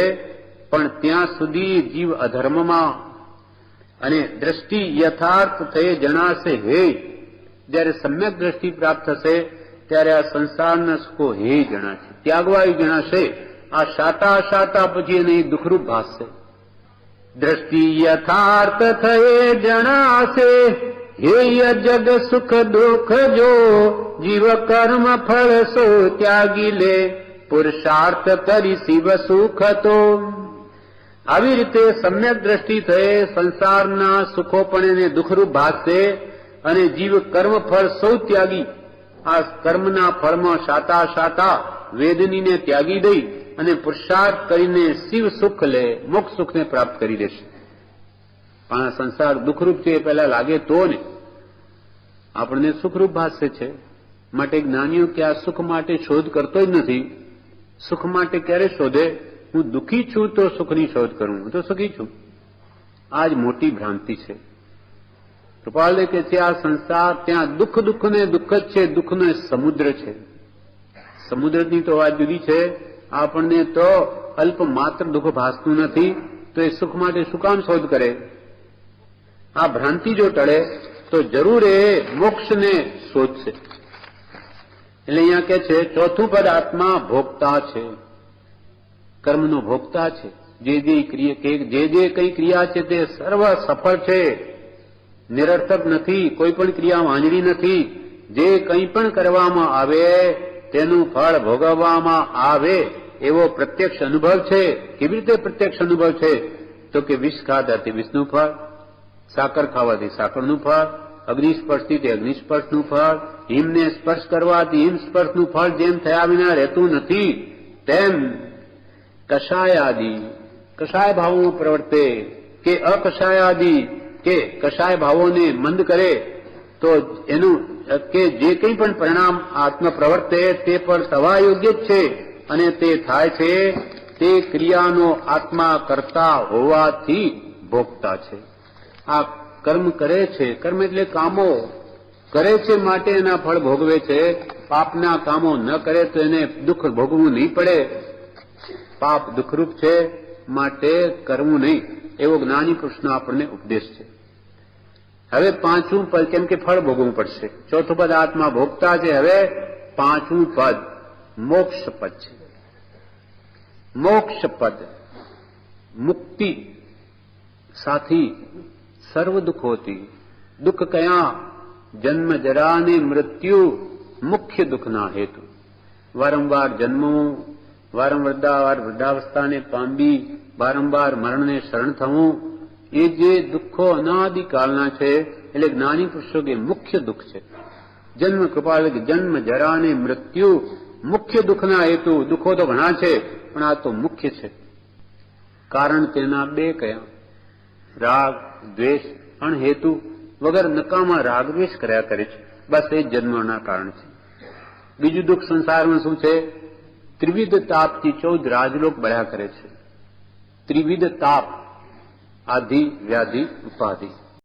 પણ ત્યાં સુધી જીવ અધર્મમાં. અને દ્રષ્ટિ યથાર્થ થઈ જણાશે હે. જ્યારે સમ્યક દ્રષ્ટિ પ્રાપ્ત થશે ત્યારે આ સંસારના સુખો હે જણાશે, ત્યાગવાયું જણાશે. આ શાતા શાતા પછી એને દુઃખરૂપ ભાસશે. દ્રષ્ટિ યથાર્થ થયે જણાશે હેય જગ સુખ દુઃખ જો. જીવ કર્મ ફળ સો ત્યાગી લે, પુરુષાર્થ કરી શિવ સુખ તો. આવી રીતે સમ્યક દ્રષ્ટિ થયે સંસારના સુખો પણ એને દુઃખરૂપ ભાસશે. અને જીવ કર્મ ફળ સૌ ત્યાગી, આ કર્મના ફળમાં શાતા શાતા વેદનીને ત્યાગી દઈ અને પુરુષાર્થ કરીને શિવ સુખ લે, મોક્ષ સુખને પ્રાપ્ત કરી દેશે. પણ આ સંસાર દુઃખરૂપ છે એ પહેલા લાગે તો ને આપણને સુખરૂપ ભાષે છે. માટે જ્ઞાનીઓ કે આ સુખ માટે શોધ કરતો જ નથી. સુખ માટે ક્યારે શોધે? હું દુઃખી છું તો સુખની શોધ કરું, હું તો સુખી છું. આ જ મોટી ભ્રાંતિ છે. કૃપાલે કે છે આ સંસાર ત્યાં દુઃખ દુઃખ ને દુઃખ જ છે, દુઃખનો સમુદ્ર છે. સમુદ્રની તો વાત જુદી છે. આપણને તો અલ્પ માત્ર દુઃખ ભાસતું નથી તો એ સુખ માટે શું કામ શોધ કરે? આ ભ્રાંતિ જો ટળે તો જરૂર એ મોક્ષને શોધશે. એટલે અહીંયા કે છે ચોથું પદ આત્મા ભોગતા છે, કર્મનો ભોગતા છે. જે જે કઈ ક્રિયા છે તે સર્વ સફળ છે, નિરર્થક નથી, કોઈ પણ ક્રિયા વાંજળી નથી. જે કંઈ પણ કરવામાં આવે તેનું ફળ ભોગવવામાં આવે એવો પ્રત્યક્ષ અનુભવ છે. કેવી રીતે પ્રત્યક્ષ અનુભવ છે? તો કે વિષ ખાવાથી વિષનું ફળ, સાકર ખાવાથી સાકરનું ફળ, અગ્નિ સ્પર્શથી તે અગ્નિ સ્પર્શનું ફળ, હિમને સ્પર્શ કરવાથી હિમ સ્પર્શનું ફળ જેમ થયા વિના રહેતું નથી તેમ કષાય આદિ, કષાય ભાવો પ્રવર્તે કે અકષાય આદિ કે કષાય ભાવોને મંદ કરે તો એનું કે જે કંઈ પણ પરિણામ આત્મ પ્રવર્તે તે પણ થવા યોગ્ય જ છે. અને તે થાય છે તે ક્રિયાનો આત્મા કરતા હોવાથી ભોગતા છે. આ કર્મ કરે છે, કર્મ એટલે કામો કરે છે માટે એના ફળ ભોગવે છે. પાપના કામો ન કરે તો એને દુઃખ ભોગવવું નહીં પડે. પાપ દુઃખરૂપ છે માટે કરવું નહીં, એવો જ્ઞાની પુરુષનો આપણને ઉપદેશ છે. હવે પાંચમું પદ, કેમ કે ફળ ભોગવવું પડશે. ચોથું પદ આત્મા ભોગતા છે. હવે પાંચમું પદ મોક્ષ પદ છે. મોક્ષ પદ મુક્તિ સાથી સર્વ દુઃખોથી. દુઃખ કયા? જન્મ જરા ને મૃત્યુ મુખ્ય દુઃખના હેતુ. વારંવાર જન્મવું, વારંવાર વૃદ્ધાવસ્થાને પામવી, વારંવાર મરણને શરણ થવું, એ જે દુઃખો અનાદિકાળના છે એટલે જ્ઞાની પુરુષો કે મુખ્ય દુઃખ છે. જન્મ કૃપાલ જન્મ જરા ને મૃત્યુ મુખ્ય દુઃખના હેતુ. દુઃખો તો ઘણા છે પણ આ તો મુખ્ય છે. કારણ તેના બે કયા? રાગ દ્વેષ. પણ હેતુ વગર નકામા રાગ દ્વેષ કર્યા કરે છે, બસ એ જન્મના કારણ છે. બીજું દુઃખ સંસારમાં શું છે? ત્રિવિધ તાપથી 14 રાજલોક બળ્યા કરે છે. ત્રિવિધ તાપ, આધિ વ્યાધિ ઉપાધિ.